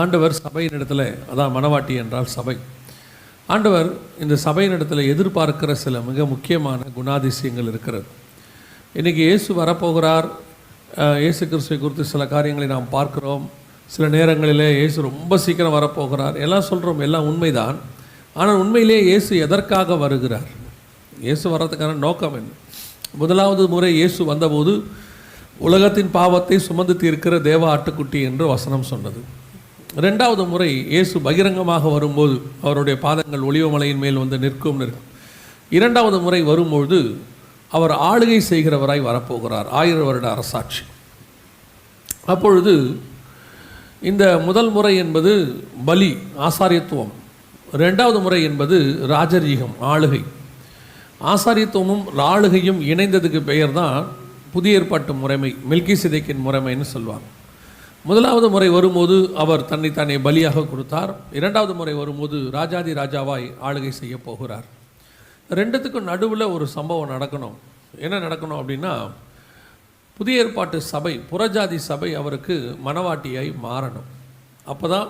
ஆண்டவர் சபையினிடத்தில், அதான் மணவாட்டி என்றால் சபை, ஆண்டவர் இந்த சபையினிடத்தில் எதிர்பார்க்கிற சில மிக முக்கியமான குணாதிசயங்கள் இருக்கிறது. இன்றைக்கி இயேசு வரப்போகிறார். இயேசு கிறிஸ்துவை குறித்து சில காரியங்களை நாம் பார்க்குறோம். சில நேரங்களிலே இயேசு ரொம்ப சீக்கிரம் வரப்போகிறார் எல்லாம் சொல்கிறோம், எல்லாம் உண்மைதான். ஆனால் உண்மையிலே இயேசு எதற்காக வருகிறார்? இயேசு வர்றதுக்கான நோக்கம் என்ன? முதலாவது முறை இயேசு வந்தபோது உலகத்தின் பாவத்தை சுமந்து தீர்க்கிற தேவ ஆட்டுக்குட்டி என்று வசனம் சொன்னது. ரெண்டாவது முறை இயேசு பகிரங்கமாக வரும்போது அவருடைய பாதங்கள் ஒலிவமலையின் மேல் வந்து நிற்கும். இரண்டாவது முறை வரும்பொழுது அவர் ஆளுகை செய்கிறவராய் வரப்போகிறார், 1000 வருட அரசாட்சி. அப்பொழுது இந்த முதல் முறை என்பது பலி, ஆசாரியத்துவம். ரெண்டாவது முறை என்பது ராஜரீகம், ஆளுகை. ஆசாரியத்துவமும் ஆளுகையும் இணைந்ததுக்கு பெயர் தான் புதிய ஏற்பாட்டு முறைமை, மெல்கிசேதேக்கின் முறைமைன்னு சொல்லுவாங்க. முதலாவது முறை வரும்போது அவர் தன்னைத்தானே பலியாக கொடுத்தார். இரண்டாவது முறை வரும்போது ராஜாதி ராஜாவாய் ஆளுகை செய்ய போகிறார். ரெண்டுத்துக்கும் நடுவில் ஒரு சம்பவம் நடக்கணும். என்ன நடக்கணும் அப்படின்னா, புதிய ஏற்பாட்டு சபை, புறஜாதி சபை அவருக்கு மணவாட்டியாய் மாறணும். அப்போ தான்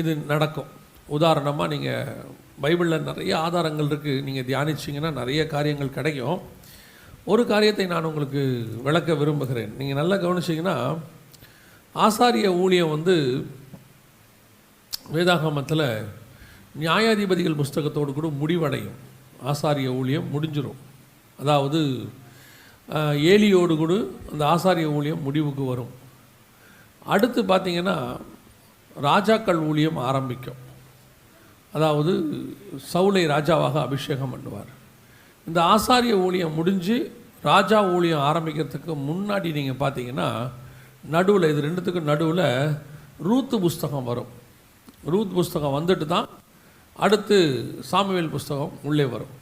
இது நடக்கும். உதாரணமாக நீங்கள் பைபிளில் நிறைய ஆதாரங்கள் இருக்குது, நீங்கள் தியானிச்சிங்கன்னா நிறைய காரியங்கள் கிடைக்கும். ஒரு காரியத்தை நான் உங்களுக்கு விளக்க விரும்புகிறேன். நீங்கள் நல்லா கவனிச்சிங்கன்னா, ஆசாரிய ஊழியம் வந்து வேதாகமத்தில் நியாயாதிபதிகள் புஸ்தகத்தோடு கூட முடிவடையும். ஆசாரிய ஊழியம் முடிஞ்சிடும். அதாவது ஏலியோடு கூட அந்த ஆசாரிய ஊழியம் முடிவுக்கு வரும். அடுத்து பார்த்திங்கன்னா ராஜாக்கள் ஊழியம் ஆரம்பிக்கும். அதாவது சவுலை ராஜாவாக அபிஷேகம் பண்ணுவார். இந்த ஆசாரிய ஊழியம் முடிஞ்சு ராஜா ஊழியம் ஆரம்பிக்கிறதுக்கு முன்னாடி நீங்கள் பார்த்தீங்கன்னா நடுவில், இது ரெண்டுத்துக்கும் நடுவில் ரூத் புஸ்தகம் வரும். ரூத் புஸ்தகம் வந்துட்டு தான் அடுத்து சாமுவேல் புஸ்தகம் உள்ளே வரும்.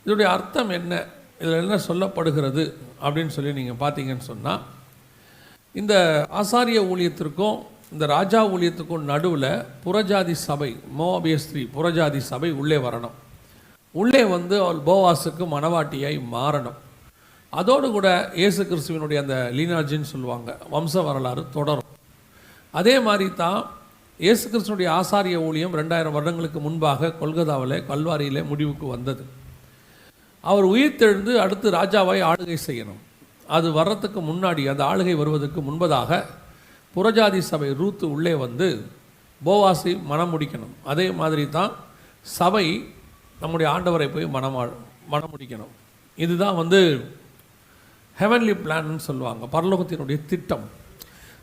இதோடைய அர்த்தம் என்ன, இதில் என்ன சொல்லப்படுகிறது அப்படின்னு சொல்லி நீங்கள் பார்த்தீங்கன்னு சொன்னால், இந்த ஆசாரிய ஊழியத்திற்கும் இந்த ராஜா ஊழியத்துக்கும் நடுவில் புறஜாதி சபை, மோவாபிய ஸ்திரீ புறஜாதி சபை உள்ளே வரணும். உள்ளே வந்து அவள் போவாஸுக்கு மணவாட்டியாய் மாறணும். அதோடு கூட இயேசு கிறிஸ்துவினுடைய அந்த லீனாஜின்னு சொல்லுவாங்க, வம்ச வரலாறு தொடரும். அதே மாதிரி தான் இயேசு கிறிஸ்துனுடைய ஆசாரிய ஊழியம் 2000 வருடங்களுக்கு முன்பாக கொல்கத்தாவில் கல்வாரியில் முடிவுக்கு வந்தது. அவர் உயிர்த்தெழுந்து அடுத்து ராஜாவாய் ஆளுகை செய்யணும். அது வர்றதுக்கு முன்னாடி, அந்த ஆளுகை வருவதற்கு முன்பதாக புறஜாதி சபை ரூத்து உள்ளே வந்து போவாஸை மனம் முடிக்கணும். அதே மாதிரி தான் சபை நம்முடைய ஆண்டவரை போய் மனம் முடிக்கணும். இதுதான் வந்து ஹெவன்லி பிளான்னு சொல்லுவாங்க, பரலோகத்தினுடைய திட்டம்.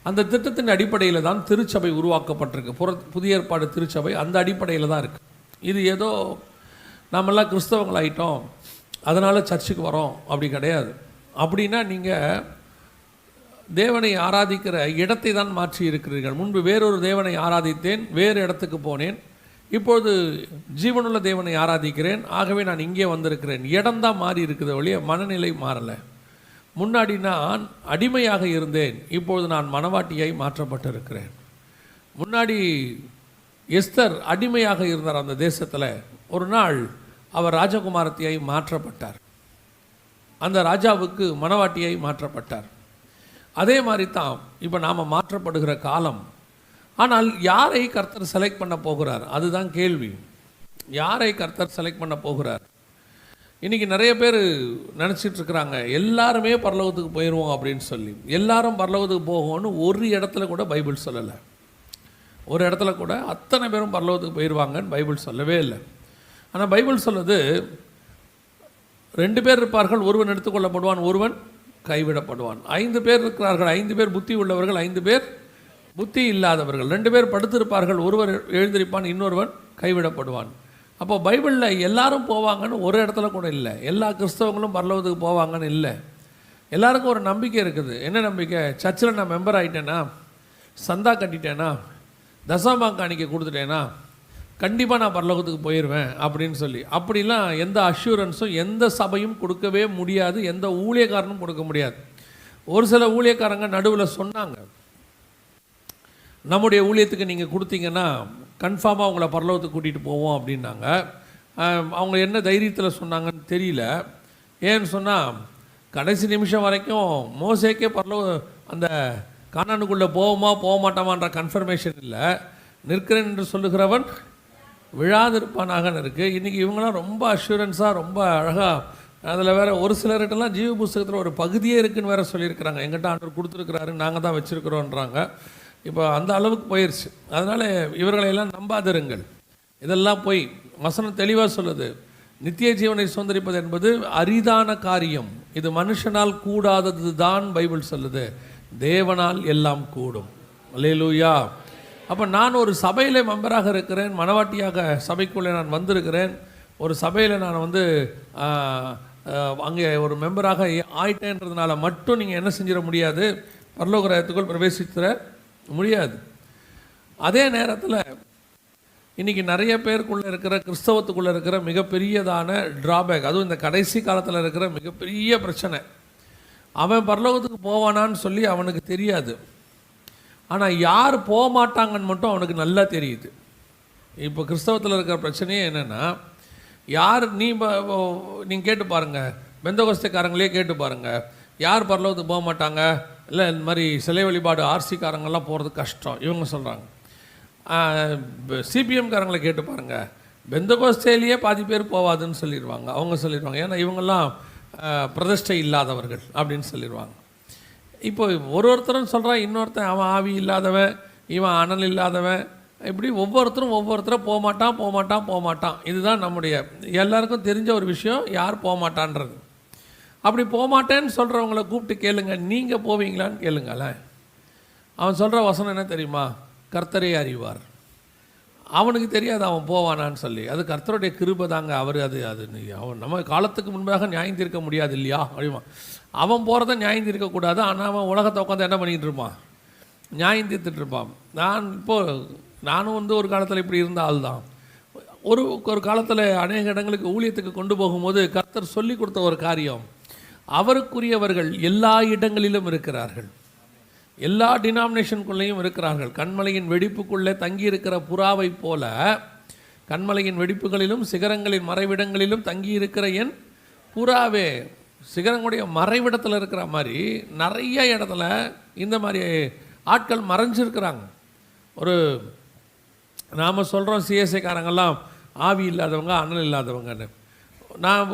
அந்த திட்டத்தின் அடிப்படையில் தான் திருச்சபை உருவாக்கப்பட்டிருக்கு. புதிய ஏற்பாடு திருச்சபை அந்த அடிப்படையில் தான் இருக்குது. இது ஏதோ நம்மெல்லாம் கிறிஸ்தவங்களாயிட்டோம் அதனால் சர்ச்சுக்கு வரோம் அப்படி கிடையாது. அப்படின்னா நீங்கள் தேவனை ஆராதிக்கிற இடத்தை தான் மாற்றி இருக்கிறீர்கள். முன்பு வேறொரு தேவனை ஆராதித்தேன், வேறு இடத்துக்கு போனேன், இப்பொழுது ஜீவனுள்ள தேவனை ஆராதிக்கிறேன், ஆகவே நான் இங்கே வந்திருக்கிறேன். இடம்தான் மாறி இருக்குது ஒழிய மனநிலை மாறலை. முன்னாடி நான் அடிமையாக இருந்தேன், இப்பொழுது நான் மணவாட்டியாய் மாற்றப்பட்டிருக்கிறேன். முன்னாடி எஸ்தர் அடிமையாக இருந்தார் அந்த தேசத்தில். ஒரு நாள் அவர் ராஜகுமாரத்தியாய் மாற்றப்பட்டார், அந்த ராஜாவுக்கு மணவாட்டியாய் மாற்றப்பட்டார். அதே மாதிரி தான் இப்போ நாம் மாற்றப்படுகிற காலம். ஆனால் யாரை கர்த்தர் செலக்ட் பண்ண போகிறார், அதுதான் கேள்வி. யாரை கர்த்தர் செலக்ட் பண்ண போகிறார்? இன்றைக்கி நிறைய பேர் நினச்சிட்ருக்குறாங்க எல்லாருமே பரலோகத்துக்கு போயிடுவோம் அப்படின்னு சொல்லி. எல்லாரும் பரலோகத்துக்கு போகும்னு ஒரு இடத்துல கூட பைபிள் சொல்லலை. ஒரு இடத்துல கூட அத்தனை பேரும் பரலோகத்துக்கு போயிடுவாங்கன்னு பைபிள் சொல்லவே இல்லை. ஆனால் பைபிள் சொல்லுது 2 பேர் இருப்பார்கள், ஒருவன் எடுத்துக்கொள்ளப்படுவான், ஒருவன் கைவிடப்படுவான். 5 பேர் இருக்கிறார்கள், 5 பேர் புத்தி உள்ளவர்கள், 5 பேர் புத்தி இல்லாதவர்கள். 2 பேர் படுத்திருப்பார்கள், ஒருவர் எழுந்திருப்பான், இன்னொருவன் கைவிடப்படுவான். அப்போ பைபிளில் எல்லாரும் போவாங்கன்னு ஒரு இடத்துல கூட இல்லை. எல்லா கிறிஸ்தவங்களும் பரலோகத்துக்கு போவாங்கன்னு இல்லை. எல்லாருக்கும் ஒரு நம்பிக்கை இருக்குது. என்ன நம்பிக்கை? சர்ச்சில் நான் மெம்பர் ஆகிட்டேனா, சந்தா கட்டிட்டேனா, தசமா காணிக்கை கொடுத்துட்டேனா, கண்டிப்பாக நான் பரலோகத்துக்கு போயிடுவேன் அப்படின்னு சொல்லி. அப்படிலாம் எந்த அஷூரன்ஸும் எந்த சபையும் கொடுக்கவே முடியாது, எந்த ஊழியக்காரனும் கொடுக்க முடியாது. ஒரு சில ஊழியக்காரங்க நடுவில் சொன்னாங்க, நம்முடைய ஊழியத்துக்கு நீங்கள் கொடுத்தீங்கன்னா கன்ஃபார்மாக அவங்கள பரலோகத்துக்கு கூட்டிகிட்டு போவோம் அப்படின்னாங்க. அவங்க என்ன தைரியத்தில் சொன்னாங்கன்னு தெரியல. ஏன்னு சொன்னால் கடைசி நிமிஷம் வரைக்கும் மோசேக்கே அந்த கானானுக்குள்ளே போவோமா போக மாட்டோமான்ற கன்ஃபர்மேஷன் இல்லை. நிற்கிறேன் என்று சொல்லுகிறவன் விழாதிருப்பானாகன்னு இருக்குது. இன்றைக்கி இவங்களாம் ரொம்ப அஷூரன்ஸாக ரொம்ப அழகாக, அதில் வேறு ஒரு சிலர்கிட்டலாம் ஜீவ புஸ்தகத்தில் ஒரு பகுதியே இருக்குதுன்னு வேறு சொல்லியிருக்கிறாங்க. எங்கிட்ட ஆண்டவர் கொடுத்துருக்குறாரு, நாங்கள் தான் வச்சுருக்குறோன்றாங்க. இப்போ அந்த அளவுக்கு போயிடுச்சு. அதனால் இவர்களையெல்லாம் நம்பாதிருங்கள். இதெல்லாம் போய் வசனம் தெளிவாக சொல்லுது, நித்திய ஜீவனை சுதந்திரிப்பது என்பது அரிதான காரியம், இது மனுஷனால் கூடாதது தான் பைபிள் சொல்லுது, தேவனால் எல்லாம் கூடும். அல்லேலூயா. அப்போ நான் ஒரு சபையில் மெம்பராக இருக்கிறேன், மனவாட்டியாக சபைக்குள்ளே நான் வந்திருக்கிறேன். ஒரு சபையில் நான் அங்கே ஒரு மெம்பராக ஆயிட்டேன்றதுனால மட்டும் நீங்கள் என்ன செஞ்சிட முடியாது, பரலோக ராஜ்யத்துக்குள் பிரவேசித்திட முடியாது. அதே நேரத்தில் இன்றைக்கி நிறைய பேருக்குள்ளே இருக்கிற கிறிஸ்தவத்துக்குள்ளே இருக்கிற மிகப்பெரியதான ட்ராபேக், அதுவும் இந்த கடைசி காலத்தில் இருக்கிற மிகப்பெரிய பிரச்சனை, அவன் பரலோகத்துக்கு போவானான்னு சொல்லி அவனுக்கு தெரியாது. ஆனால் யார் போக மாட்டாங்கன்னு மட்டும் அவனுக்கு நல்லா தெரியுது. இப்போ கிறிஸ்தவத்தில் இருக்கிற பிரச்சனையே என்னென்னா, யார் நீங்கள் கேட்டு பாருங்கள், பெந்தகோஸ்தேக்காரங்களே கேட்டு பாருங்கள், யார் பரலோகத்துக்கு போக மாட்டாங்க, இல்லை இந்த மாதிரி சிலை வழிபாடு ஆர்சிக்காரங்கெல்லாம் போகிறது கஷ்டம் இவங்க சொல்கிறாங்க. சிபிஎம்காரங்களை கேட்டு பாருங்கள், பெந்தகோஸ்தேலேயே பாதி பேர் போவாதுன்னு சொல்லிடுவாங்க. அவங்க சொல்லிடுவாங்க, ஏன்னா இவங்கெல்லாம் பிரதிஷ்டை இல்லாதவர்கள் அப்படின்னு சொல்லிடுவாங்க. இப்போ ஒருத்தரும் சொல்கிறான், இன்னொருத்தன் அவன் ஆவி இல்லாதவன், இவன் அனல் இல்லாதவன், இப்படி ஒவ்வொருத்தரை போக மாட்டான். இதுதான் நம்முடைய எல்லாருக்கும் தெரிஞ்ச ஒரு விஷயம், யார் போக மாட்டான்றது. அப்படி போக மாட்டேன்னு சொல்கிறவங்கள கூப்பிட்டு கேளுங்க, நீங்கள் போவீங்களான்னு கேளுங்களேன். அவன் சொல்கிற வசனம் என்ன தெரியுமா, கர்த்தரே அறிவார். அவனுக்கு தெரியாது அவன் போவானான்னு சொல்லி. அது கர்த்தருடைய கிருபை தாங்க. அவர் அது அவன் நம்ம காலத்துக்கு முன்பாக நியாயம் தீர்க்க முடியாது இல்லையா அப்படிமா. அவன் போகிறத நியாயம் தீர்க்கக்கூடாது, ஆனால் அவன் உலகத்தை உட்காந்து என்ன பண்ணிகிட்டு இருப்பான், நியாயம் தீர்த்துட்டு இருப்பான். நானும் ஒரு காலத்தில் இப்படி இருந்த ஆள் தான். ஒரு காலத்தில் அநேக இடங்களுக்கு ஊழியத்துக்கு கொண்டு போகும்போது கர்த்தர் சொல்லி கொடுத்த ஒரு காரியம், அவருக்குரியவர்கள் எல்லா இடங்களிலும் இருக்கிறார்கள், எல்லா டினாமினேஷனுக்குள்ளேயும் இருக்கிறார்கள். கண்மலையின் வெடிப்புக்குள்ளே தங்கியிருக்கிற புறாவை போல கண்மலையின் வெடிப்புகளிலும் சிகரங்களின் மறைவிடங்களிலும் தங்கியிருக்கிற என் புறாவே, சிகரங்களுடைய மறைவிடத்தில் இருக்கிற மாதிரி நிறைய இடத்துல இந்த மாதிரி ஆட்கள் மறைஞ்சிருக்கிறாங்க. நாம் சொல்கிறோம் சிஎஸ்ஐக்காரங்கெல்லாம் ஆவி இல்லாதவங்க, அனல் இல்லாதவங்கன்னு. நான்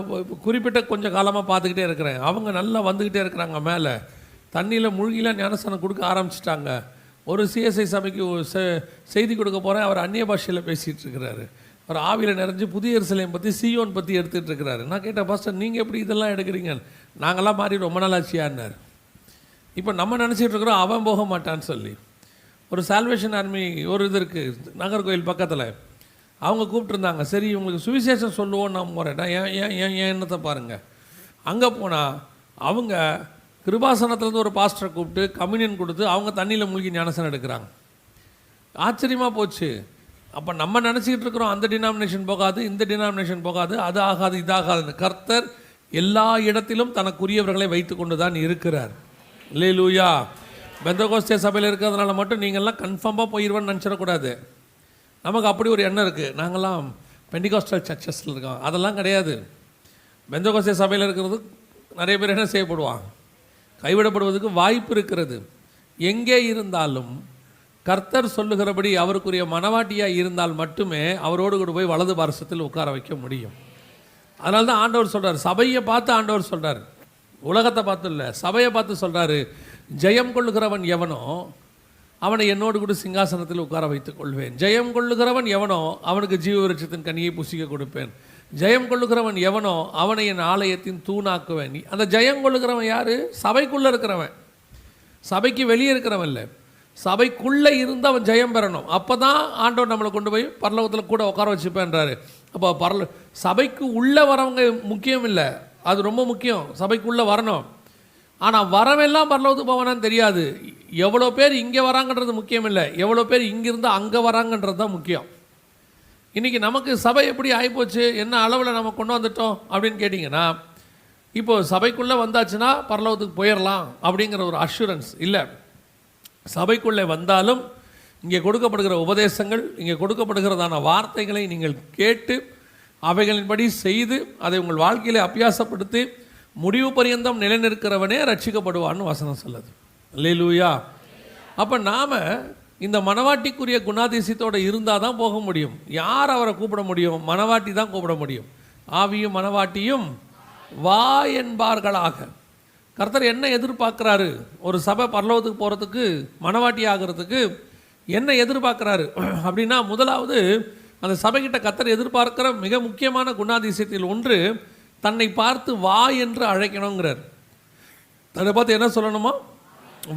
குறிப்பிட்ட கொஞ்சம் காலமாக பார்த்துக்கிட்டே இருக்கிறேன். அவங்க நல்லா வந்துக்கிட்டே இருக்கிறாங்க. மேலே தண்ணியில் மூழ்கிலாம் ஞானஸ்தானம் கொடுக்க ஆரம்பிச்சிட்டாங்க. ஒரு சிஎஸ்ஐ சபைக்கு செய்தி கொடுக்க போகிறேன், அவர் அந்நிய பாஷையில் பேசிகிட்டு இருக்கிறாரு. அவர் ஆவியில் நிறைஞ்சு புதிய எருசலேம் பற்றி சியோன் பற்றி எடுத்துகிட்டு இருக்கிறாரு. நான் கேட்டேன், பாஸ்டர் நீங்கள் எப்படி இதெல்லாம் எடுக்கிறீங்க, நாங்கள்லாம் மாறி ரொம்ப நாளாச்சியான்னார். இப்போ நம்ம நினச்சிட்டு இருக்கிறோம் அவன் போக மாட்டான்னு சொல்லி. ஒரு சால்வேஷன் ஆர்மி ஒரு இது இருக்குது நாகர்கோவில் பக்கத்தில், அவங்க கூப்பிட்டுருந்தாங்க. சரி இவங்களுக்கு சுவிசேஷம் சொல்லுவோன்னு நான் போகிறேன். ஏன் எண்ணத்தை பாருங்கள். அங்கே போனால் அவங்க கிருபாசனத்துலேருந்து ஒரு பாஸ்டரை கூப்பிட்டு கம்யூனியன் கொடுத்து அவங்க தண்ணியில் மூழ்கி ஞானசனம் எடுக்கிறாங்க. ஆச்சரியமாக போச்சு. அப்போ நம்ம நினச்சிக்கிட்டு இருக்கிறோம் அந்த டினாமினேஷன் போகாது, இந்த டினாமினேஷன் போகாது, அது ஆகாது, இதாகாதுன்னு. கர்த்தர் எல்லா இடத்திலும் தனக்குரியவர்களை வைத்து கொண்டு தான் இருக்கிறார். அல்லேலூயா. பெந்தகோஸ்தே சபையில் இருக்கிறதுனால மட்டும் நீங்கள்லாம் கன்ஃபார்மாக போயிடுவேன்னு நினச்சிடக்கூடாது. நமக்கு அப்படி ஒரு எண்ணம் இருக்குது, நாங்கள்லாம் பெண்டிகாஸ்டல் சர்ச்சஸில் இருக்கோம். அதெல்லாம் கிடையாது. பெந்தகோஸ்தே சபையில் இருக்கிறது நிறைய பேர் என்ன செய்யப்படுவாங்க, கைவிடப்படுவதற்கு வாய்ப்பு இருக்கிறது. எங்கே இருந்தாலும் கர்த்தர் சொல்லுகிறபடி அவருக்குரிய மனவாட்டியாக இருந்தால் மட்டுமே அவரோடு கூட போய் வலது பாரசத்தில் உட்கார வைக்க முடியும். அதனால தான் ஆண்டவர் சொல்கிறார், சபையை பார்த்து ஆண்டவர் சொல்கிறார், உலகத்தை பார்த்து இல்லை, சபையை பார்த்து சொல்கிறாரு, ஜெயம் கொள்ளுகிறவன் எவனோ அவனை என்னோடு கூட சிங்காசனத்தில் உட்கார வைத்துக் கொள்வேன். ஜெயம் கொள்ளுகிறவன் எவனோ அவனுக்கு ஜீவ விருட்சத்தின் கனியை புசிக்க கொடுப்பேன். ஜெயம் கொள்ளுகிறவன் எவனோ அவனை என் ஆலயத்தின் தூணாக்குவேன். அந்த ஜெயம் கொள்ளுகிறவன் யார்? சபைக்குள்ளே இருக்கிறவன், சபைக்கு வெளியே இருக்கிறவன் இல்லை, சபைக்குள்ளே இருந்து அவன் ஜெயம் பெறணும். அப்போ தான் ஆண்டவர் நம்மளை கொண்டு போய் பரலோகத்தில் கூட உட்கார வச்சுப்பேன்றாரு. அப்போ சபைக்கு உள்ளே வரவங்க முக்கியம் இல்லை, அது ரொம்ப முக்கியம், சபைக்குள்ளே வரணும். ஆனால் வரவெல்லாம் பரலோகத்துக்கு போவானான்னு தெரியாது. எவ்வளோ பேர் இங்கே வராங்கன்றது முக்கியம் இல்லை, எவ்வளோ பேர் இங்கிருந்து அங்கே வராங்கன்றது தான் முக்கியம். இன்றைக்கி நமக்கு சபை எப்படி ஆகிப்போச்சு, என்ன அளவில் நம்ம கொண்டு வந்துட்டோம் அப்படின்னு கேட்டிங்கன்னா, இப்போது சபைக்குள்ளே வந்தாச்சுன்னா பரலோகத்துக்கு போயிடலாம் அப்படிங்கிற ஒரு அஷூரன்ஸ் இல்லை. சபைக்குள்ளே வந்தாலும் இங்கே கொடுக்கப்படுகிற உபதேசங்கள், இங்கே கொடுக்கப்படுகிறதான வார்த்தைகளை நீங்கள் கேட்டு அவைகளின்படி செய்து அதை உங்கள் வாழ்க்கையில் அபியாசப்படுத்தி முடிவு பரியந்தம் நிலைநிற்கிறவனே ரட்சிக்கப்படுவான்னு வசனம் சொல்லுது. அல்லேலூயா. அப்போ நாம் இந்த மணவாட்டிக்குரிய குணாதிசயத்தோடு இருந்தால் தான் போக முடியும். யார் அவரை கூப்பிட முடியும்? மணவாட்டி தான் கூப்பிட முடியும். ஆவியும் மணவாட்டியும் வா என்பார்களாக. கர்த்தர் என்ன எதிர்பார்க்குறாரு? ஒரு சபை பரலோகத்துக்கு போகிறதுக்கு, மணவாட்டி ஆகிறதுக்கு என்ன எதிர்பார்க்குறாரு அப்படின்னா, முதலாவது அந்த சபைக்கிட்ட கர்த்தர் எதிர்பார்க்கிற மிக முக்கியமான குணாதிசயத்தில் ஒன்று, தன்னை பார்த்து வா என்று அழைக்கணுங்கிறார். அதை பார்த்து என்ன சொல்லணுமா?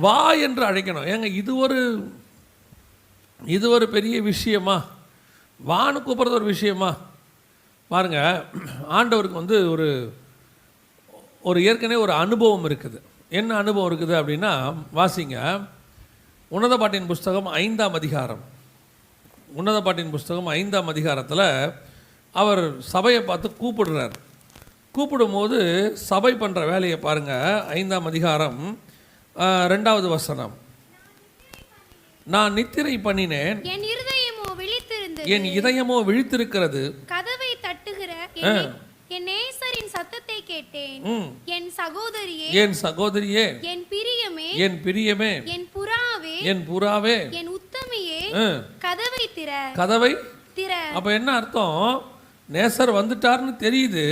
வா என்று அழைக்கணும். ஏங்க இது ஒரு பெரிய விஷயமா? வான்னு கூப்பிட்றது ஒரு விஷயமா? பாருங்கள், ஆண்டவருக்கு ஒரு ஏற்கனவே ஒரு அனுபவம் இருக்குது. என்ன அனுபவம் இருக்குது அப்படின்னா, வாசிங்க உன்னத பாட்டின் புஸ்தகம் 5ஆம் அதிகாரம். உன்னத பாட்டின் புஸ்தகம் 5ஆம் அதிகாரத்தில் அவர் சபையை பார்த்து கூப்பிடுறார். கூப்பிடும்போது சபை பண்ணுற வேலையை பாருங்கள். 5ஆம் அதிகாரம் 2வது வசனம். நான் நித்திரை பண்ணினேன், என் இதயமோ விழித்திருக்கிறது, கதவை தட்டுகிற என் நேசரின் சத்தத்தை கேட்டேன். என் சகோதரியே, என் பிரியமே, என் புறாவே, என் உத்தமியே, கதவை திற. அப்ப என்ன அர்த்தம்? நேசர் வந்துட்டார்னு தெரியுது,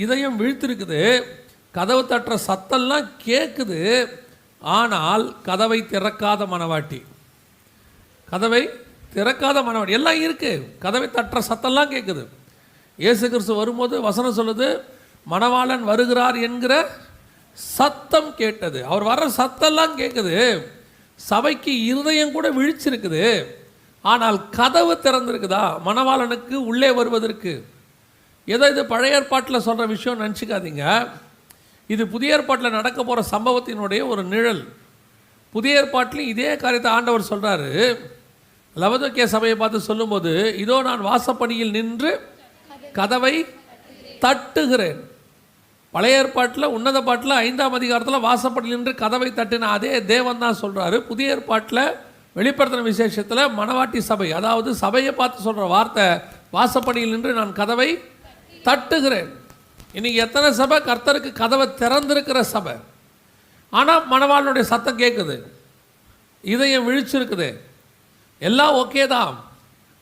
இதயம் விழித்திருக்குது, கதவு தட்டுற சத்தம்லாம் கேட்குது. ஆனால் கதவை திறக்காத மணவாட்டி, எல்லாம் இருக்கு, கதவை தட்டுற சத்தம்லாம் கேட்குது. இயேசு கிறிஸ்து வரும்போது வசனம் சொல்லுது, மணவாளன் வருகிறார் என்கிற சத்தம் கேட்டது. அவர் வர்ற சத்தம்லாம் கேட்குது. சபைக்கு இருதயம் கூட விழிச்சிருக்குது. ஆனால் கதவு திறந்திருக்குதா மணவாளனுக்கு உள்ளே வருவதற்கு? இது பழைய ஏற்பாட்டில் சொல்கிற விஷயம் நினச்சிக்காதீங்க. இது புதிய ஏற்பாட்டில் நடக்க போகிற சம்பவத்தினுடைய ஒரு நிழல். புதிய ஏற்பாட்டிலையும் இதே காரியத்தை ஆண்டவர் சொல்கிறாரு. லவோதிக்கேயா சபையை பார்த்து சொல்லும்போது, இதோ நான் வாசப்படியில் நின்று கதவை தட்டுகிறேன். பழைய ஏற்பாட்டில் உன்னத பாட்டில் 5ஆம் அதிகாரத்தில் வாசப்படியில் நின்று கதவை தட்டின அதே தேவன் தான் சொல்கிறாரு. புதிய ஏற்பாட்டில் வெளிப்படுத்தின விசேஷத்தில் மணவாட்டி சபை, அதாவது சபையை பார்த்து சொல்கிற வார்த்தை, வாசப்படியில் நின்று நான் கதவை தட்டுகிறேன். இன்னைக்கு எத்தனை சபை கர்த்தருக்கு கதவை திறந்திருக்கிற சபை, ஆனால் மணவாளனுடைய சத்தம் கேட்குது, இதயம் விழிச்சிருக்குது, எல்லாம் ஓகே தான்.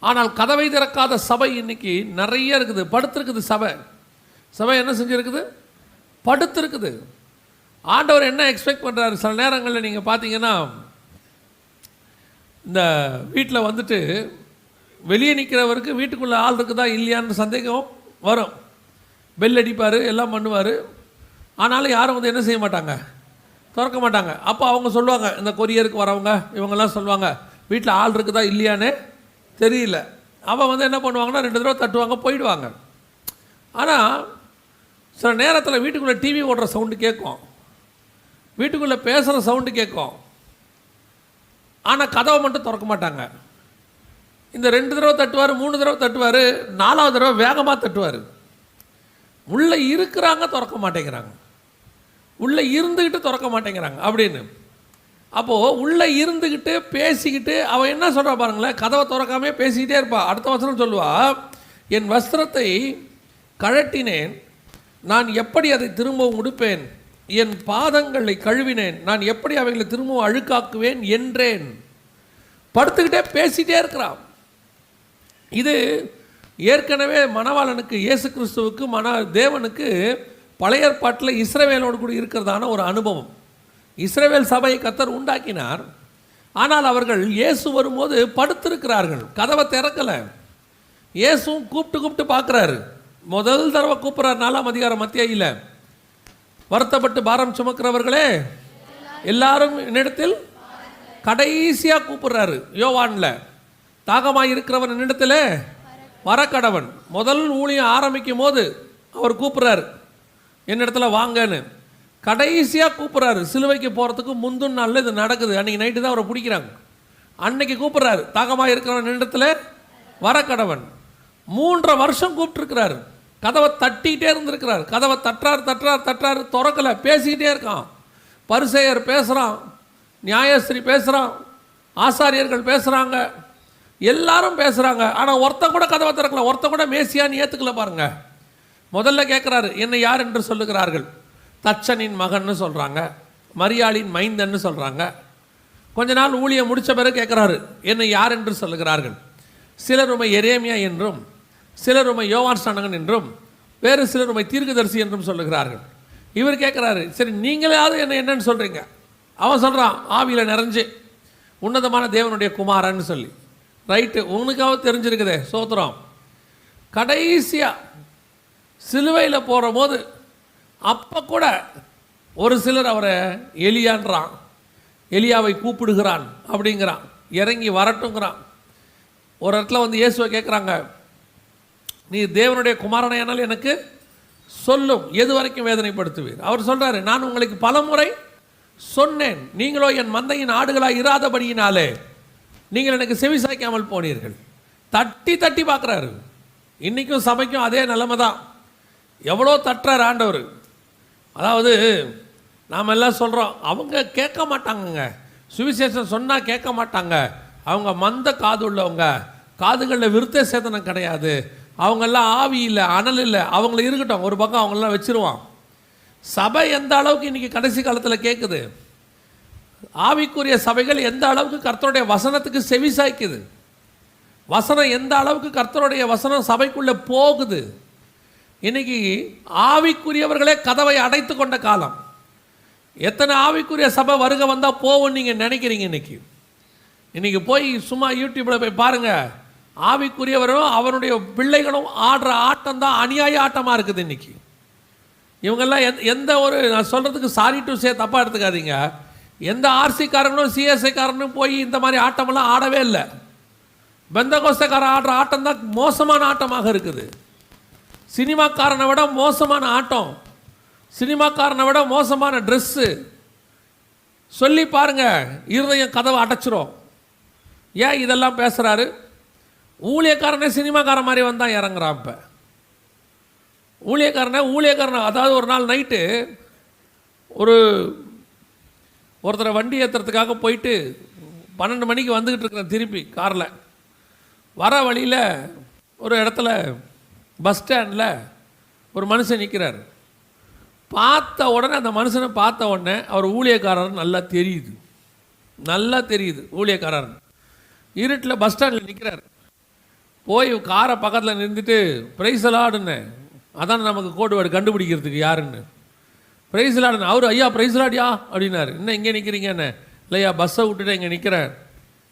ஆனால் கதவை திறக்காத சபை இன்னைக்கு நிறைய இருக்குது. படுத்திருக்குது சபை என்ன செஞ்சுருக்குது? படுத்திருக்குது. ஆண்டவர் என்ன எக்ஸ்பெக்ட் பண்ணுறாரு? சில நேரங்களில் நீங்கள் பார்த்தீங்கன்னா, இந்த வீட்டில் வந்துட்டு வெளியே நிற்கிறவருக்கு வீட்டுக்குள்ளே ஆள் இருக்குதா இல்லையான்னு சந்தேகம் வரும். பெல் அடிப்பார், எல்லாம் பண்ணுவார். ஆனாலும் யாரும் என்ன செய்ய மாட்டாங்க, திறக்க மாட்டாங்க. அப்போ அவங்க சொல்லுவாங்க, இந்த கொரியருக்கு வரவங்க இவங்கெல்லாம் சொல்லுவாங்க, வீட்டில் ஆள் இருக்குதா இல்லையான்னு தெரியல. அவன் என்ன பண்ணுவாங்கன்னா 2 தடவை தட்டுவாங்க, போயிடுவாங்க. ஆனால் சில நேரத்தில் வீட்டுக்குள்ளே டிவி ஓடுற சவுண்டு கேட்கும், வீட்டுக்குள்ளே பேசுகிற சவுண்டு கேட்கும். ஆனால் கதவை மட்டும் திறக்க மாட்டாங்க. இந்த 2 தடவை தட்டுவார், 3 தடவை தட்டுவார், 4வது தடவை வேகமாக தட்டுவார். உள்ளே இருக்கிறாங்க, திறக்க மாட்டேங்கிறாங்க, உள்ளே இருந்துக்கிட்டு திறக்க மாட்டேங்கிறாங்க அப்படின்னு. அப்போது உள்ளே இருந்துக்கிட்டு பேசிக்கிட்டு அவன் என்ன சொல்கிறா பாருங்களேன், கதவை திறக்காமே பேசிக்கிட்டே இருப்பாள். அடுத்த வசனம் சொல்லுவா, என் வஸ்திரத்தை கழட்டினேன், நான் எப்படி அதை திரும்பவும் உடுப்பேன், என் பாதங்களை கழுவினேன், நான் எப்படி அவைகளை திரும்பவும் அழுக்காக்குவேன் என்றேன். படுத்துக்கிட்டே பேசிகிட்டே இருக்கிறான். இது ஏற்கனவே மணவாளனுக்கு, இயேசு கிறிஸ்துவுக்கு, தேவனுக்கு பழைய ஏற்பாட்டில் இஸ்ரவேலோடு கூட இருக்கிறதான ஒரு அனுபவம். இஸ்ரவேல் சபையை கர்த்தர் உண்டாக்கினார். ஆனால் அவர்கள் இயேசு வரும்போது படுத்திருக்கிறார்கள், கதவை திறக்கலை. இயேசுவும் கூப்பிட்டு பார்க்குறாரு. முதல் தடவை கூப்பிட்றாரு 4ஆம் அதிகாரம் மத்தியில், வருத்தப்பட்டு பாரம் சுமக்கிறவர்களே எல்லாரும் என்னிடத்தில். கடைசியாக கூப்பிடுறாரு யோவானில், தாகமாக இருக்கிறவன் என்னிடத்தில் வரக்கடவன். முதல் ஊழியம் ஆரம்பிக்கும் போது அவர் கூப்பிட்றாரு, என்னிடத்துல வாங்கன்னு. கடைசியாக கூப்பிட்றாரு, சிலுவைக்கு போகிறதுக்கு முந்தின நாளில் இது நடக்குது. அன்றைக்கி நைட்டு தான் அவரை பிடிக்கிறாங்க. அன்னைக்கு கூப்பிட்றாரு, தாகமாக இருக்கிறவன் என்னிடத்துல வரக்கடவன். 3.5 வருஷம் கூப்பிட்டுருக்கிறாரு. கதவை தட்டிகிட்டே இருந்திருக்கிறார். கதவை தட்டுறாரு, திறக்கலை. பேசிக்கிட்டே இருக்கான். பரிசேயர் பேசுகிறான், நியாயஸ்திரி பேசுகிறான், ஆசாரியர்கள் பேசுகிறாங்க, எல்லாரும் பேசுகிறாங்க. ஆனால் ஒருத்த கூட கதவை திறக்கல, ஒருத்த கூட மேசியான்னு ஏற்றுக்கல. பாருங்க, முதல்ல கேட்குறாரு, என்னை யார் என்று சொல்லுகிறார்கள்? தச்சனின் மகன்னு சொல்கிறாங்க, மரியாளின் மைந்தன்னு சொல்கிறாங்க. கொஞ்ச நாள் ஊழியம் முடித்த பிறகு கேட்குறாரு, என்னை யார் என்று சொல்லுகிறார்கள்? சிலர் உம்மை எரேமியா என்றும், சிலர் உம்மை யோவான் ஸ்நானகன் என்றும், வேறு சிலர் உம்மை தீர்க்கதரிசி என்றும் சொல்லுகிறார்கள். இவர் கேட்குறாரு, சரி நீங்களாவது என்னன்னு சொல்கிறீங்க? அவன் சொல்கிறான், ஆவியில் நிறைஞ்சு உன்னதமான தேவனுடைய குமாரன்னு சொல்லி. ரைட்டு, உனக்காவது தெரிஞ்சிருக்குதே, சோத்திரம். கடைசியாக சிலுவையில் போகிற போது அப்போ கூட ஒரு சிலர் அவரை எலியான்றான், எலியாவை கூப்பிடுகிறான் அப்படிங்கிறான், இறங்கி வரட்டுங்கிறான். ஒரு இடத்துல வந்து இயேசுவை கேட்குறாங்க, நீ தேவனுடைய குமாரனையானால் எனக்கு சொல்லும், எது வரைக்கும் வேதனைப்படுத்துவீர்? அவர் சொல்கிறாரு, நான் உங்களுக்கு பலமுறை சொன்னேன், நீங்களோ என் மந்தையின் ஆடுகளாக இராதபடியினாலே நீங்கள் எனக்கு செவி சாய்க்காமல் போனீர்கள். தட்டி தட்டி பார்க்குறாரு. இன்றைக்கும் சபைக்கும் அதே நிலைமை தான். எவ்வளோ தட்டுறார் ஆண்டவர். அதாவது நாம் எல்லாம் சொல்கிறோம், அவங்க கேட்க மாட்டாங்கங்க, சுவிசேஷம் சொன்னால் கேட்க மாட்டாங்க, அவங்க மந்த காது உள்ளவங்க, காதுகளில் விருத்த சேதனம் கிடையாது, அவங்கெல்லாம் ஆவி இல்லை, அனல் இல்லை, அவங்கள இருக்கட்டும் ஒரு பக்கம் அவங்களெலாம் வச்சுருவான். சபை எந்த அளவுக்கு இன்றைக்கி கடைசி காலத்தில் கேட்குது, ஆவிக்குரிய சபைகள் எந்த அளவுக்கு கர்த்தருடைய வசனத்துக்கு செவி சாய்க்குது, வசனம் எந்த அளவுக்கு கர்த்தருடைய வசனம் சபைக்குள்ளே போகுது. இன்னைக்கு ஆவிக்குரியவர்களே கதவை அடைத்து கொண்ட காலம். எத்தனை ஆவிக்குரிய சபை வருகை வந்தால் போவோன்னு நீங்கள் நினைக்கிறீங்க? இன்னைக்கு போய் சும்மா யூடியூப்பில் போய் பாருங்கள், ஆவிக்குரியவரும் அவனுடைய பிள்ளைகளும் ஆடுற ஆட்டம் தான் அநியாய ஆட்டமாக இருக்குது. இன்னைக்கு இவங்கெல்லாம் எந்த ஒரு, நான் சொல்கிறதுக்கு சாரி டு சே, தப்பாக எடுத்துக்காதீங்க, எந்த ஆர்சிக்காரங்களும் சிஎஸ்ஐக்காரனும் போய் இந்த மாதிரி ஆட்டமெல்லாம் ஆடவே இல்லை. பெந்தகோஸ்தக்காரன் ஆடுற ஆட்டம் தான் மோசமான ஆட்டமாக இருக்குது. சினிமாக்காரனை விட மோசமான ஆட்டம், சினிமாக்காரனை விட மோசமான ட்ரெஸ்ஸு. சொல்லி பாருங்க, இருதயம் கதவை அடைச்சிரும். ஏன் இதெல்லாம் பேசுகிறாரு? ஊழியக்காரனே சினிமாக்காரன் மாதிரி வந்தான் இறங்குறான். இப்போ ஊழியக்காரனை அதாவது ஒரு நாள் நைட்டு ஒருத்தரை வண்டி ஏற்றுறதுக்காக போயிட்டு 12 மணிக்கு வந்துக்கிட்டு இருக்கிறேன் திருப்பி காரில். வர வழியில் ஒரு இடத்துல பஸ் ஸ்டாண்டில் ஒரு மனுஷன் நிற்கிறார். பார்த்த உடனே, அந்த மனுஷனை பார்த்த உடனே அவர் ஊழியக்காரர் நல்லா தெரியுது ஊழியக்காரர். இருட்டில் பஸ் ஸ்டாண்டில் நிற்கிறார். போய் காரை பக்கத்தில் நிறுத்திட்டு பிரைஸ் லார்டுன்னு, அதான் நமக்கு கோடு வேர்டு கண்டுபிடிக்கிறதுக்கு யாருன்னு, பிரைஸ் லார்டுன்னு. அவர் ஐயா பிரைஸ் லார்டியா அப்படின்னாரு. இன்னும் இங்கே நிற்கிறீங்கன்னு. இல்லையா, பஸ்ஸை விட்டுட்டு இங்கே நிற்கிறேன்.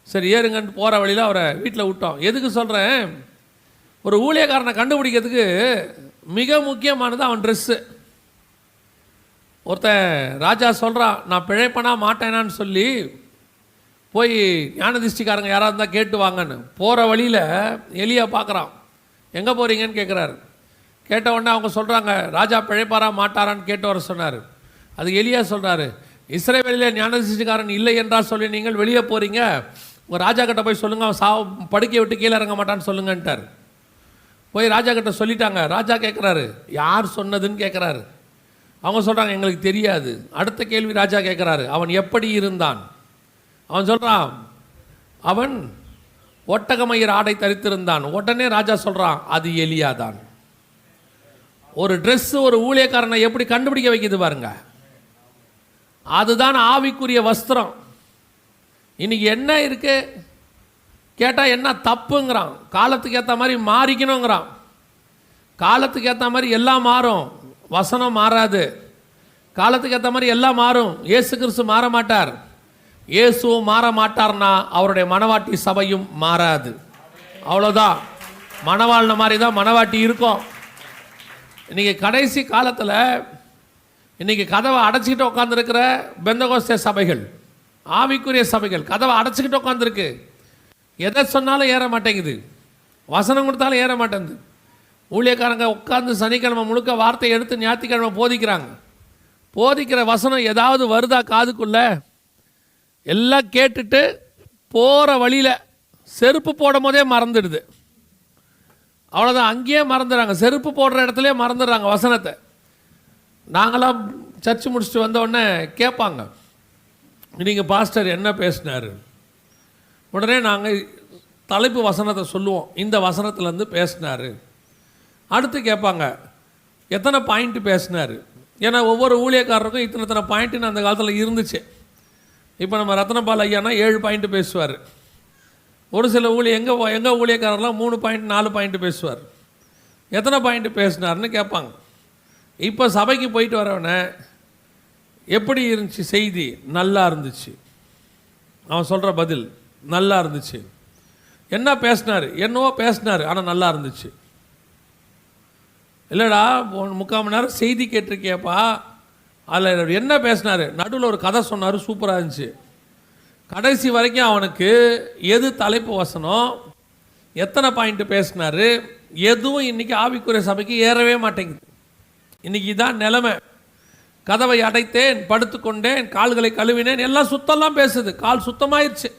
சரி ஏறுங்கன்ட்டு போகிற வழியில் அவரை வீட்டில் விட்டோம். எதுக்கு சொல்கிறேன், ஒரு ஊழியக்காரனை கண்டுபிடிக்கிறதுக்கு மிக முக்கியமானது அவன் ட்ரெஸ்ஸு. ஒருத்தன் ராஜா சொல்கிறான், நான் பிழைப்பனா மாட்டேனான்னு சொல்லி போய் ஞானதிஷ்டிக்காரங்க யாராவது இருந்தால் கேட்டு வாங்கன்னு. போகிற வழியில் எலியா பார்க்குறான். எங்கே போகிறீங்கன்னு கேட்குறாரு. கேட்ட உடனே அவங்க சொல்கிறாங்க, ராஜா பிழைப்பாரா மாட்டாரான்னு கேட்டு வர சொன்னார். அது எலியா சொல்கிறாரு, இஸ்ரவேலில் ஞானதிஷ்டிக்காரன் இல்லை என்றால் சொல்லி நீங்கள் வெளியே போகிறீங்க, உங்கள் ராஜா கிட்ட போய் சொல்லுங்கள், அவன் படுக்கையை விட்டு கீழே இறங்க மாட்டான்னு சொல்லுங்கன்ட்டார். போய் ராஜா கிட்ட சொல்லிட்டாங்க. ராஜா கேட்குறாரு, யார் சொன்னதுன்னு கேட்குறாரு. அவங்க சொல்கிறாங்க, எங்களுக்கு தெரியாது. அடுத்த கேள்வி ராஜா கேட்குறாரு, அவன் எப்படி இருந்தான்? அவன் சொல்கிறான், அவன் ஒட்டகமயிர் ஆடை தரித்திருந்தான். உடனே ராஜா சொல்கிறான், அது எலியா தான். ஒரு ட்ரெஸ்ஸு ஒரு ஊழியக்காரனை எப்படி கண்டுபிடிக்க வைக்கிது பாருங்க. அதுதான் ஆவிக்குரிய வஸ்திரம். இன்னைக்கு என்ன இருக்கு கேட்டால் என்ன தப்புங்கிறான். காலத்துக்கு ஏற்ற மாதிரி மாறிக்கணுங்கிறான். காலத்துக்கு ஏற்ற மாதிரி எல்லாம் மாறும், வசனம் மாறாது. காலத்துக்கு ஏற்ற மாதிரி எல்லாம் மாறும். இயேசு கிறிஸ்து மாற மாட்டார். இயேசுவும் மாற மாட்டார்னா அவருடைய மணவாட்டி சபையும் மாறாது. அவ்வளோதான். மணவாழ்ன மாதிரி தான் மணவாட்டி இருக்கும். இன்றைக்கி கடைசி காலத்தில் இன்றைக்கி கதவை அடைச்சிக்கிட்டு உட்காந்துருக்கிற பெந்தகோஸ்தே சபைகள், ஆவிக்குரிய சபைகள் கதவை அடைச்சிக்கிட்டு உட்காந்துருக்கு. எதை சொன்னாலும் ஏற மாட்டேங்குது, வசனம் கொடுத்தாலும் ஏற மாட்டேங்குது. ஊழியக்காரங்க உட்காந்து சனிக்கிழமை முழுக்க வார்த்தையை எடுத்து ஞாயிற்றுக்கிழமை போதிக்கிறாங்க. போதிக்கிற வசனம் ஏதாவது வருதா காதுக்குள்ளே? எல்லாம் கேட்டுட்டு போகிற வழியில் செருப்பு போடும் போதே மறந்துடுது. அவ்வளோதான், அங்கேயே மறந்துடுறாங்க. செருப்பு போடுற இடத்துலையே மறந்துடுறாங்க வசனத்தை. நாங்களாம் சர்ச்சு முடிச்சுட்டு வந்தோடனே கேட்பாங்க, நீங்கள் பாஸ்டர் என்ன பேசினார்? உடனே நாங்கள் தலைப்பு வசனத்தை சொல்லுவோம், இந்த வசனத்துலேருந்து பேசினார். அடுத்து கேட்பாங்க, எத்தனை பாயிண்ட்டு பேசினார்? ஏன்னா ஒவ்வொரு ஊழியக்காரருக்கும் இத்தனை பாயிண்ட்டுன்னு அந்த காலத்தில் இருந்துச்சு. இப்போ நம்ம ரத்னபால் ஐயானா 7 பாயிண்ட் பேசுவார். ஒரு சில எங்கள் ஊழியக்காரர்லாம் 3 பாயிண்ட் 4 பாயிண்ட் பேசுவார். எத்தனை பாயிண்ட் பேசினார்னு கேட்பாங்க. இப்போ சபைக்கு போயிட்டு வரவனே எப்படி இருந்துச்சு செய்தி? நல்லா இருந்துச்சு. அவன் சொல்கிற பதில் நல்லா இருந்துச்சு. என்ன பேசினார்? என்னவோ பேசினார், ஆனால் நல்லா இருந்துச்சு. இல்லைடா 3/4 மணி நேரம் செய்தி கேட்டிருக்கியப்பா, அதில் என்ன பேசினார்? நடுவில் ஒரு கதை சொன்னார், சூப்பராக இருந்துச்சு. கடைசி வரைக்கும் அவனுக்கு எது தலைப்பு வசனம், எத்தனை பாயிண்ட் பேசினார், எதுவும் இன்றைக்கி ஆவிக்குரிய சபைக்கு ஏறவே மாட்டேங்குது. இன்றைக்கி இதான் நிலைமை. கதவை அடைத்தேன், படுத்துக்கொண்டேன், கால்களை கழுவினேன், எல்லாம் சுத்தம்லாம் பேசுது. கால் சுத்தமாயிடுச்சு,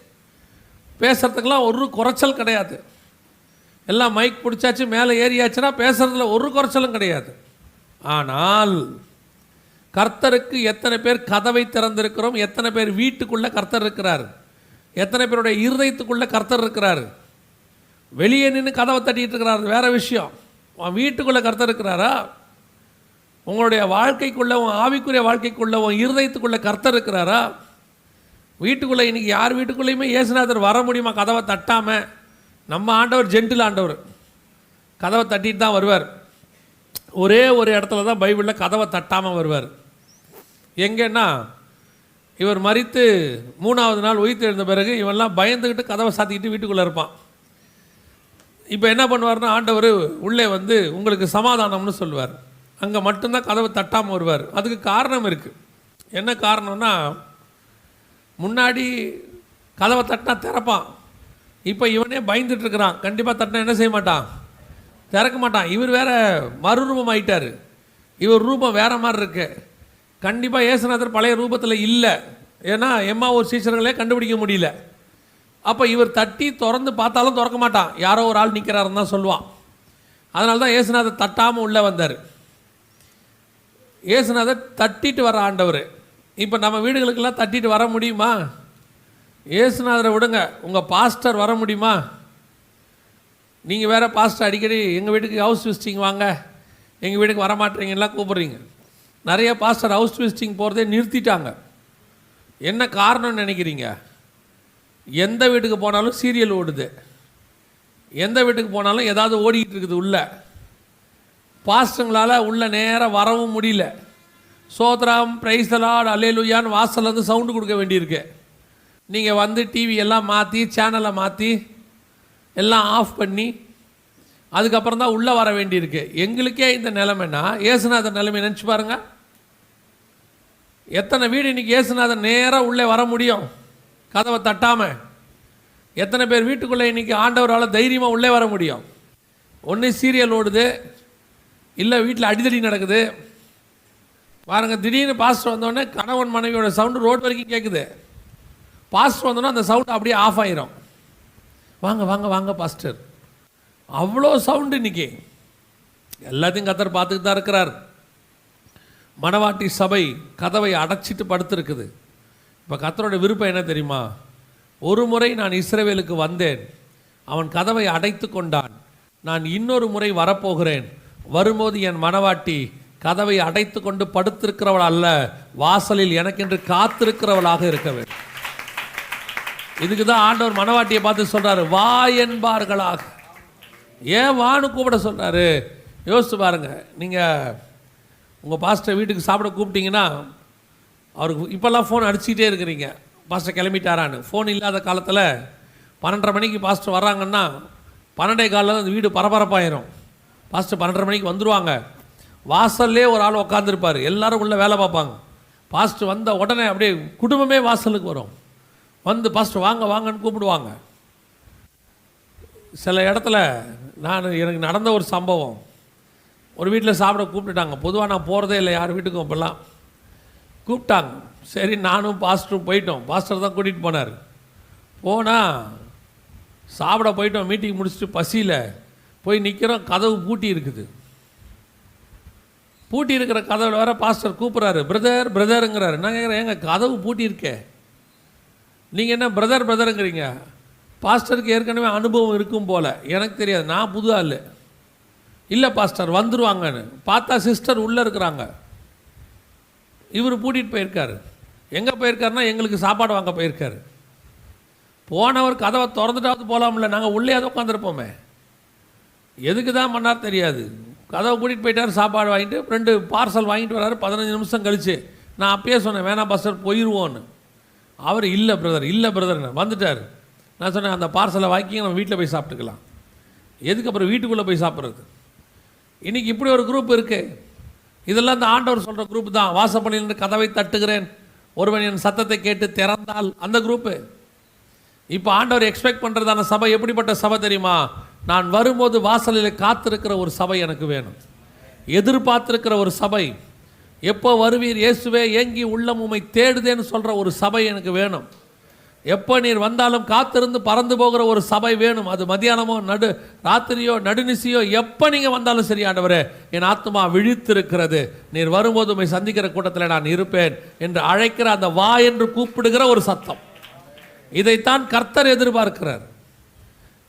பேசுகிறதுக்கெல்லாம் ஒரு குறைச்சல் கிடையாது. எல்லாம் மைக் பிடிச்சாச்சு, மேலே ஏறியாச்சுன்னா பேசுகிறதுல ஒரு குறைச்சலும் கிடையாது. ஆனால் கர்த்தருக்கு எத்தனை பேர் கதவை திறந்திருக்கிறோம்? எத்தனை பேர் வீட்டுக்குள்ளே கர்த்தர் இருக்கிறார்? எத்தனை பேருடைய இருதயத்துக்குள்ளே கர்த்தர் இருக்கிறார்? வெளியே நின்று கதவை தட்டிகிட்டு இருக்கிறார், வேறு விஷயம். வீட்டுக்குள்ளே கர்த்தர் இருக்கிறாரா? உங்களுடைய வாழ்க்கைக்குள்ளே, உன் ஆவிக்குரிய வாழ்க்கைக்குள்ளே, உன் இருதயத்துக்குள்ளே கர்த்தர் இருக்கிறாரா? வீட்டுக்குள்ளே இன்றைக்கி யார் வீட்டுக்குள்ளேயுமே இயேசுநாதர் வர முடியுமா கதவை தட்டாமல்? நம்ம ஆண்டவர் ஜென்டில் ஆண்டவர், கதவை தட்டிட்டு தான் வருவார். ஒரே ஒரு இடத்துல தான் பைபிளில் கதவை தட்டாமல் வருவார். எங்கன்னா, இவர் மரித்து 3ஆவது நாள் உயிர்த்து எழுந்த பிறகு இவெல்லாம் பயந்துக்கிட்டு கதவை சாத்திக்கிட்டு வீட்டுக்குள்ளே இருப்பான். இப்போ என்ன பண்ணுவார்னா, ஆண்டவர் உள்ளே வந்து உங்களுக்கு சமாதானம்னு சொல்லுவார். அங்கே மட்டும்தான் கதவை தட்டாமல் வருவார். அதுக்கு காரணம் இருக்குது. என்ன காரணம்னா, முன்னாடி கதவை தட்டினா திறப்பான். இப்போ இவனே பயந்துட்டுருக்கிறான். கண்டிப்பாக தட்டினா என்ன செய்ய மாட்டான்? திறக்க மாட்டான். இவர் வேறு மறுரூபம் ஆயிட்டார். இவர் ரூபம் வேறு மாதிரி இருக்கு. கண்டிப்பாக இயேசுநாதர் பழைய ரூபத்தில் இல்லை. ஏன்னா எம்மாவூர் சீசர்களே கண்டுபிடிக்க முடியல. அப்போ இவர் தட்டி திறந்து பார்த்தாலும் திறக்க மாட்டான். யாரோ ஒரு ஆள் நிற்கிறாருன்னு தான் சொல்லுவான். அதனால தான் இயேசுநாதர் தட்டாமல் உள்ளே வந்தார். இயேசுநாதர் தட்டிட்டு வர ஆண்டவர். இப்போ நம்ம வீடுகளுக்கெல்லாம் தட்டிட்டு வர முடியுமா? இயேசுநாதரை விடுங்க, உங்கள் பாஸ்டர் வர முடியுமா? நீங்கள் வேறு பாஸ்டர் அடிக்கடி எங்கள் வீட்டுக்கு ஹவுஸ் விசிட்டிங் வாங்க, எங்கள் வீட்டுக்கு வரமாட்டீங்கலாம் கூப்பிட்றீங்க. நிறைய பாஸ்டர் ஹவுஸ் விசிட்டிங் போகிறதே நிறுத்திட்டாங்க. என்ன காரணம்னு நினைக்கிறீங்க? எந்த வீட்டுக்கு போனாலும் சீரியல் ஓடுது, எந்த வீட்டுக்கு போனாலும் ஏதாவது ஓடிக்கிட்டு இருக்குது. உள்ள பாஸ்டங்களால் உள்ள நேராக வரவும் முடியல. சோத்ராம் பிரைஸ் தி லார்ட் அல்லேலூயான்னு வாசல்லேருந்து சவுண்டு கொடுக்க வேண்டியிருக்கு. நீங்கள் வந்து டிவி எல்லாம் மாற்றி, சேனலை மாற்றி எல்லாம் ஆஃப் பண்ணி அதுக்கப்புறம் தான் உள்ளே வர வேண்டியிருக்கு. எங்களுக்கே இந்த நிலைமைன்னா இயேசுநாதர் நிலைமை நினச்சி பாருங்கள். எத்தனை வீடு இன்றைக்கி இயேசுநாதர் நேராக உள்ளே வர முடியும் கதவை தட்டாமல்? எத்தனை பேர் வீட்டுக்குள்ளே இன்றைக்கி ஆண்டவரால் தைரியமாக உள்ளே வர முடியும்? ஒன்று சீரியல் ஓடுது, இல்லை வீட்டில் அடிதடி நடக்குது. பாருங்கள், திடீர்னு பாஸ்டர் வந்தோடனே கணவன் மனைவியோட சவுண்டு ரோடு வரைக்கும் கேட்குது. பாஸ்டர் வந்தோன்னா அந்த சவுண்டு அப்படியே ஆஃப் ஆயிரும். வாங்க வாங்க வாங்க பாஸ்டர், அவ்வளோ சவுண்டு இன்றைக்கி. எல்லாத்தையும் கர்த்தர் பார்த்துக்கிட்டு தான் இருக்கிறார். மணவாட்டி சபை கதவை அடைச்சிட்டு படுத்துருக்குது. இப்போ கர்த்தரோட விருப்பம் என்ன தெரியுமா? ஒரு முறை நான் இஸ்ரவேலுக்கு வந்தேன், அவன் கதவை அடைத்து கொண்டான். நான் இன்னொரு முறை வரப்போகிறேன். வரும்போது என் மணவாட்டி கதவை அடைத்து கொண்டு படுத்திருக்கிறவள் அல்ல, வாசலில் எனக்கென்று காத்திருக்கிறவளாக இருக்க வேண்டும். இதுக்கு தான் ஆண்டவர் மணவாட்டியை பார்த்து சொல்கிறாரு, வா என்பார்களாக. ஏன் வான்னு கூப்பிட சொல்கிறாரு? யோசிச்சு பாருங்கள். நீங்கள் உங்கள் பாஸ்டர் வீட்டுக்கு சாப்பிட கூப்பிட்டீங்கன்னா அவருக்கு இப்போல்லாம் ஃபோன் அடிச்சுக்கிட்டே இருக்கிறீங்க, பாஸ்டர் கிளம்பிட்டாரான்னு. ஃபோன் இல்லாத காலத்தில் 12:30 மணிக்கு பாஸ்டர் வர்றாங்கன்னா 12:15 அந்த வீடு பரபரப்பாயிரும். பாஸ்டர் 12:30 மணிக்கு வந்துடுவாங்க. வாசல்லே ஒரு ஆள் உட்காந்துருப்பார், எல்லோரும் உள்ளே வேலை பார்ப்பாங்க. பாஸ்டர் வந்த உடனே அப்படியே குடும்பமே வாசலுக்கு வரும். வந்து பாஸ்டர் வாங்க வாங்கன்னு கூப்பிடுவாங்க. சில இடத்துல எனக்கு நடந்த ஒரு சம்பவம். ஒரு வீட்டில் சாப்பிட கூப்பிட்டுட்டாங்க. பொதுவாக நான் போகிறதே இல்லை யார் வீட்டுக்கும். அப்போல்லாம் கூப்பிட்டாங்க. சரி, நானும் பாஸ்டரும் போயிட்டோம். பாஸ்டர் தான் கூட்டிகிட்டு போனார். போனால் சாப்பிட போயிட்டோம். மீட்டிங் முடிச்சுட்டு பசியில் போய் நிற்கிறோம். கதவு பூட்டி இருக்குது. பூட்டி இருக்கிற கதவில் வேறு பாஸ்டர் கூப்பிட்றாரு, பிரதர் பிரதருங்கிறாரு. நான் கேட்குறேன், ஏங்க கதவு பூட்டி இருக்கே, நீங்கள் என்ன பிரதர் பிரதருங்கிறீங்க? பாஸ்டருக்கு ஏற்கனவே அனுபவம் இருக்கும் போல், எனக்கு தெரியாது, நான் புது ஆள். இல்லை பாஸ்டர் வந்துடுவாங்கன்னு பார்த்தா சிஸ்டர் உள்ளே இருக்கிறாங்க. இவர் பூட்டிகிட்டு போயிருக்காரு. எங்கே போயிருக்காருன்னா எங்களுக்கு சாப்பாடு வாங்க போயிருக்காரு. போனவர் கதவை திறந்துட்டாவது போகலாம்ல, நாங்கள் உள்ளே அதை உட்காந்துருப்போமே. எதுக்கு தான் பண்ணார் தெரியாது. கதவை கூட்டிகிட்டு போயிட்டார், சாப்பாடு வாங்கிட்டு 2 பார்சல் வாங்கிட்டு வராரு. 15 நிமிஷம் கழிச்சு நான் அப்பயே சொன்னேன் வேணாம் பாஸ்டர் போயிடுவோன்னு. அவர் இல்லை பிரதர் வந்துட்டார். நான் சொன்னேன் அந்த பார்சலை வாங்கி நம்ம வீட்டில் போய் சாப்பிட்டுக்கலாம். எதுக்கு அப்புறம் வீட்டுக்குள்ளே போய் சாப்பிட்றது? இன்றைக்கி இப்படி ஒரு குரூப் இருக்குது. இதெல்லாம் இந்த ஆண்டவர் சொல்கிற குரூப் தான். வாசப்படியில் கதவை தட்டுகிறேன், ஒருவன் என் சத்தத்தை கேட்டு திறந்தால், அந்த குரூப்பு. இப்போ ஆண்டவர் எக்ஸ்பெக்ட் பண்ணுறதான சபை எப்படிப்பட்ட சபை தெரியுமா? நான் வரும்போது வாசலில் காத்திருக்கிற ஒரு சபை எனக்கு வேணும். எதிர்பார்த்திருக்கிற ஒரு சபை. எப்போ வருவீர் இயேசுவே, ஏங்கி உள்ளம் உம்மை தேடுதேன்னு சொல்கிற ஒரு சபை எனக்கு வேணும். எப்போ நீர் வந்தாலும் காத்திருந்து பறந்து போகிற ஒரு சபை வேணும். அது மத்தியானமோ ராத்திரியோ நடுநிசியோ எப்போ நீங்கள் வந்தாலும் சரி, ஆண்டவரே என் ஆத்மா விழித்திருக்கிறது, நீர் வரும்போது உம்மை சந்திக்கிற கூட்டத்தில் நான் இருப்பேன் என்று அழைக்கிற அந்த வா என்று கூப்பிடுகிற ஒரு சத்தம். இதைத்தான் கர்த்தர் எதிர்பார்க்கிறார்.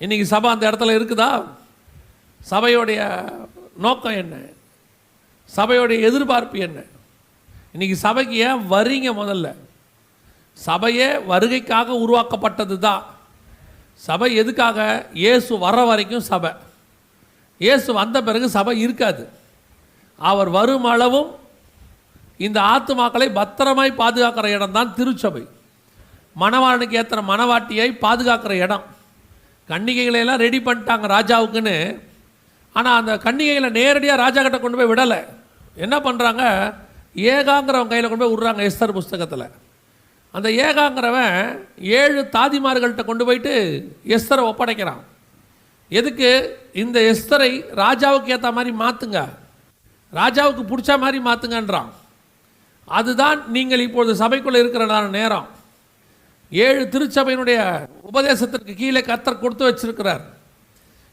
இன்னைக்கு சபை அந்த இடத்துல இருக்குதா? சபையோடைய நோக்கம் என்ன? சபையோடைய எதிர்பார்ப்பு என்ன? இன்னைக்கு சபைக்கு ஏன் வரீங்க? முதல்ல சபையே வருகைக்காக உருவாக்கப்பட்டது தான். சபை எதுக்காக? இயேசு வர வரைக்கும் சபை. இயேசு வந்த பிறகு சபை இருக்காது. அவர் வரும் அளவும் இந்த ஆத்துமாக்களை பத்திரமாய் பாதுகாக்கிற இடம் தான் திருச்சபை. மணவாளனுக்கு ஏற்றுற மணவாட்டியை பாதுகாக்கிற இடம். கன்னிகைகளெல்லாம் ரெடி பண்ணிட்டாங்க ராஜாவுக்குன்னு. ஆனால் அந்த கன்னிகைகளை நேரடியாக ராஜா கிட்ட கொண்டு போய் விடலை. என்ன பண்ணுறாங்க? ஏகாங்கிறவன் கையில் கொண்டு போய் விடுறாங்க. எஸ்தர் புஸ்தகத்தில் அந்த ஏகாங்கிறவன் 7 தாதிமார்கள்ட்ட கொண்டு போயிட்டு எஸ்தரை ஒப்படைக்கிறான். எதுக்கு? இந்த எஸ்தரை ராஜாவுக்கு ஏற்ற மாதிரி மாற்றுங்க, ராஜாவுக்கு பிடிச்ச மாதிரி மாற்றுங்கன்றான். அதுதான் நீங்கள் இப்பொழுது சபைக்குள்ளே இருக்கிற நேரம். 7 திருச்சபையினுடைய உபதேசத்திற்கு கீழே கர்த்தர் கொடுத்து வச்சிருக்கிறார்.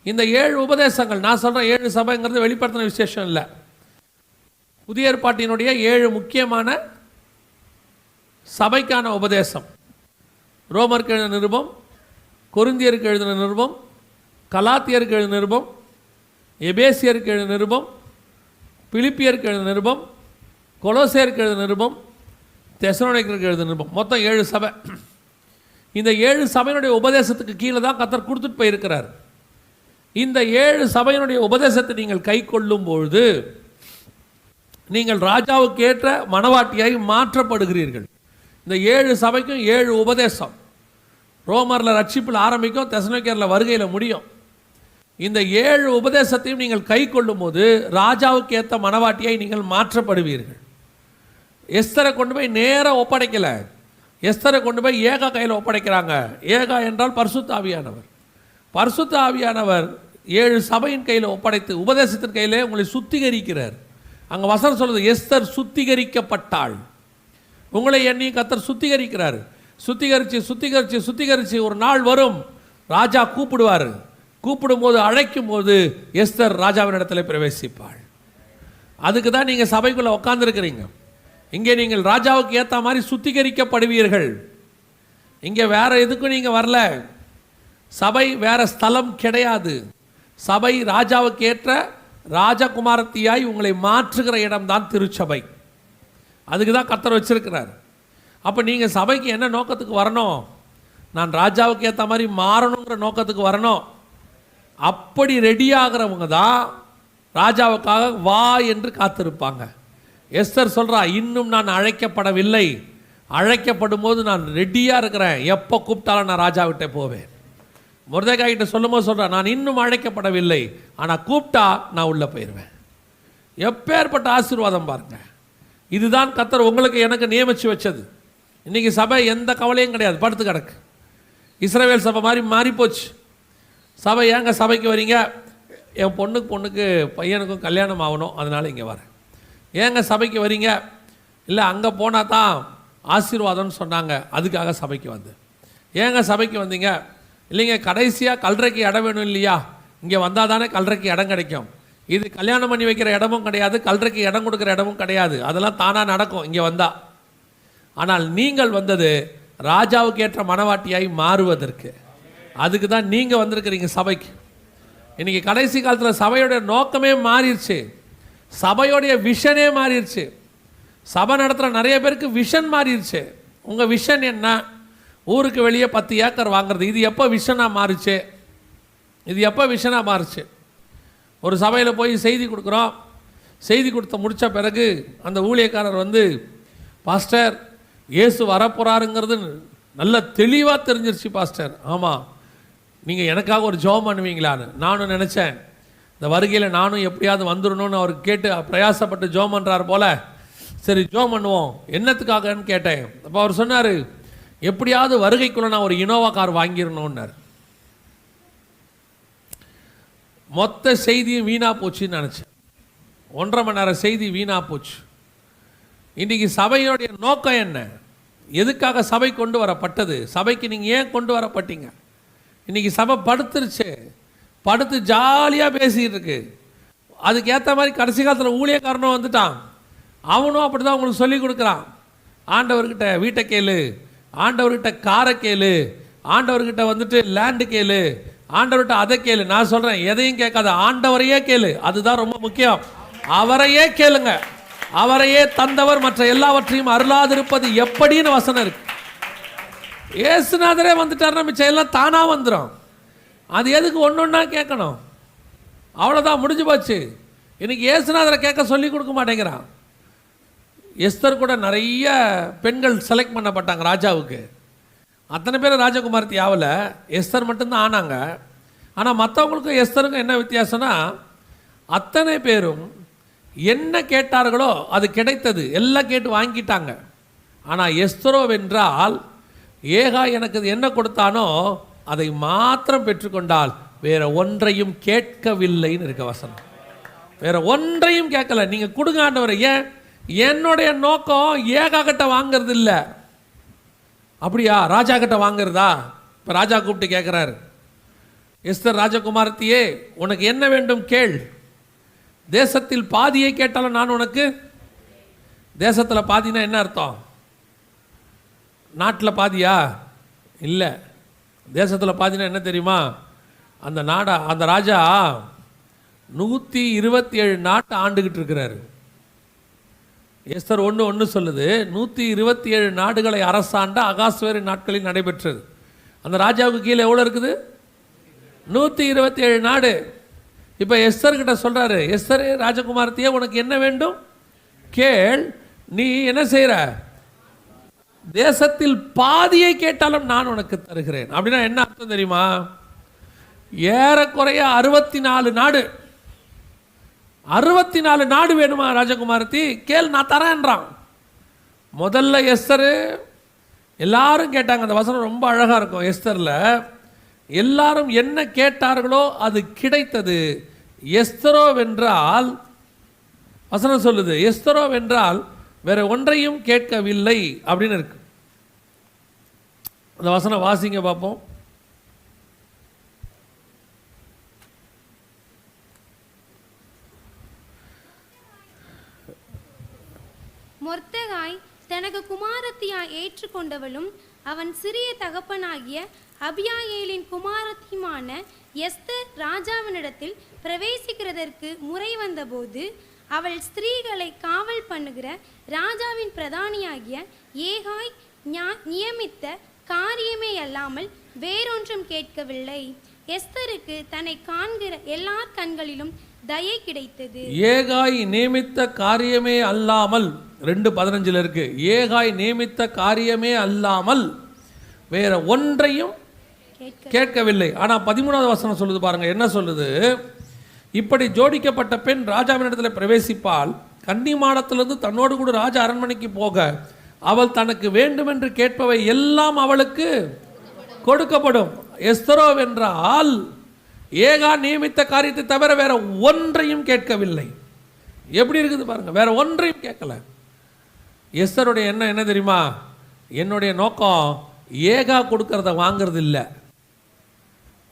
இந்த 7 உபதேசங்கள், நான் சொல்கிறேன் 7 சபைங்கிறது வெளிப்படுத்தின விசேஷம் இல்லை. புதிய ஏற்பாட்டினுடைய 7 முக்கியமான சபைக்கான உபதேசம். ரோமருக்கு எழுதின நிருபம், கொரிந்தியருக்கு எழுதின நிருபம், கலாத்தியருக்கு எழுதின நிருபம், எபேசியருக்கு எழுதின நிருபம், பிலிப்பியருக்கு எழுதின நிருபம், கொலோசேருக்கு எழுதின நிருபம், தெசலோனிக்கருக்கு எழுதின நிருபம். மொத்தம் 7 சபை. இந்த 7 சபையினுடைய உபதேசத்துக்கு கீழே தான் கர்த்தர் கொடுத்துட்டு போயிருக்கிறார். இந்த 7 சபையினுடைய உபதேசத்தை நீங்கள் கை கொள்ளும் பொழுது நீங்கள் ராஜாவுக்கு ஏற்ற மணவாட்டியாய் மாற்றப்படுகிறீர்கள். இந்த 7 சபைக்கும் 7 உபதேசம். ரோமரில் ரட்சிப்பில் ஆரம்பிக்கும், தெசலோனிக்கரில் வருகையில் முடியும். இந்த 7 உபதேசத்தையும் நீங்கள் கை கொள்ளும் போது ராஜாவுக்கு ஏற்ற மணவாட்டியாய் நீங்கள் மாற்றப்படுவீர்கள். எஸ்தரை கொண்டு போய் நேராக ஒப்படைக்கலை. எஸ்தரை கொண்டு போய் ஏகா கையில் ஒப்படைக்கிறாங்க. ஏகா என்றால் பரிசுத்த ஆவியானவர். பரிசுத்த ஆவியானவர் 7 சபையின் கையில் ஒப்படைத்து உபதேசத்தின் கையிலே உங்களை சுத்திகரிக்கிறார். அங்கே வசனம் சொல்லுது, எஸ்தர் சுத்திகரிக்கப்பட்டாள். உங்களை எண்ணியும் கர்த்தர் சுத்திகரிக்கிறார். சுத்திகரித்து சுத்திகரித்து சுத்திகரித்து ஒரு நாள் வரும், ராஜா கூப்பிடுவார். கூப்பிடும்போது அழைக்கும் போது எஸ்தர் ராஜாவின் இடத்துல பிரவேசிப்பாள். அதுக்கு தான் நீங்கள் சபைக்குள்ளே உட்காந்துருக்கிறீங்க. இங்கே நீங்கள் ராஜாவுக்கு ஏற்ற மாதிரி சுத்திகரிக்கப்படுவீர்கள். இங்கே வேற எதுக்கும் நீங்கள் வரல. சபை வேற ஸ்தலம் கிடையாது. சபை ராஜாவுக்கு ஏற்ற ராஜகுமாரத்தியாய் உங்களை மாற்றுகிற இடம்தான் திருச்சபை. அதுக்கு தான் கர்த்தர் வச்சிருக்கிறார். அப்போ நீங்கள் சபைக்கு என்ன நோக்கத்துக்கு வரணும்? நான் ராஜாவுக்கு ஏற்ற மாதிரி மாறணுங்கிற நோக்கத்துக்கு வரணும். அப்படி ரெடியாகிறவங்க தான் ராஜாவுக்காக வா என்று காத்திருப்பாங்க. எஸ்தர் சொல்கிறா, இன்னும் நான் அழைக்கப்படவில்லை, அழைக்கப்படும் போது நான் ரெடியாக இருக்கிறேன், எப்போ கூப்பிட்டாலும் நான் ராஜாவிட்டே போவேன். மொர்தெகாய் கிட்ட சொல்லும்போது சொல்கிறேன், நான் இன்னும் அழைக்கப்படவில்லை, ஆனால் கூப்பிட்டா நான் உள்ளே போயிடுவேன். எப்பேற்பட்ட ஆசீர்வாதம் பாருங்கள். இதுதான் கர்த்தர் உங்களுக்கு எனக்கு நியமித்து வச்சது. இன்றைக்கி சபை எந்த கவலையும் கிடையாது, படுத்து கிடக்கு. இஸ்ரவேல் சபை மாதிரி மாறிப்போச்சு. சபை ஏங்க சபைக்கு வரீங்க? என் பொண்ணுக்கு பையனுக்கும் கல்யாணம் ஆகணும், அதனால் இங்கே வரேன். ஏங்க சபைக்கு வரீங்க? இல்லை அங்கே போனால் தான் ஆசீர்வாதம்னு சொன்னாங்க, அதுக்காக சபைக்கு வந்து. ஏங்க சபைக்கு வந்தீங்க? இல்லைங்க கடைசியாக கல்றைக்கு இடம் வேணும் இல்லையா, இங்கே வந்தால் தானே கல்றைக்கு இடம் கிடைக்கும். இது கல்யாணம் பண்ணி வைக்கிற இடமும் கிடையாது, கல்றைக்கு இடம் கொடுக்குற இடமும் கிடையாது. அதெல்லாம் தானாக நடக்கும் இங்கே வந்தால். ஆனால் நீங்கள் வந்தது ராஜாவுக்கு ஏற்ற மணவாட்டியாய் மாறுவதற்கு. அதுக்கு தான் நீங்கள் வந்திருக்கிறீங்க சபைக்கு. இன்றைக்கி கடைசி காலத்தில் சபையோடைய நோக்கமே மாறிடுச்சு, சபையோடைய விஷனே மாறிடுச்சு. சபை நடத்துகிற நிறைய பேருக்கு விஷன் மாறிடுச்சு. உங்கள் விஷன் என்ன? ஊருக்கு வெளியே 10 ஏக்கர் வாங்குறது. இது எப்போ விஷனாக மாறுச்சு? இது எப்போ விஷனாக மாறுச்சு? ஒரு சபையில் போய் செய்தி கொடுக்குறோம். செய்தி கொடுத்த முடித்த பிறகு அந்த ஊழியக்காரர் வந்து, பாஸ்டர் இயேசு வரப்போகிறாருங்கிறது நல்ல தெளிவாக தெரிஞ்சிருச்சு பாஸ்டர். ஆமாம், நீங்கள் எனக்காக ஒரு ஜெபம் பண்ணுவீங்களான்னு நானும் நினச்சேன். இந்த வருகையில் நானும் எப்படியாவது வந்துடணும்னு அவர் கேட்டு பிரயாசப்பட்டு ஜெபம் பண்ணுறாரு போல. சரி ஜெபம் பண்ணுவோம், என்னத்துக்காகன்னு கேட்டேன். அப்போ அவர் சொன்னார், எப்படியாவது வருகைக்குள்ளே நான் ஒரு இனோவா கார் வாங்கிடணுன்னார். மொத்த செய்தியும் வீணாக போச்சுன்னு நினச்சேன். 1.5 மணி நேரம் செய்தி வீணாக போச்சு. இன்றைக்கி சபையோடைய நோக்கம் என்ன? எதுக்காக சபை கொண்டு வரப்பட்டது? சபைக்கு நீங்கள் ஏன் கொண்டு வரப்பட்டீங்க? இன்றைக்கி சபை படுத்துருச்சு, படுத்து ஜாலியாக பேசிக்கிட்டு இருக்கு. அதுக்கு ஏற்ற மாதிரி கடைசி காலத்தில் ஊழியக்காரனும் வந்துட்டான். அவனும் அப்படி தான் உங்களுக்கு சொல்லி கொடுக்குறான். ஆண்டவர்கிட்ட வீட்டை கேளு, ஆண்டவர்கிட்ட காரை கேளு, ஆண்டவர்கிட்ட வந்துட்டு லேண்டு கேளு, ஆண்டவர்கிட்ட அதை கேளு. நான் சொல்கிறேன், எதையும் கேட்காத, ஆண்டவரையே கேளு. அதுதான் ரொம்ப முக்கியம். அவரையே கேளுங்க. அவரையே தந்தவர் மற்ற எல்லாவற்றையும் அருளாதிருப்பது எப்படின்னு வசனம் இருக்கு. ஏசுநாதரே வந்துட்டாருன்னா மிச்சம் எல்லாம் தானாக வந்துடும். அது எதுக்கு ஒன்று ஒன்றா கேட்கணும்? அவ்வளோதான், முடிஞ்சு போச்சு. இன்னைக்கு ஏசுநாதரை கேட்க சொல்லி கொடுக்க மாட்டேங்கிறான். எஸ்தர் கூட நிறைய பெண்கள் செலக்ட் பண்ணப்பட்டாங்க ராஜாவுக்கு. அத்தனை பேர் ராஜகுமாரத்தி ஆகலை, எஸ்தர் மட்டும்தான் ஆனாங்க. ஆனால் மற்றவங்களுக்கும் எஸ்தருக்கும் என்ன வித்தியாசம்னா, அத்தனை பேரும் என்ன கேட்டார்களோ அது கிடைத்தது, எல்லாம் கேட்டு வாங்கிட்டாங்க. ஆனால் எஸ்தரோ வென்றால், ஏகா எனக்கு என்ன கொடுத்தானோ அதை மாத்திரம் பெற்றுக்கொண்டால் வேற ஒன்றையும் கேட்கவில்லைன்னு இருக்க வசனம். வேற ஒன்றையும் கேட்கல. நீங்கள் கொடுங்க ஆண்டவரை. ஏன்? என்னுடைய நோக்கம் ஏகா கிட்ட வாங்கிறது இல்லை. அப்படியா? ராஜா கிட்ட வாங்கிறதா? இப்போ ராஜா கூப்பிட்டு கேட்குறாரு, எஸ்தர் ராஜகுமாரத்தியே உனக்கு என்ன வேண்டும் கேள். தேசத்தில் பாதியை கேட்டாலும் நான் உனக்கு. தேசத்தில் பாதினா என்ன அர்த்தம்? நாட்டில் பாதியா? இல்லை. தேசத்தில் பாதினா என்ன தெரியுமா? அந்த ராஜா 127 நாட்டை ஆண்டுகிட்டு இருக்கிறாரு. எஸ்தர் 1:1 சொல்லுது, 127 நாடுகளை அரசாண்ட அகாஸ்வேறு நாட்களில் நடைபெற்றது. அந்த ராஜாவுக்கு கீழே எவ்வளோ இருக்குது? 127 நாடு. இப்போ எஸ்தர்கிட்ட சொல்கிறாரு, எஸ்தரே ராஜகுமாரத்தியே உனக்கு என்ன வேண்டும் கேள். நீ என்ன செய்கிற? தேசத்தில் பாதியை கேட்டாலும் நான் உனக்கு தருகிறேன். அப்படின்னா என்ன அர்த்தம் தெரியுமா? ஏறக்குறைய 64 நாடு. 64 நாடு வேணுமா ராஜகுமாரத்தி? கேள், நான் தரேன்றான். முதல்ல எஸ்தர் எல்லாரும் கேட்டாங்க. அந்த வசனம் ரொம்ப அழகாக இருக்கும். எஸ்தரில் எல்லாரும் என்ன கேட்டார்களோ அது கிடைத்தது. எஸ்தரோ வென்றால், வசனம் சொல்லுது, எஸ்தரோ வென்றால் வேற ஒன்றையும் கேட்கவில்லை அப்படின்னு இருக்கு. அந்த வசனம் வாசிங்க பார்ப்போம். மொர்தெகாய் தனக்கு குமாரத்தியாய் ஏற்றுக்கொண்டவளும் அவன் சிறிய தகப்பனாகிய அபியாயேலின் குமாரத்தியுமான எஸ்தர் ராஜாவினிடத்தில் பிரவேசிக்கிறதற்கு முறை வந்தபோது, அவள் ஸ்திரீகளை காவல் பண்ணுகிற ராஜாவின் பிரதானியாகிய ஏகாய் நியமித்த காரியமே அல்லாமல் வேறொன்றும் கேட்கவில்லை. எஸ்தருக்கு தன்னை காண்கிற எல்லார் கண்களிலும் தயை கிடைத்தது. ஏகாய் நியமித்த காரியமே அல்லாமல் 2:15 இருக்கு. ஏகாய் நியமித்த காரியமே அல்லாமல் வேற ஒன்றையும் கேட்கவில்லை. ஆனால் 13வது வசனம் சொல்லுது பாருங்க, என்ன சொல்லுது? இப்படி ஜோடிக்கப்பட்ட பெண் ராஜாவினிடத்தில் பிரவேசிப்பால், கன்னிமாடத்திலிருந்து தன்னோடு கூட ராஜ அரண்மனைக்கு போக அவள் தனக்கு வேண்டுமென்று கேட்பவை எல்லாம் அவளுக்கு கொடுக்கப்படும். எஸ்தரோ வென்றால் ஏகா நியமித்த காரியத்தை தவிர வேற ஒன்றையும் கேட்கவில்லை. எப்படி இருக்குது பாருங்க, வேற ஒன்றையும் கேட்கல. எஸ்தருடைய எண்ணம் என்ன தெரியுமா? என்னுடைய நோக்கம் ஏகா கொடுக்கறத வாங்கிறது இல்லை.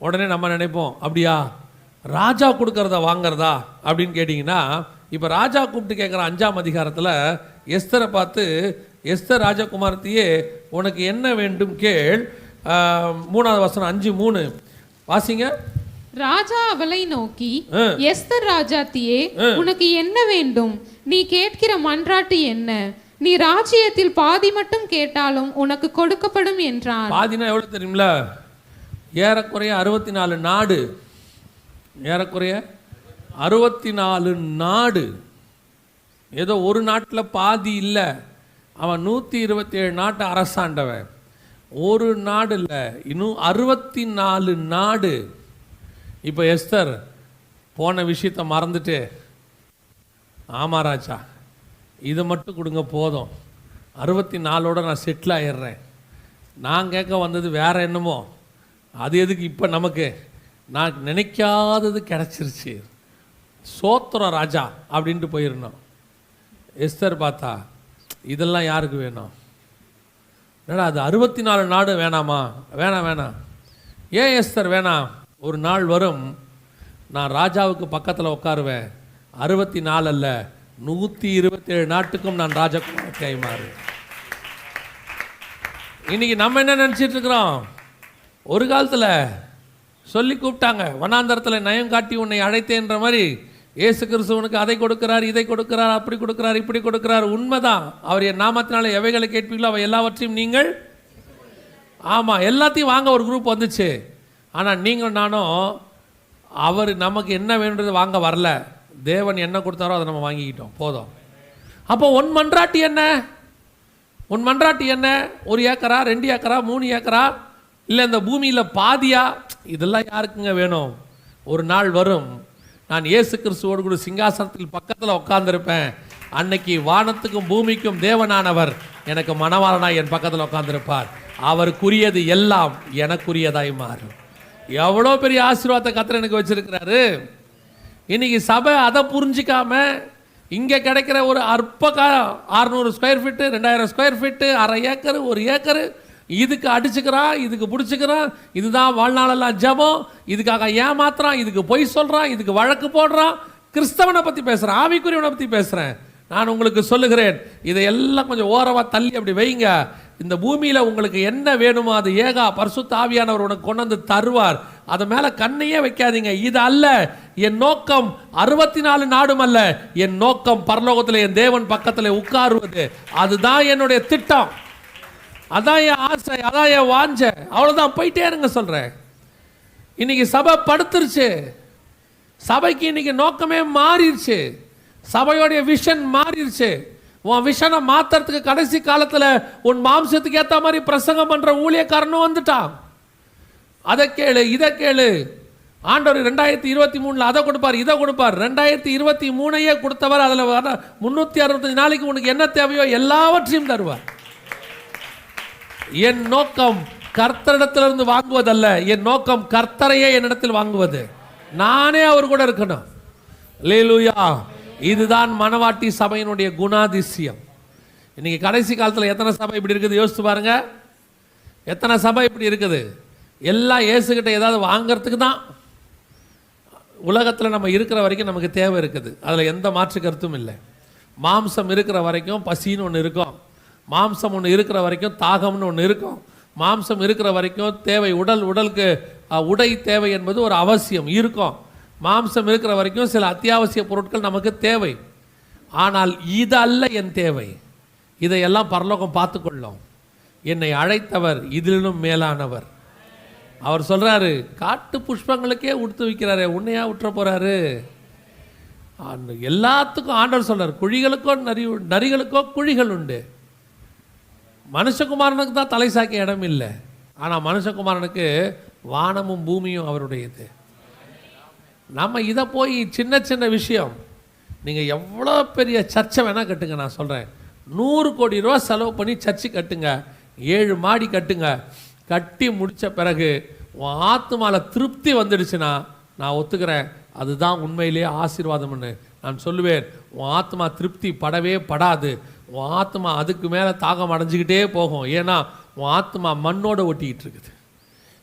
உடனே நம்ம நினைப்போம், அப்படியா ராஜா கொடுக்கறத வாங்கிறதா அப்படின்னு கேட்டிங்கன்னா, இப்போ ராஜா கூப்பிட்டு கேட்குற 5ஆம் அதிகாரத்தில் எஸ்தரை பார்த்து, எஸ்தர் ராஜகுமாரத்தியே உனக்கு என்ன வேண்டும் கேள். 3வது வசனம் 5:3 வாசிங்க. ராஜா அவளை நோக்கி, எஸ்தர் ராஜாத்தியே உனக்கு என்ன வேண்டும்? நீ கேட்கிற மன்றாட்டு என்ன? நீ ராஜ்யத்தில் பாதி மட்டும் கேட்டாலும் உனக்கு கொடுக்கப்படும் என்றான். பாதினா எவ்வளவு தெரியுமில? ஏறக்குறைய 64 நாடு. ஏறக்குறைய 64 நாடு. ஏதோ ஒரு நாட்டில் பாதி இல்லை, அவன் 127 நாட்டை அரசாண்டவன். ஒரு நாடு இல்லை, இன்னும் 64 நாடு. இப்போ எஸ்தர் போன விஷயத்தை மறந்துட்டு, ஆமா ராஜா இதை மட்டும் கொடுங்க போதும், 64ஓட நான் செட்டில் ஆயிடுறேன், நான் கேட்க வந்தது வேற என்னமோ, அது எதுக்கு இப்போ நமக்கு, நான் நினைக்காதது கிடச்சிருச்சு, சோத்திரம் ராஜா அப்படின்ட்டு போயிருந்தோம். எஸ்தர் பார்த்தா இதெல்லாம் யாருக்கு வேணும்? ஏன்னா அது 64 நாடு வேணாமா? வேணாம். ஏன் எஸ்தர் வேணாம்? ஒரு நாள் வரும், நான் ராஜாவுக்கு பக்கத்தில் உட்காருவேன், 64 அல்ல 127 நாட்டுக்கும் நான் ராஜகுமாரத்தியாய் மாறு. இன்னைக்கு நம்ம என்ன நினச்சிட்டு இருக்கிறோம்? ஒரு காலத்தில் சொல்லி கூப்பிட்டாங்க, வனாந்தரத்தில் நயம் காட்டி உன்னை அழைத்தேன்ற மாதிரி இயேசு கிறிஸ்துவனுக்கு அதை கொடுக்கிறார், இதை கொடுக்கிறார், அப்படி கொடுக்கிறார், இப்படி கொடுக்கிறார். உண்மைதான், அவர் என் நாமத்தினால எவைகளை கேட்பீங்களோ அவை எல்லாவற்றையும் நீங்கள், ஆமாம் எல்லாத்தையும் வாங்க ஒரு குரூப் வந்துச்சு. ஆனால் நீங்கள் நானும் அவர் நமக்கு என்ன வேணுன்றது வாங்க வரல, தேவன் என்ன கொடுத்தாரோ அதை நம்ம வாங்கிக்கிட்டோம் போதும். அப்போ உன் மன்றாட்டி என்ன? உன் மன்றாட்டி என்ன? 1 ஏக்கரா, 2 ஏக்கரா, 3 ஏக்கரா, இல்லை இந்த பூமியில் பாதியா? இதெல்லாம் யாருக்குங்க வேணும்? ஒரு நாள் வரும், நான் இயேசு கிறிஸ்துவோடு கூட சிங்காசனத்தில் பக்கத்தில் உட்கார்ந்துருப்பேன். அன்னைக்கு வானத்துக்கும் பூமிக்கும் தேவனானவர் எனக்கு மணவாளனாய் என் பக்கத்தில் உட்கார்ந்துருப்பார். அவருக்குரியது எல்லாம் எனக்குரியதாய் மாறும். எவ்வளோ பெரிய ஆசீர்வாதத்தை கர்த்தர் எனக்கு வச்சிருக்கிறாரு. இன்னைக்கு சபை அதை புரிஞ்சிக்காம இங்கே கிடைக்கிற ஒரு அற்ப 600 square feet, 2000 square feet, 1/2 acre, 1 acre, இதுக்கு அடிச்சுக்கிறான், இதுக்கு பிடிச்சிக்கிறான், இதுதான் வாழ்நாளெல்லாம் ஜபம், இதுக்காக ஏமாத்துறான், இதுக்கு பொய் சொல்கிறான், இதுக்கு வழக்கு போடுறான். கிறிஸ்தவனை பற்றி பேசுகிறேன், ஆவிக்குரியவனை பற்றி பேசுகிறேன். நான் உங்களுக்கு சொல்லுகிறேன், இதையெல்லாம் கொஞ்சம் ஓரமாக தள்ளி அப்படி வைங்க. இந்த பூமியில் உங்களுக்கு என்ன வேணுமோ அது ஏகா பரிசுத்த ஆவியானவர் உனக்கு கொண்டு வந்து தருவார். அது மேலே கண்ணையே வைக்காதீங்க. இது அல்ல என் நோக்கம், 64 நாடும் அல்ல. என் நோக்கம் பரலோகத்தில் என் தேவன் பக்கத்தில் உட்காருவது. அதுதான் என்னுடைய திட்டம், அதான் என் ஆசை, அதான் என் வாஞ்ச. அவ்வளோதான், போயிட்டே இருங்க சொல்கிறேன். இன்னைக்கு சபை படுத்துருச்சு, சபைக்கு இன்னைக்கு நோக்கமே மாறிடுச்சு, சபையோடைய விஷன் மாறிடுச்சு. உன் விஷனை மாத்துறதுக்கு கடைசி காலத்தில் உன் மாம்சத்துக்கு ஏற்ற மாதிரி பிரசங்கம் பண்ணுற ஊழியக்காரனும் வந்துட்டான். அதை கேளு, இதை கேளு. ஆண்டவர் 2023 அதை கொடுப்பார், இதை கொடுப்பார். 2023 கொடுத்தவர், அதில் 365 நாளைக்கு உனக்கு என்ன தேவையோ எல்லாவற்றையும் தருவார். என் நோக்கம் கர்த்தரிடத்திலிருந்து வாங்குவதல்ல, என் நோக்கம் கர்த்தரையே என்னிடத்தில் வாங்குவது. நானே அவர் கூட இருக்கணும். அல்லேலூயா. இதுதான் மணவாட்டி சபையினுடைய குணாதிசயம். இன்னைக்கு கடைசி காலத்தில் எத்தனை சபை இப்படி இருக்குது யோசித்து பாருங்க. எத்தனை சபை இப்படி இருக்குது? எல்லாம் இயேசுகிட்ட ஏதாவது வாங்கிறதுக்கு தான். உலகத்தில் நம்ம இருக்கிற வரைக்கும் நமக்கு தேவை இருக்குது, அதில் எந்த மாற்று கருத்தும் இல்லை. மாம்சம் இருக்கிற வரைக்கும் பசின்னு ஒன்று இருக்கும், மாம்சம் ஒன்று இருக்கிற வரைக்கும் தாகம்னு ஒன்று இருக்கும், மாம்சம் இருக்கிற வரைக்கும் தேவை, உடலுக்கு உடை தேவை என்பது ஒரு அவசியம் இருக்கும். மாம்சம் இருக்கிற வரைக்கும் சில அத்தியாவசிய பொருட்கள் நமக்கு தேவை. ஆனால் இது அல்ல என் தேவை. இதையெல்லாம் பரலோகம் பார்த்துக்கொள்ளும். என்னை அழைத்தவர் இதிலும் மேலானவர். அவர் சொல்றாரு, காட்டு புஷ்பங்களுக்கே உடுத்து வைக்கிறாரு, உன்னையா விட்டுற போறாரு? எல்லாத்துக்கும் ஆண்டவர் சொல்றாரு, குழிகளுக்கோ நரிகளுக்கோ குழிகள் உண்டு. மனுஷகுமாரனுக்கு தான் தலை சாக்க இடம் இல்லை. ஆனால் மனுஷகுமாரனுக்கு வானமும் பூமியும் அவருடையது. நம்ம இதை போய் சின்ன சின்ன விஷயம், நீங்கள் எவ்வளோ பெரிய சர்ச்சை வேணால் கட்டுங்க, நான் சொல்கிறேன், 100 கோடி ரூபா செலவு பண்ணி சர்ச்சு கட்டுங்க, 7 மாடி கட்டுங்க. கட்டி முடித்த பிறகு உன் ஆத்மாவில் திருப்தி வந்துடுச்சுன்னா நான் ஒத்துக்கிறேன், அதுதான் உண்மையிலேயே ஆசீர்வாதம்னு நான் சொல்லுவேன். உன் ஆத்மா திருப்தி படவே படாது. உன் ஆத்மா அதுக்கு மேலே தாகம் அடைஞ்சிக்கிட்டே போகும். ஏன்னா உன் ஆத்மா மண்ணோடு ஒட்டிக்கிட்டு இருக்குது.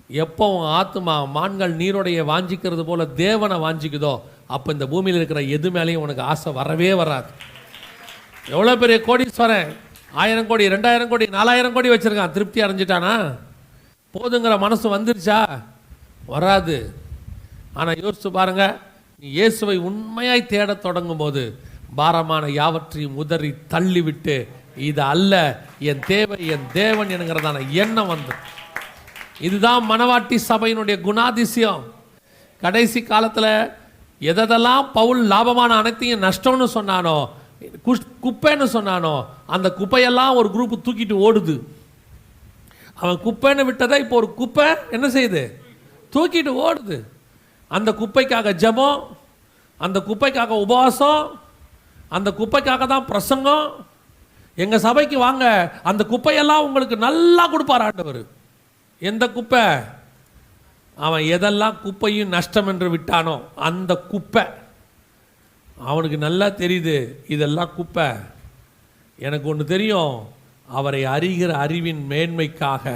எப்போ உன் ஆத்மா மான்கள் நீரோடைய வாஞ்சிக்கிறது போல தேவனை வாஞ்சிக்குதோ, அப்போ இந்த பூமியில் இருக்கிற எது மேலேயும் உனக்கு ஆசை வரவே வராது. எவ்வளோ பெரிய கோடீஸ்வரன், 1000 கோடி 2000 கோடி 4000 கோடி வச்சுருக்கான், திருப்தி அடைஞ்சிட்டானா? போதுங்கிற மனசு வந்துருச்சா? வராது. ஆனால் யோசிச்சு பாருங்க, நீ இயேசுவை உண்மையாய் தேட தொடங்கும் போது பாரமான யாவற்றையும் உதறி தள்ளிவிட்டு இது அல்ல, என் தேவை என் தேவன் என்கிறதான எண்ணம் வந்து. இதுதான் மணவாட்டி சபையினுடைய குணாதிசயம். கடைசி காலத்தில் எதெல்லாம் பவுல் லாபமான அனைத்தையும் நஷ்டம்னு சொன்னானோ, குப்பைன்னு சொன்னானோ, அந்த குப்பையெல்லாம் ஒரு குரூப் தூக்கிட்டு ஓடுது. அவன் குப்பைன்னு விட்டதை இப்போ ஒரு குப்பை என்ன செய்யுது? தூக்கிட்டு ஓடுது. அந்த குப்பைக்காக ஜெபம், அந்த குப்பைக்காக உபவாசம், அந்த குப்பைக்காக தான் பிரசங்கம். எங்கள் சபைக்கு வாங்க, அந்த குப்பையெல்லாம் உங்களுக்கு நல்லா கொடுப்பார் ஆண்டவர். எந்த குப்பை? அவன் எதெல்லாம் குப்பையும் நஷ்டம் என்று விட்டானோ அந்த குப்பை. அவனுக்கு நல்லா தெரியுது இதெல்லாம் குப்பை. எனக்கு ஒன்று தெரியும், அவரை அறிகிற அறிவின் மேன்மைக்காக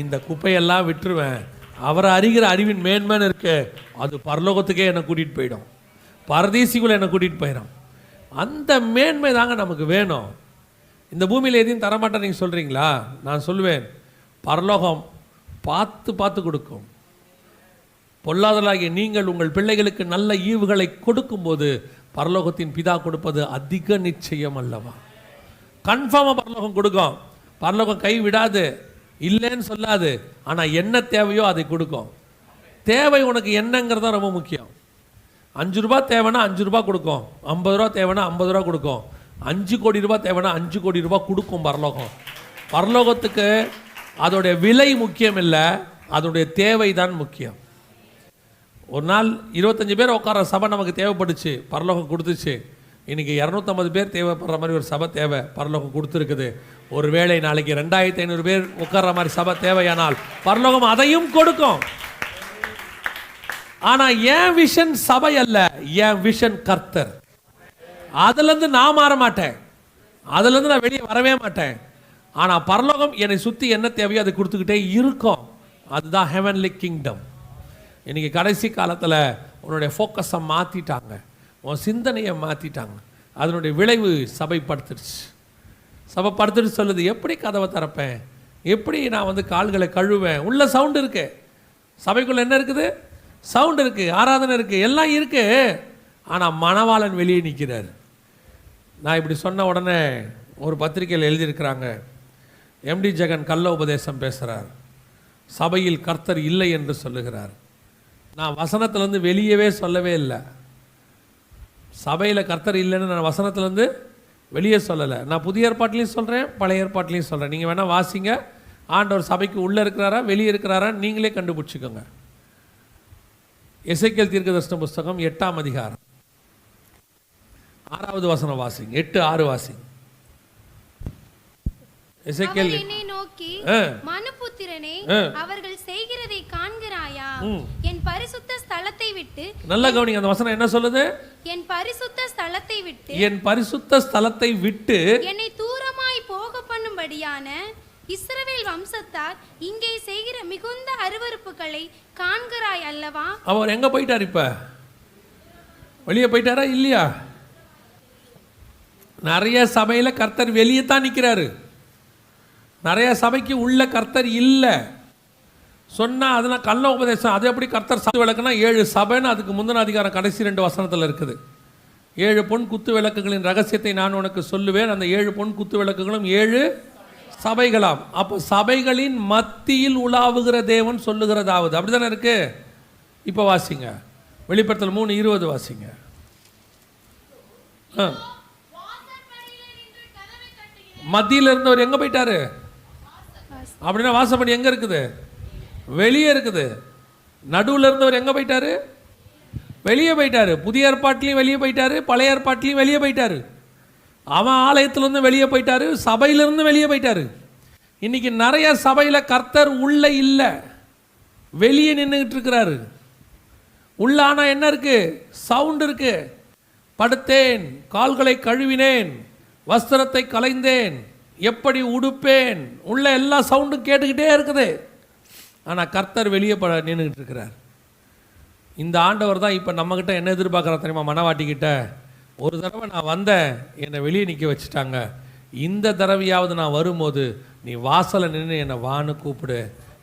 இந்த குப்பையெல்லாம் விட்டுருவேன். அவரை அறிகிற அறிவின் மேன்மைன்னு இருக்கு, அது பரலோகத்துக்கே என்னை கூட்டிகிட்டு போயிடும், பரதேசிக்குள்ளே என்னை கூட்டிகிட்டு போயிடும். அந்த மேன்மை தாங்க நமக்கு வேணும். இந்த பூமியில் எதையும் தரமாட்டேன் நீங்கள் சொல்கிறீங்களா? நான் சொல்லுவேன், பரலோகம் பார்த்து பார்த்து கொடுக்கும். பொல்லாதலாகிய நீங்கள் உங்கள் பிள்ளைகளுக்கு நல்ல ஈவுகளை கொடுக்கும்போது பரலோகத்தின் பிதா கொடுப்பது அதிக நிச்சயம் அல்லவா? கன்ஃபார்மாக பரலோகம் கொடுக்கும். பரலோகம் கை விடாது, இல்லைன்னு சொல்லாது. ஆனால் என்ன தேவையோ அதை கொடுக்கும். தேவை உனக்கு என்னங்கிறது தான் ரொம்ப முக்கியம். 5 ரூபா தேவைன்னா 5 ரூபா கொடுக்கும், 50 ரூபா தேவைன்னா 50 ரூபா கொடுக்கும், 5 கோடி ரூபா தேவைன்னா 5 கோடி ரூபா கொடுக்கும் பரலோகம். பரலோகத்துக்கு அதோடைய விலை முக்கியம் இல்லை, அதோடைய தேவை தான் முக்கியம். ஒரு நாள் 25 பேர் உட்கார சபை நமக்கு தேவைப்பட்டுச்சு, பரலோகம் கொடுத்துச்சு. இன்றைக்கி 250 பேர் தேவைப்படுற மாதிரி ஒரு சபை தேவை, பரலோகம் கொடுத்துருக்குது. ஒரு வேளை நாளைக்கு 2500 பேர் உட்கார்ற மாதிரி சபை தேவையானால் பரலோகம் அதையும் கொடுக்கும். ஆனால் என் விஷன் சபை அல்ல, என் விஷன் கர்த்தர். அதுலேருந்து நான் மாற மாட்டேன், அதுலேருந்து நான் வெளியே வரவே மாட்டேன். ஆனால் பரலோகம் என்னை சுற்றி என்ன தேவையோ அதை கொடுத்துக்கிட்டே இருக்கும். அதுதான் ஹெவன்லி கிங்டம். இன்றைக்கி கடைசி காலத்தில் உன்னுடைய ஃபோக்கஸை மாற்றிட்டாங்க, உன் சிந்தனையை மாற்றிட்டாங்க. அதனுடைய விளைவு சபை படுத்துடுச்சு. சபை படுத்துட்டு சொல்லுது, எப்படி கதவை திறப்பேன், எப்படி நான் கால்களை கழுவேன்? உள்ள சவுண்டு இருக்குது, சபைக்குள்ளே என்ன இருக்குது? சவுண்டு இருக்குது, ஆராதனை இருக்குது, எல்லாம் இருக்குது. ஆனால் மணவாளன் வெளியே நிற்கிறார். நான் இப்படி சொன்ன உடனே ஒரு பத்திரிகையில் எழுதியிருக்கிறாங்க, எம்டி ஜெகன் கள்ள உபதேசம் பேசுகிறார், சபையில் கர்த்தர் இல்லை என்று சொல்லுகிறார். நான் வசனத்திலேருந்து வெளியவே சொல்லவே இல்லை. சபையில் கர்த்தர் இல்லைன்னு நான் வசனத்திலேருந்து வெளியே சொல்லலை. நான் புதிய ஏற்பாட்டிலையும் சொல்கிறேன், பழைய ஏற்பாட்டிலையும் சொல்கிறேன். நீங்கள் வேணால் வாசிங்க. ஆண்டவர் சபைக்கு உள்ளே இருக்கிறாரா வெளியே இருக்கிறாரா நீங்களே கண்டுபிடிச்சிக்கோங்க. எசேக்கியேல் தீர்க்கதரிசன புஸ்தகம் 8ஆம் அதிகாரம் 6வது வசனம் வாசிங்க. 8:6 வாசிங்க. எசேக்கியேல் என்னை நோக்கி, மனுபுத்திரனே, அவர்கள் செய்கிறதை காண்கிறாயா? என் பரிசுத்த ஸ்தலத்தை விட்டு, நல்ல கவனிங்க, அந்த வசனம் என்ன சொல்லுது? என் பரிசுத்த ஸ்தலத்தை விட்டு, என் பரிசுத்த ஸ்தலத்தை விட்டு என்னை தூரமாய் போக பண்ணும்படியான இஸ்ரவேல் வம்சத்தார் இங்கே செய்கிற மிகுந்த அருவருப்புகளை காண்கிறாய் அல்லவா? அவர் எங்க போயிட்டார்? இப்ப வெளியே போயிட்டாரா இல்லையா? நிறைய சபையில கர்த்தர் வெளியே தான் நிற்கிறாரு. நிறைய சபைக்கு உள்ள கர்த்தர் இல்லை சொன்னால் அதெல்லாம் கள்ள உபதேசம். அது எப்படி கர்த்தர் சபை விளக்குனா 7 சபைன்னு அதுக்கு முந்தின அதிகாரம் கடைசி 2 வசனத்தில் இருக்குது. 7 பொன் குத்து விளக்குகளின் ரகசியத்தை நான் உனக்கு சொல்லுவேன், அந்த 7 பொன் குத்து விளக்குகளும் 7 சபைகளாம். அப்போ சபைகளின் மத்தியில் உலாவுகிற தேவன் சொல்லுகிறதாவது, அப்படி தானே இருக்கு. இப்போ வாசிங்க, வெளிப்படுத்தல் 3:20 வாசிங்க. மத்தியில் இருந்தவர் எங்கே போயிட்டாரு அப்படின்னா, வாசப்படி எங்கே இருக்குது? வெளியே இருக்குது. நடுவில் இருந்தவர் எங்கே போயிட்டாரு? வெளியே போயிட்டாரு. புதிய ஏற்பாட்டிலையும் வெளியே போயிட்டாரு, பழைய ஏற்பாட்டிலையும் வெளியே போயிட்டாரு. அவன் ஆலயத்திலிருந்து வெளியே போயிட்டாரு, சபையிலிருந்து வெளியே போயிட்டாரு. இன்னைக்கு நிறைய சபையில் கர்த்தர் உள்ள இல்லை, வெளியே நின்றுக்கிட்டு இருக்கிறாரு. உள்ள ஆனால் என்ன இருக்கு? சவுண்ட் இருக்கு. படுத்தேன், கால்களை கழுவினேன், வஸ்திரத்தை கலைந்தேன், எப்படி உடுப்பேன், உள்ள எல்லா சவுண்டும் கேட்டுக்கிட்டே இருக்குது. ஆனால் கர்த்தர் வெளியே நின்றுக்கிட்டு இருக்கிறார். இந்த ஆண்டவர் தான் இப்போ நம்மக்கிட்ட என்ன எதிர்பார்க்குறா தெரியுமா? மனவாட்டிக்கிட்ட, ஒரு தடவை நான் வந்தேன், என்னை வெளியே நிற்க வச்சுட்டாங்க, இந்த தடவையாவது நான் வரும்போது நீ வாசலை நின்று என்னை வான்னு கூப்பிடு,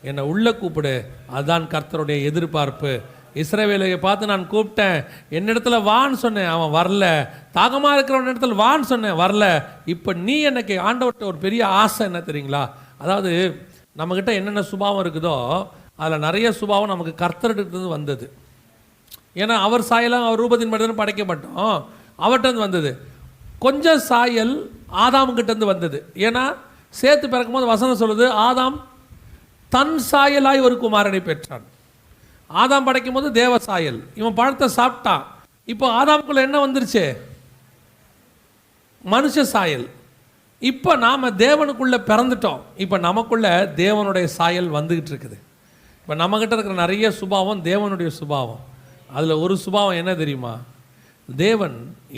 என்னை உள்ளே கூப்பிடு. அதுதான் கர்த்தருடைய எதிர்பார்ப்பு. இஸ்ரவேலை பார்த்து நான் கூப்பிட்டேன், என்னிடத்துல வான்னு சொன்னேன், அவன் வரல. தாகமாக இருக்கிறவன் இடத்துல வான்னு சொன்னேன், வரல. இப்போ நீ எனக்கு ஆண்டவர்கிட்ட ஒரு பெரிய ஆசை என்ன தெரியுங்களா? அதாவது நம்மக்கிட்ட என்னென்ன சுபாவம் இருக்குதோ அதில் நிறைய சுபாவம் நமக்கு கர்த்தர்கிட்ட வந்தது. ஏன்னா அவர் சாயலாம் அவர் ரூபத்தின் மட்டும் படைக்கப்பட்டோம், அவர்கிட்ட வந்தது. கொஞ்சம் சாயல் ஆதாமுக்கிட்டேருந்து வந்தது. ஏன்னா சேர்த்து பிறக்கும்போது வசனம் சொல்லுது, ஆதாம் தன் சாயலாய் ஒரு குமாரனை பெற்றான். ஆதாம் படைக்கும் போது தேவ சாயல், இவன் பழத்தை சாப்பிட்டான். இப்போ ஆதாமுக்குள்ள என்ன வந்துருச்சு? மனுஷ சாயல். இப்போ நாம் தேவனுக்குள்ளே பிறந்துட்டோம். இப்போ நமக்குள்ள தேவனுடைய சாயல் வந்துக்கிட்டு இருக்குது. இப்போ நம்மக்கிட்ட இருக்கிற நிறைய சுபாவம் தேவனுடைய சுபாவம். அதில் ஒரு சுபாவம் என்ன தெரியுமா? தேவன்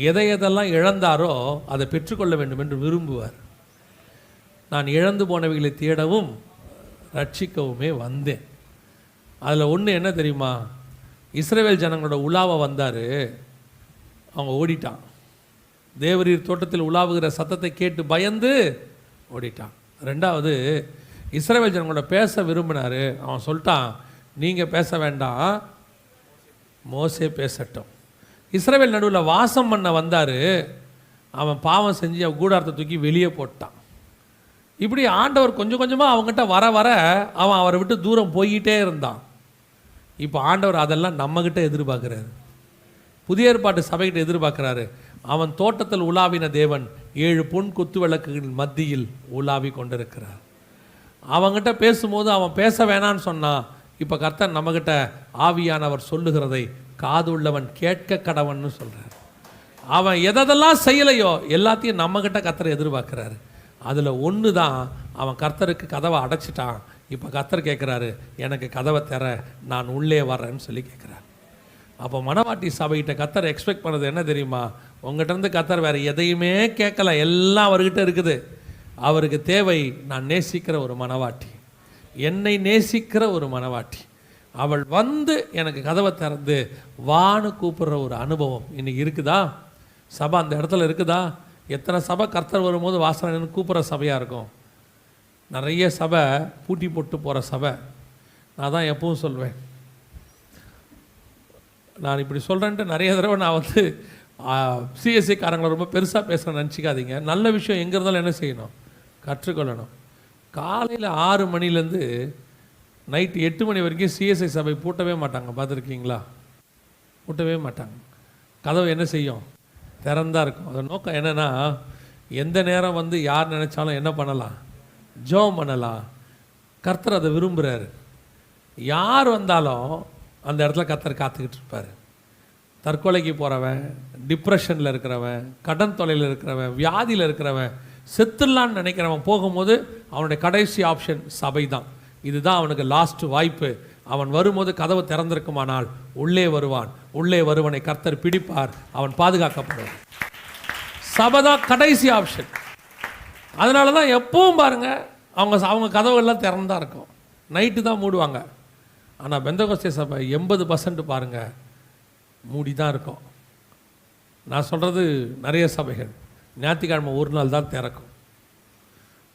எதையெல்லாம் இழந்தாரோ அதை பெற்றுக்கொள்ள வேண்டும் என்று விரும்புவார். நான் இழந்து போனவைகளை தேடவும் ரட்சிக்கவுமே வந்தேன். அதில் ஒன்று என்ன தெரியுமா? இஸ்ரவேல் ஜனங்களோட உலாவை வந்தார், அவங்க ஓடிட்டான். தேவரீர் தோட்டத்தில் உலாவுகிற சத்தத்தை கேட்டு பயந்து ஓடிட்டான். ரெண்டாவது, இஸ்ரவேல் ஜனங்களோட பேச விரும்பினார். அவன் சொல்லிட்டான், நீங்கள் பேச வேண்டாம், மோசே பேசட்டும். இஸ்ரவேல் நடுவில் வாசம் பண்ண வந்தார். அவன் பாவம் செஞ்சு அவன் கூடாரத்தை தூக்கி வெளியே போட்டான். இப்படி ஆண்டவர் கொஞ்சம் கொஞ்சமாக அவங்ககிட்ட வர வர அவன் அவரை விட்டு தூரம் போய்கிட்டே இருந்தான். இப்போ ஆண்டவர் அதெல்லாம் நம்மகிட்ட எதிர்பார்க்குறாரு. புதிய ஏற்பாட்டு சபைகிட்ட எதிர்பார்க்குறாரு. அவன் தோட்டத்தில் உலாவின தேவன் 7 பொன் குத்து விளக்குகளின் மத்தியில் உலாவி கொண்டிருக்கிறார். அவங்ககிட்ட பேசும்போது அவன் பேச வேணான்னு சொன்னான். இப்போ கர்த்தர் நம்மகிட்ட ஆவியானவர் சொல்லுகிறதை காது உள்ளவன் கேட்க கடவன்னு சொல்கிறார். அவன் எதெல்லாம் செய்யலையோ எல்லாத்தையும் நம்மகிட்ட கர்த்தர் எதிர்பார்க்குறாரு. அதில் ஒன்று தான், அவன் கர்த்தருக்கு கதவை அடைச்சிட்டான். இப்போ கர்த்தர் கேட்குறாரு, எனக்கு கதவை தர, நான் உள்ளே வரேன்னு சொல்லி கேட்குறாரு. அப்போ மணவாட்டி சபைகிட்ட கர்த்தர் எக்ஸ்பெக்ட் பண்ணது என்ன தெரியுமா? உங்கள்கிட்டருந்து கர்த்தர் வேறு எதையுமே கேட்கல, எல்லாம் அவர்கிட்ட இருக்குது. அவருக்கு தேவை நான் நேசிக்கிற ஒரு மணவாட்டி, என்னை நேசிக்கிற ஒரு மணவாட்டி. அவள் வந்து எனக்கு கதவை திறந்து வான்னு கூப்பிடுற ஒரு அனுபவம் இன்னைக்கு இருக்குதா? சபை அந்த இடத்துல இருக்குதா? எத்தனை சபை கர்த்தர் வரும்போது வாசனை கூப்பிட்ற சபையாக இருக்கும். நிறைய சபை பூட்டி போட்டு போகிற சபை. நான் தான் எப்பவும் சொல்வேன், நான் இப்படி சொல்கிறேன்ட்டு நிறைய தடவை நான் வந்து சிஎஸ்சி காரங்களை ரொம்ப பெருசாக பேசுகிறேன்னு நினச்சிக்காதீங்க. நல்ல விஷயம் எங்கே இருந்தாலும் என்ன செய்யணும்? கற்றுக்கொள்ளணும். காலையில் 6 மணிலேருந்து நைட்டு 8 மணி வரைக்கும் சிஎஸ்ஐ சபை பூட்டவே மாட்டாங்க. பார்த்துருக்கீங்களா? பூட்டவே மாட்டாங்க. கதவு என்ன செய்யும்? திறந்தா இருக்கும். அதன் நோக்கம் என்னென்னா, எந்த நேரம் வந்து யார் நினச்சாலும் என்ன பண்ணலாம்? ஜெபம் பண்ணலாம். கர்த்தர் அதை விரும்புகிறாரு. யார் வந்தாலும் அந்த இடத்துல கர்த்தர் காத்துக்கிட்டு இருப்பார். தற்கொலைக்கு போகிறவன், டிப்ரெஷனில் இருக்கிறவன், கடன் தொலையில் இருக்கிறவன், வியாதியில் இருக்கிறவன், செத்துடலான்னு நினைக்கிறவன் போகும்போது அவனுடைய கடைசி ஆப்ஷன் சபை தான். இதுதான் அவனுக்கு லாஸ்ட் வாய்ப்பு. அவன் வரும்போது கதவு திறந்திருக்குமானால் உள்ளே வருவான். உள்ளே வருவனை கர்த்தர் பிடிப்பார், அவன் பாதுகாக்கப்படுவான். சபை தான் கடைசி ஆப்ஷன். அதனால தான் எப்பவும் பாருங்கள் அவங்க கதவுகள்லாம் திறந்தா இருக்கும். நைட்டு தான் மூடுவாங்க. ஆனால் பெந்தகோஸ்தே சபை 80% பாருங்கள் மூடி தான் இருக்கும். நான் சொல்கிறது நிறைய சபைகள் ஞாயிற்றுக்கிழமை ஒரு நாள் தான் திறக்கும்.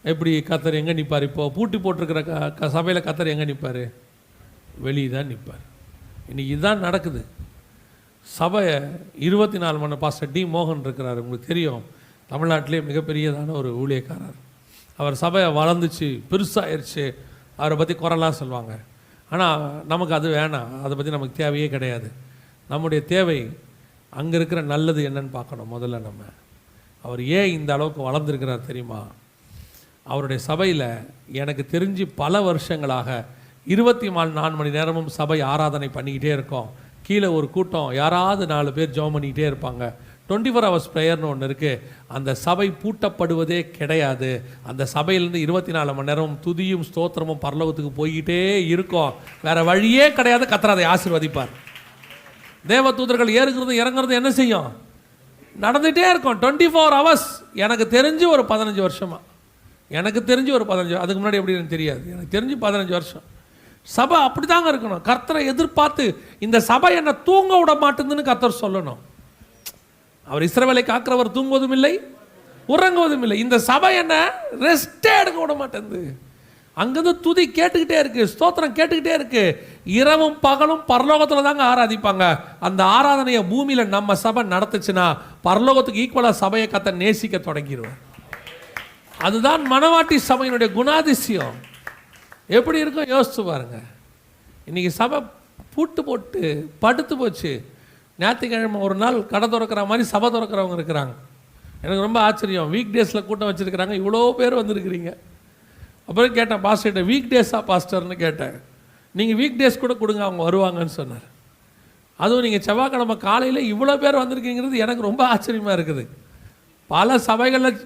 எப்படி கர்த்தர் எங்கே நிற்பார்? இப்போது பூட்டி போட்டிருக்கிற சபையில் கர்த்தர் எங்கே நிற்பார்? வெளியே தான் நிற்பார். இன்றைக்கி இதுதான் நடக்குது. சபை 24 மணி பாஸ்டர் டி மோகன் இருக்கிறார், உங்களுக்கு தெரியும். தமிழ்நாட்டிலே மிகப்பெரியதான ஒரு ஊழியக்காரர். அவர் சபை வளர்ந்துச்சு, பெருசாகிடுச்சு, அவரை பற்றி குறைலாம் சொல்லுவாங்க. ஆனால் நமக்கு அது வேணாம், அதை பற்றி நமக்கு தேவையே கிடையாது. நம்முடைய தேவை அங்கே இருக்கிற நல்லது என்னன்னு பார்க்கணும். முதல்ல நம்ம அவர் ஏன் இந்த அளவுக்கு வளர்ந்துருக்கிறார் தெரியுமா? அவருடைய சபையில் எனக்கு தெரிஞ்சு பல வருஷங்களாக 24 மணி நேரமும் சபை ஆராதனை பண்ணிக்கிட்டே இருக்கோம். கீழே ஒரு கூட்டம் யாராவது 4 பேர் ஜெபம் பண்ணிக்கிட்டே இருப்பாங்க. 24 hours ப்ரேயர்னு ஒன்று இருக்குது. அந்த சபை பூட்டப்படுவதே கிடையாது. அந்த சபையிலேருந்து 24 மணி நேரமும் துதியும் ஸ்தோத்திரமும் பரலோகத்துக்கு போய்கிட்டே இருக்கும். வேறு வழியே கிடையாது. கர்த்தர் அதை ஆசீர்வதிப்பார். தேவ தூதர்கள் ஏறுகிறது இறங்குறது என்ன செய்யும்? நடந்துகிட்டே இருக்கும் 24 hours. எனக்கு தெரிஞ்சு ஒரு 15 வருஷமாக, எனக்கு தெரிஞ்சு ஒரு 15, அதுக்கு முன்னாடி எப்படி எனக்கு தெரியாது, எனக்கு தெரிஞ்சு 15 வருஷம் சபை அப்படி தாங்க இருக்கணும். கர்த்தரை எதிர்பார்த்து இந்த சபை என்ன தூங்க விட மாட்டேங்குதுன்னு கர்த்தர் சொல்லணும். அவர் இஸ்ரவேலை காக்கிறவர் தூங்குவதும் இல்லை, உறங்குவதும் இல்லை. இந்த சபை என்ன ரெஸ்டே எடுக்க விட மாட்டேங்குது. அங்கேருந்து துதி கேட்டுக்கிட்டே இருக்கு, ஸ்தோத்திரம் கேட்டுக்கிட்டே இருக்கு. இரவும் பகலும் பரலோகத்தில் தாங்க ஆராதிப்பாங்க. அந்த ஆராதனையை பூமியில் நம்ம சபை நடத்துச்சுன்னா பரலோகத்துக்கு ஈக்குவலாக சபையை கர்த்தர் நேசிக்க தொடங்கிடுவார். அதுதான் மணவாட்டி சபையினுடைய குணாதிசயம். எப்படி இருக்கும் யோசிச்சு பாருங்க. இன்னைக்கு சபை பூட்டு போட்டு படுத்து போச்சு. ஞாயிற்றுக்கிழமை ஒரு நாள் கடை திறக்கிற மாதிரி சபை திறக்கிறவங்க இருக்கிறாங்க. எனக்கு ரொம்ப ஆச்சரியம். வீக் டேஸில் கூட்டம் வச்சுருக்கிறாங்க, இவ்வளோ பேர் வந்திருக்கிறீங்க. அப்புறம் கேட்டேன் பாஸ்டர்கிட்ட, வீக் டேஸா பாஸ்டர்னு கேட்டேன். நீங்கள் வீக் டேஸ் கூட கொடுங்க, அவங்க வருவாங்கன்னு சொன்னார். அதுவும் நீங்கள் செவ்வாய்க்கிழமை காலையில் இவ்வளோ பேர் வந்திருக்கீங்கிறது எனக்கு ரொம்ப ஆச்சரியமாக இருக்குது. பல சபைகளில்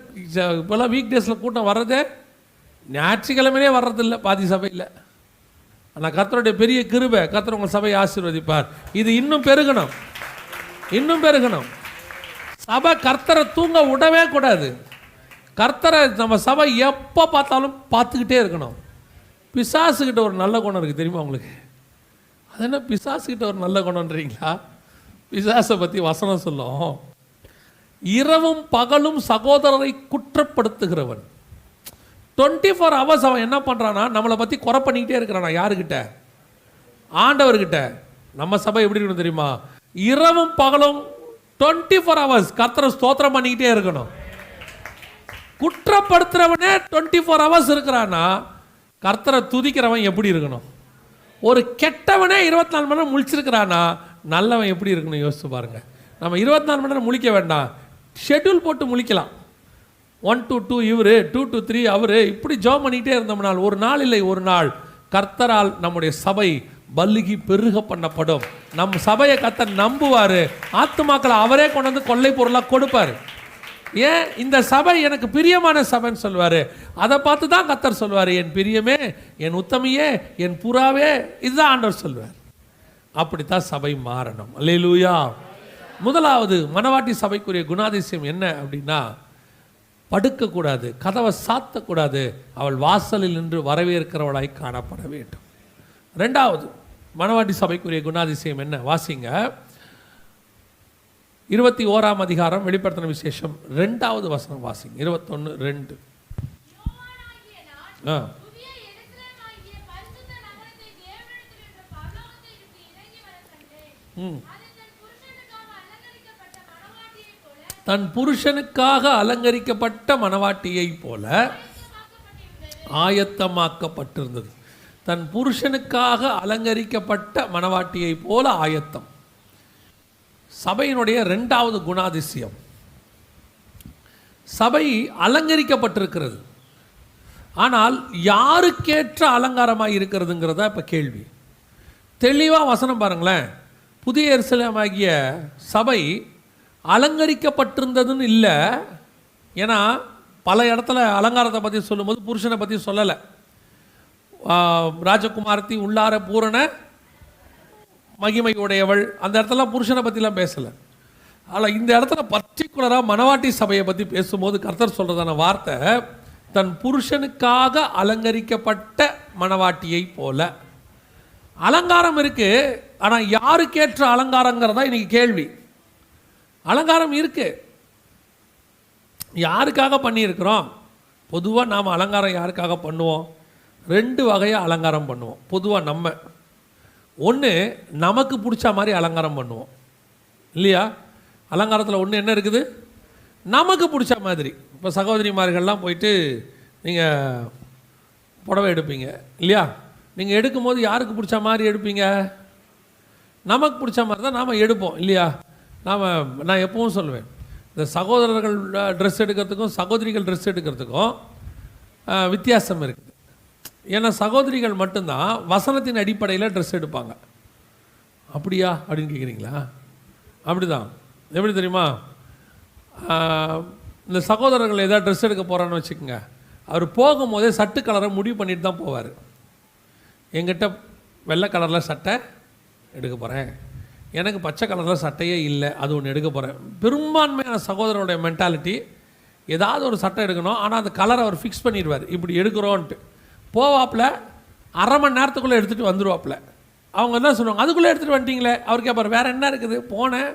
இப்போல்லாம் வீக் டேஸில் கூட்டம் வர்றதே ஞாயிற்றுக்கிழமையே வர்றதில்லை பாதி சபையில். ஆனால் கர்த்தருடைய பெரிய கிருபை, கர்த்தர் உங்கள் சபையை ஆசீர்வதிப்பார். இது இன்னும் பெருகணும், இன்னும் பெருகணும். சபை கர்த்தரை தூங்க விடவே கூடாது. கர்த்தரை நம்ம சபை எப்போ பார்த்தாலும் பார்த்துக்கிட்டே இருக்கணும். பிசாசுக்கிட்ட ஒரு நல்ல குணம் இருக்குது தெரியுமா உங்களுக்கு? அது என்ன பிசாசுக்கிட்ட ஒரு நல்ல குணம்ன்றீங்களா? பிசாசை பற்றி வசனம் சொல்லும், இரவும் பகலும் சகோதரரை குற்றப்படுத்துகிறவன். 24 hours அவன் என்ன பண்ணுறான்னா நம்மளை பற்றி குறை பண்ணிக்கிட்டே இருக்கிறானா. யாருக்கிட்ட? ஆண்டவர்கிட்ட. நம்ம சபை எப்படி இருக்கணும் தெரியுமா? இரவும் பகலும் 24 hours கர்த்தரை ஸ்தோத்திரம் பண்ணிக்கிட்டே இருக்கணும். குற்றப்படுத்துறவனே 24 hours இருக்கிறான்னா கர்த்தரை துதிக்கிறவன் எப்படி இருக்கணும்? ஒரு கெட்டவனே 24 மணி நேரம் முழிச்சிருக்கிறானா நல்லவன் எப்படி இருக்கணும் யோசிச்சு பாருங்க. நம்ம 24 மணி நேரம் முழிக்க வேண்டாம், ஷெட்யூல் போட்டு முழிக்கலாம். 1 to 2 இவரு, 2 to 3 அவரு, இப்படி ஜெபம் பண்ணிக்கிட்டே இருந்தோம்னால் ஒரு நாள் இல்லை ஒரு நாள் கர்த்தரால் நம்முடைய சபை பல்லுகி பெருக பண்ணப்படும். நம் சபையை கர்த்தர் நம்புவார். ஆத்துமாக்களை அவரே கொண்டு வந்து கொள்ளை பொருளாக கொடுப்பார். ஏன்? இந்த சபை எனக்கு பிரியமான சபைன்னு சொல்வார். அதை பார்த்து தான் கர்த்தர் சொல்வார், என் பிரியமே, என் உத்தமியே, என் புறாவே. இதுதான் ஆண்டவர் சொல்வார். அப்படித்தான் சபை மாறணும். அல்லேலூயா. முதலாவது மணவாட்டி சபைக்குரிய குணாதிசயம் என்ன அப்படின்னா, படுக்கக்கூடாது, கதவை சாத்தக்கூடாது, அவள் வாசலில் நின்று வரவேற்கிறவளாய் காணப்பட வேண்டும். ரெண்டாவது மணவாட்டி சபைக்குரிய குணாதிசயம் என்ன? வாசிங்க 21ஆம் அதிகாரம் வெளிப்படுத்தின விசேஷம் 2வது வசனம் வாசிங்க. 21:2. தன் புருஷனுக்காக அலங்கரிக்கப்பட்ட மணவாட்டியை போல ஆயத்தமாக்கப்பட்டிருந்தது. தன் புருஷனுக்காக அலங்கரிக்கப்பட்ட மணவாட்டியை போல ஆயத்தம். சபையினுடைய 2வது குணாதிசயம். சபை அலங்கரிக்கப்பட்டிருக்கிறது. ஆனால் யாருக்கேற்ற அலங்காரமாக இருக்கிறதுங்கிறதா இப்போ கேள்வி. தெளிவாக வசனம் பாருங்களேன். புதிய எருசலேமாகிய சபை அலங்கரிக்கப்பட்டிருந்ததுன்னு இல்லை. ஏன்னா பல இடத்துல அலங்காரத்தை பற்றி சொல்லும்போது புருஷனை பற்றி சொல்லலை. ராஜகுமாரத்தி உள்ளார பூரண மகிமை உடையவள், அந்த இடத்துல புருஷனை பற்றிலாம் பேசலை. ஆனால் இந்த இடத்துல பர்டிகுலராக மணவாட்டி சபையை பற்றி பேசும்போது கர்த்தர் சொல்கிறதான வார்த்தை, தன் புருஷனுக்காக அலங்கரிக்கப்பட்ட மணவாட்டியை போல. அலங்காரம் இருக்கு, ஆனால் யாருக்கேற்ற அலங்காரங்கிறதா இன்னைக்கு கேள்வி. அலங்காரம் இருக்கு, யாருக்காக பண்ணியிருக்கிறோம்? பொதுவாக நாம் அலங்காரம் யாருக்காக பண்ணுவோம்? 2 வகையாக அலங்காரம் பண்ணுவோம். பொதுவாக நம்ம ஒன்று நமக்கு பிடிச்ச மாதிரி அலங்காரம் பண்ணுவோம் இல்லையா? அலங்காரத்தில் ஒன்று என்ன இருக்குது? நமக்கு பிடிச்ச மாதிரி. இப்போ சகோதரிமார்கள்லாம் போயிட்டு நீங்கள் புடவை எடுப்பீங்க இல்லையா? நீங்கள் எடுக்கும்போது யாருக்கு பிடிச்ச மாதிரி எடுப்பீங்க? நமக்கு பிடிச்ச மாதிரி தான் நாம் எடுப்போம் இல்லையா? நான் எப்பவும் சொல்லுவேன், இந்த சகோதரர்கள் ட்ரெஸ் எடுக்கிறதுக்கும் சகோதரிகள் ட்ரெஸ் எடுக்கிறதுக்கும் வித்தியாசம் இருக்குது. ஏன்னா சகோதரிகள் மட்டும்தான் வசனத்தின் அடிப்படையில் ட்ரெஸ் எடுப்பாங்க. அப்படியா அப்படின்னு கேட்குறீங்களா? அப்படி தான். எப்படி தெரியுமா? இந்த சகோதரர்கள் ஏதாவது ட்ரெஸ் எடுக்க போகிறான்னு வச்சுக்கோங்க, அவர் போகும்போதே சட்டு கலரை முடிவு பண்ணிட்டு தான் போவார். என்கிட்ட வெள்ளை கலரில் சட்டை எடுக்க போகிறேன், எனக்கு பச்சை கலரில் சட்டையே இல்லை, அது ஒன்று எடுக்க போகிறேன். பெரும்பான்மையான சகோதரனுடைய மென்டாலிட்டி ஏதாவது ஒரு சட்டை எடுக்கணும், ஆனால் அந்த கலரை அவர் ஃபிக்ஸ் பண்ணிடுவார். இப்படி எடுக்கிறோன்ட்டு போவாப்பில் 1/2 மணி நேரத்துக்குள்ளே எடுத்துகிட்டு வந்துடுவாப்பில். அவங்க என்ன சொல்லுவாங்க, அதுக்குள்ளே எடுத்துகிட்டு வந்துட்டீங்களே. அவர் கேட்பார், வேறு என்ன இருக்குது? போனேன்.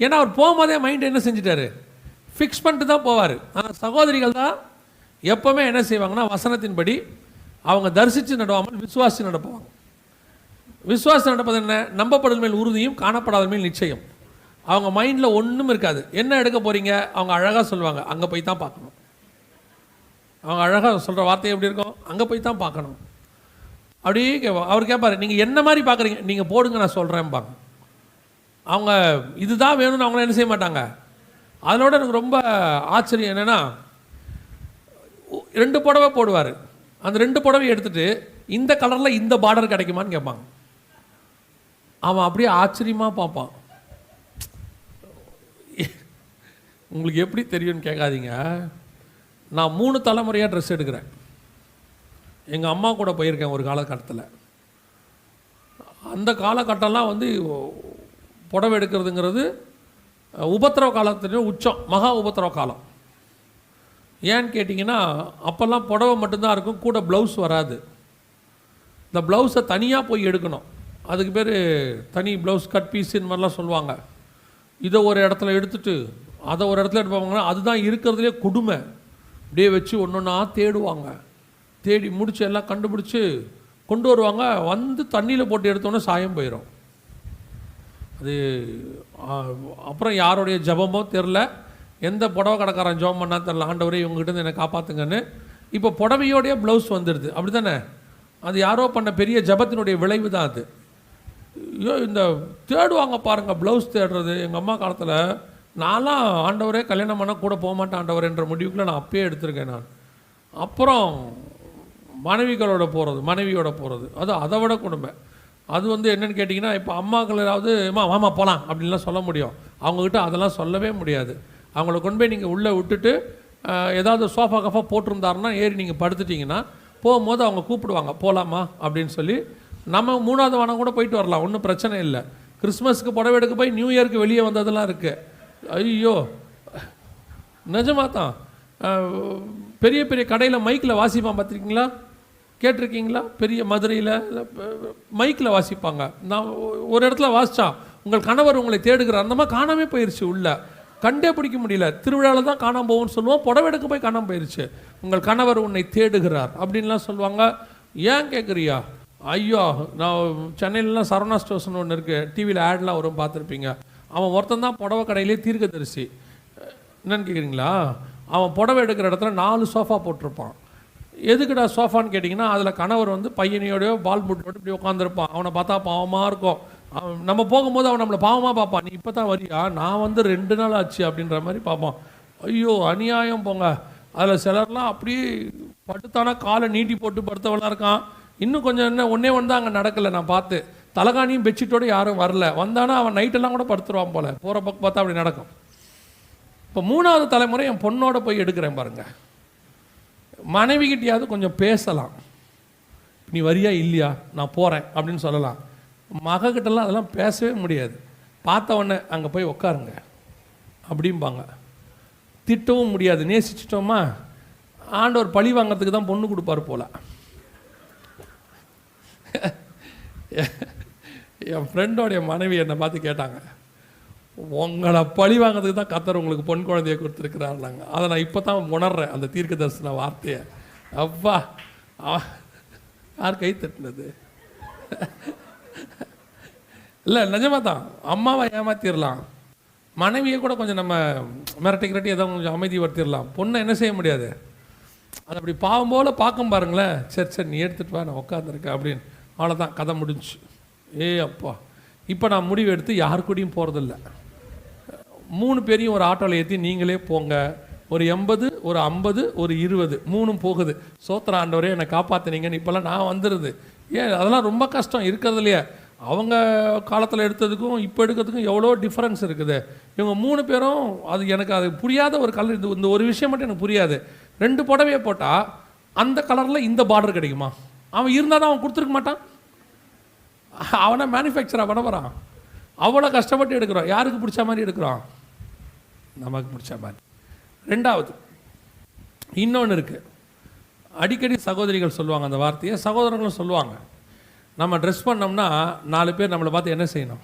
ஏன்னா அவர் போகும்போதே மைண்ட் என்ன செஞ்சிட்டாரு? ஃபிக்ஸ் பண்ணிட்டு தான் போவார். ஆனால் சகோதரிகள் தான் எப்போவுமே என்ன செய்வாங்கன்னா, வசனத்தின்படி அவங்க தரிசித்து நடவாமல் விசுவாசி நடப்பாங்க. விசுவாசி நடப்பது என்ன? நம்பப்படுதல் மேல் உறுதியும் காணப்படாத மேல் நிச்சயம். அவங்க மைண்டில் ஒன்றும் இருக்காது. என்ன எடுக்க போகிறீங்க? அவங்க அழகாக சொல்லுவாங்க, அங்கே போய் தான் பார்க்கணும். அவங்க அழகாக சொல்கிற வார்த்தை எப்படி இருக்கும்? அங்கே போய் தான் பார்க்கணும். அப்படியே அவர் கேட்பார், நீங்கள் என்ன மாதிரி பார்க்குறீங்க? நீங்கள் போடுங்க, நான் சொல்கிறேன்பாங்க. அவங்க இதுதான் வேணும்னு அவங்கள என்ன செய்ய மாட்டாங்க. அதனோட எனக்கு ரொம்ப ஆச்சரியம் என்னென்னா, 2 புடவை போடுவார். அந்த 2 புடவை எடுத்துகிட்டு இந்த கலரில் இந்த பார்டர் கிடைக்குமான்னு கேட்பாங்க. அவன் அப்படியே ஆச்சரியமாக பார்ப்பான். உங்களுக்கு எப்படி தெரியும்னு கேட்காதீங்க. நான் 3 தலைமுறையாக ட்ரெஸ் எடுக்கிறேன். எங்கள் அம்மா கூட போயிருக்கேன் ஒரு காலகட்டத்தில். அந்த காலகட்டம்லாம் வந்து புடவை எடுக்கிறதுங்கிறது உபத்திரவ காலத்துலேயும் உச்சம், மகா உபத்திரவ காலம். ஏன்னு கேட்டிங்கன்னா, அப்போல்லாம் புடவை மட்டும்தான் இருக்கும், கூட ப்ளவுஸ் வராது. இந்த ப்ளவுஸை தனியாக போய் எடுக்கணும். அதுக்கு பேர் தனி ப்ளவுஸ் கட் பீஸ் இந்த மாதிரிலாம் சொல்லுவாங்க. இதை ஒரு இடத்துல எடுத்துட்டு அதை ஒரு இடத்துல எடுப்பாங்கன்னா அதுதான் இருக்கிறதுலே கொடுமை. அப்படியே வச்சு ஒன்று ஒன்றா தேடுவாங்க. தேடி முடிச்சு எல்லாம் கண்டுபிடிச்சி கொண்டு வருவாங்க. வந்து தண்ணியில் போட்டு எடுத்தோன்னே சாயம் போயிடும். அது அப்புறம் யாருடைய ஜபமோ தெரில, எந்த புடவை கடைக்காரன் ஜபம் பண்ணால் தெரில, ஆண்டவரே இவங்ககிட்ட என்னை காப்பாற்றுங்கன்னு. இப்போ புடவையோடைய ப்ளவுஸ் வந்துடுது, அப்படி தானே? அது யாரோ பண்ண பெரிய ஜபத்தினுடைய விளைவு தான் அது. ஐயோ, இந்த தேடுவாங்க பாருங்கள், ப்ளவுஸ் தேடுறது. எங்கள் அம்மா காலத்தில் நான்லாம் ஆண்டவரே கல்யாணம் பண்ணால் கூட போக மாட்டேன் ஆண்டவர் என்ற முடிவுக்குள்ளே நான் அப்பயே எடுத்திருக்கேன் நான். அப்புறம் மனைவியோட போகிறது அது அதை விட கொடுமை. அது வந்து என்னென்னு கேட்டிங்கன்னா, இப்போ அம்மாக்கள் ஏதாவது வாமா போகலாம் அப்படின்லாம் சொல்ல முடியும். அவங்கக்கிட்ட அதெல்லாம் சொல்லவே முடியாது. அவங்கள கொண்டு போய் நீங்கள் உள்ளே விட்டுட்டு ஏதாவது சோஃபா கஃபா போட்டிருந்தாருன்னா ஏறி நீங்கள் படுத்துட்டிங்கன்னா போகும்போது அவங்க கூப்பிடுவாங்க, போகலாமா அப்படின்னு சொல்லி. நம்ம 3வது வாரம் கூட போயிட்டு வரலாம், ஒன்றும் பிரச்சனை இல்லை. கிறிஸ்மஸுக்கு புடவை எடுக்க போய் நியூ இயருக்கு வெளியே வந்ததெல்லாம் இருக்குது. ஐயோ, நிஜமாக தான். பெரிய பெரிய கடையில் மைக்கில் வாசிப்பான், பார்த்துருக்கீங்களா? கேட்டிருக்கீங்களா? பெரிய மதுரையில் மைக்கில் வாசிப்பாங்க. நான் ஒரு இடத்துல வாசித்தான், உங்கள் கணவர் உங்களை தேடுகிறார். அந்த மாதிரி காணாமே போயிடுச்சு, உள்ள கண்டே பிடிக்க முடியல. திருவிழாவில் தான் காணாமல் போகும்னு சொல்லுவோம், புடவை எடுக்க போய் காணாமல் போயிடுச்சு. உங்கள் கணவர் உன்னை தேடுகிறார் அப்படின்லாம் சொல்லுவாங்க. ஏன் கேட்குறியா? ஐயோ, நான் சென்னையிலலாம் சரவணா ஸ்டோர்ஸ்னு ஒன்று இருக்குது, டிவியில் ஆட்லாம் வரும், பார்த்துருப்பீங்க. அவன் ஒருத்தன் தான் புடவை கடையிலே தீர்க்கதரிசி. என்னன்னு கேட்குறீங்களா? அவன் புடவை எடுக்கிற இடத்துல 4 சோஃபா போட்டிருப்பான். எதுக்குடா சோஃபான்னு கேட்டிங்கன்னா, அதில் கணவர் வந்து பையனையோடையோ பால் முட்டோடு இப்படி உட்காந்துருப்பான். அவனை பார்த்தா பாவமாக இருக்கும். நம்ம போகும்போது அவன் நம்மளை பாவமாக பார்ப்பான். நீ இப்போ தான் வரியா, நான் வந்து 2 நாள் ஆச்சு அப்படின்ற மாதிரி பார்ப்பான். ஐயோ, அநியாயம் போங்க. அதில் சிலர்லாம் அப்படியே படுத்தானா காலை நீட்டி போட்டு படுத்தவெல்லாம் இருக்கான். இன்னும் கொஞ்சம் என்ன ஒன்றே தான் அங்கே நடக்கலை. நான் பார்த்து தலகாணியும் பெட்ஷீட்டோடு யாரும் வரல. வந்தானா அவன் நைட்டெல்லாம் கூட படுத்துருவான் போல். போகிற பக்கம் பார்த்தா அப்படி நடக்கும். இப்போ 3வது தலைமுறை என் பொண்ணோட போய் எடுக்கிறேன் பாருங்கள். மனைவிக்கிட்டையாவது கொஞ்சம் பேசலாம். நீ வரியா இல்லையா, நான் போகிறேன் அப்படின்னு சொல்லலாம். மகக்கிட்டலாம் அதெல்லாம் பேசவே முடியாது. பார்த்த உடனே அங்கே போய் உட்காருங்க அப்படிம்பாங்க. திட்டவும் முடியாது. நேசிச்சிட்டோமா, ஆண்டவர் பழி வாங்கிறதுக்கு தான் பொண்ணு கொடுப்பார் போல். என் ஃப்ரெண்டோடைய மனைவி என்னை பார்த்து கேட்டாங்க, உங்களை பழி வாங்கிறதுக்கு தான் கர்த்தர் உங்களுக்கு பொன் குழந்தையை கொடுத்துருக்குறாருனாங்க. அதை நான் இப்போ தான் உணர்றேன், அந்த தீர்க்க தரிசன வார்த்தையை. அப்பா, யார் கை தட்டினது? இல்லை, நிஜமாக தான். அம்மாவை ஏமாற்றிடலாம், மனைவியை கூட கொஞ்சம் நம்ம மிரட்டி கிரட்டி ஏதோ கொஞ்சம் அமைதி வருத்திடலாம். பொண்ணை என்ன செய்ய முடியாது. அது அப்படி பாவம் போல் பார்க்கும் பாருங்களேன். சரி நீ எடுத்துகிட்டு வா, நான் உட்காந்துருக்கேன் அப்படின்னு. அவ்வளோதான், கதை முடிஞ்சு. அப்பா, இப்போ நான் முடிவு எடுத்து யார் கூடயும் போகிறதில்ல. 3 பேரையும் ஒரு ஆட்டோவில் ஏற்றி நீங்களே போங்க. ஒரு 80, ஒரு 50, ஒரு 20, 3 போகுது. சோத்திர ஆண்டவரே என்னை காப்பாற்றினீங்கன்னு இப்போல்லாம் நான் வந்துடுது. அதெல்லாம் ரொம்ப கஷ்டம் இருக்கிறதுலையே. அவங்க காலத்தில் எடுத்ததுக்கும் இப்போ எடுக்கிறதுக்கும் எவ்வளோ டிஃப்ரென்ஸ் இருக்குது. இவங்க 3 பேரும் அது எனக்கு அது புரியாத ஒரு கலர். இந்த ஒரு விஷயம் மட்டும் எனக்கு புரியாது. 2 புடவையை போட்டால் அந்த கலரில் இந்த பார்டர் கிடைக்குமா? அவன் இருந்தால் தான் அவன் கொடுத்துருக்க மாட்டான். அவனை மேனுஃபேக்சராக பண்ண வரான். அவ்வளோ கஷ்டப்பட்டு எடுக்கிறோம். யாருக்கு பிடிச்ச மாதிரி எடுக்கிறோம்? நமக்கு பிடிச்ச மாதிரி. 2வது இன்னொன்று இருக்குது. அடிக்கடி சகோதரிகள் சொல்லுவாங்க அந்த வார்த்தையை, சகோதரர்களும் சொல்லுவாங்க. நம்ம ட்ரெஸ் பண்ணோம்னா 4 பேர் நம்மளை பார்த்து என்ன செய்யணும்?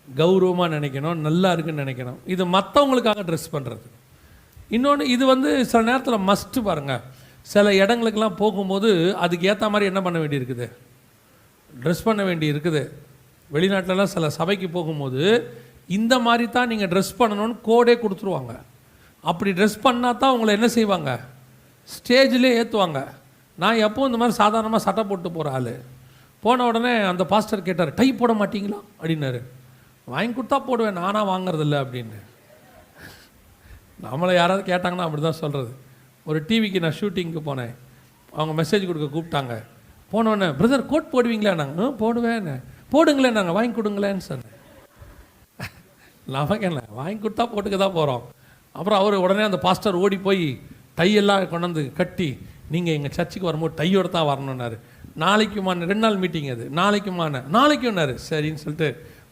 கௌரவமாக நினைக்கணும், நல்லா இருக்குன்னு நினைக்கணும். இது மற்றவங்களுக்காக ட்ரெஸ் பண்ணுறது. இன்னொன்று, இது வந்து சில நேரத்தில் மஸ்ட்டு பாருங்கள். சில இடங்களுக்கெல்லாம் போகும்போது அதுக்கு ஏற்ற மாதிரி என்ன பண்ண வேண்டி இருக்குது, ட்ரெஸ் பண்ண வேண்டி இருக்குது. வெளிநாட்டிலலாம் சில சபைக்கு போகும்போது இந்த மாதிரி தான் நீங்கள் ட்ரெஸ் பண்ணணும்னு கோடே கொடுத்துருவாங்க. அப்படி ட்ரெஸ் பண்ணால் தான் உங்களை என்ன செய்வாங்க, ஸ்டேஜிலே ஏற்றுவாங்க. நான் எப்போவும் இந்த மாதிரி சாதாரணமாக சட்டை போட்டு போகிற ஆள். போன உடனே அந்த பாஸ்டர் கேட்டார், டை போட மாட்டிங்களா அப்படின்னாரு. வாங்கி கொடுத்தா போடுவேன், நானாக வாங்குறதில்ல அப்படின்னு. நம்மளை யாராவது கேட்டாங்கன்னா அப்படி தான் சொல்கிறது. ஒரு டிவிக்கு நான் ஷூட்டிங்க்கு போனேன், அவங்க மெசேஜ் கொடுக்க கூப்பிட்டாங்க. போனோடனே பிரதர் கோட் போடுவீங்களா? நாங்கள் போடுவேன். போடுங்களேன், நாங்கள் வாங்கி கொடுங்களேன்னு சொன்னேன். நமக்கு என்ன, வாங்கி கொடுத்தா போட்டுக்க தான் போகிறோம். அப்புறம் அவர் உடனே அந்த பாஸ்டர் ஓடி போய் டையெல்லாம் கொண்டாந்து கட்டி, நீங்கள் எங்கள் சர்ச்சுக்கு வரும்போது டையோடு தான் வரணுன்னாரு. நாளைக்குமான 2 நாள் மீட்டிங் அது, நாளைக்கும்னாரு. சரின்னு சொல்லிட்டு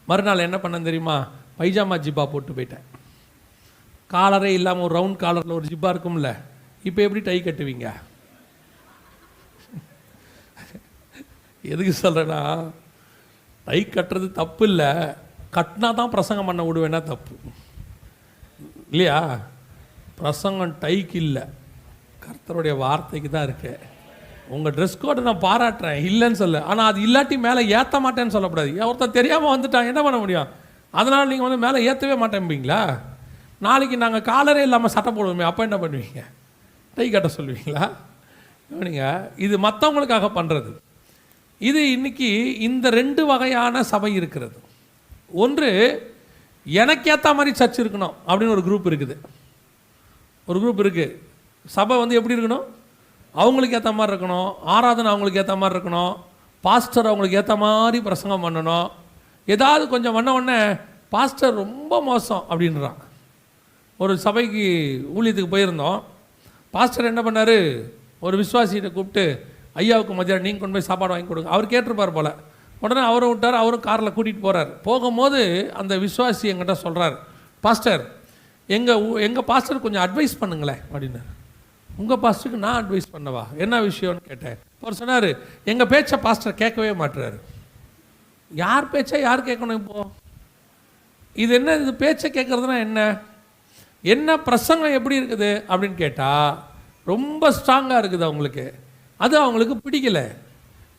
மறுநாள் என்ன பண்ணேன் தெரியுமா, பைஜாமா ஜிப்பா போட்டு போயிட்டேன். காலரே இல்லாமல் ஒரு ரவுண்ட் காலரில் ஒரு ஜிப்பா இருக்கும்ல, இப்போ எப்படி டை கட்டுவீங்க? எதுக்கு சொல்கிறேன்னா, டை கட்டுறது தப்பு இல்லை, கட்டினா தான் பிரசங்கம் பண்ண விடுவேன்னா தப்பு இல்லையா? பிரசங்கம் டைக்கு இல்லை, கர்த்தருடைய வார்த்தைக்கு தான் இருக்கு. உங்கள் ட்ரெஸ் கோடை நான் பாராட்டுறேன், இல்லைன்னு சொல்ல. ஆனால் அது இல்லாட்டி மேலே ஏற்ற மாட்டேன்னு சொல்லக்கூடாது. ஒருத்தர் தெரியாமல் வந்துட்டான், என்ன பண்ண முடியும்? அதனால் நீங்கள் வந்து மேலே ஏற்றவே மாட்டேன்பீங்களா? நாளைக்கு நாங்கள் காலரே இல்லாமல் சட்டை போடுவோமே, அப்போ என்ன பண்ணுவீங்க? டை கட்ட சொல்லுவீங்களா? நீங்கள் இது மற்றவங்களுக்காக பண்ணுறது. இது இன்னைக்கு இந்த 2 வகையான சபை இருக்கிறது. ஒன்று, எனக்கு ஏற்ற மாதிரி சர்ச் இருக்கணும் அப்படின்னு ஒரு குரூப் இருக்குது. ஒரு குரூப் இருக்குது. சபை வந்து எப்படி இருக்கணும், அவங்களுக்கு ஏற்ற மாதிரி இருக்கணும், ஆராதனை அவங்களுக்கு ஏற்ற மாதிரி இருக்கணும், பாஸ்டர் அவங்களுக்கு ஏற்ற மாதிரி பிரசங்கம் பண்ணணும். ஏதாவது கொஞ்சம் பண்ண உடனே பாஸ்டர் ரொம்ப மோசம் அப்படின்றான். ஒரு சபைக்கு ஊழியத்துக்கு போயிருந்தோம். பாஸ்டர் என்ன பண்ணார், ஒரு விசுவாசிகிட்ட கூப்பிட்டு, ஐயாவுக்கு மதியம் நீங்கள் கொண்டு போய் சாப்பாடு வாங்கி கொடுங்க. அவர் கேட்டிருப்பார் போல். உடனே அவரை விட்டார். அவரும் காரில் கூட்டிகிட்டு போகிறார். போகும்போது அந்த விசுவாசி எங்கிட்ட சொல்கிறார், பாஸ்டர் எங்கள் பாஸ்டர் கொஞ்சம் அட்வைஸ் பண்ணுங்களேன் அப்படின்னாரு. உங்கள் பாஸ்டருக்கு நான் அட்வைஸ் பண்ணவா, என்ன விஷயம்னு கேட்டேன். அவர் சொன்னார், எங்கள் பேச்சை பாஸ்டர் கேட்கவே மாட்டுறாரு. யார் பேச்சை யார் கேட்கணும்? இப்போது இது என்ன, இது பேச்சை கேட்குறதுனா என்ன பிரசங்கம் எப்படி இருக்குது அப்படின்னு கேட்டால் ரொம்ப ஸ்ட்ராங்காக இருக்குது அவங்களுக்கு. அது அவங்களுக்கு பிடிக்கல.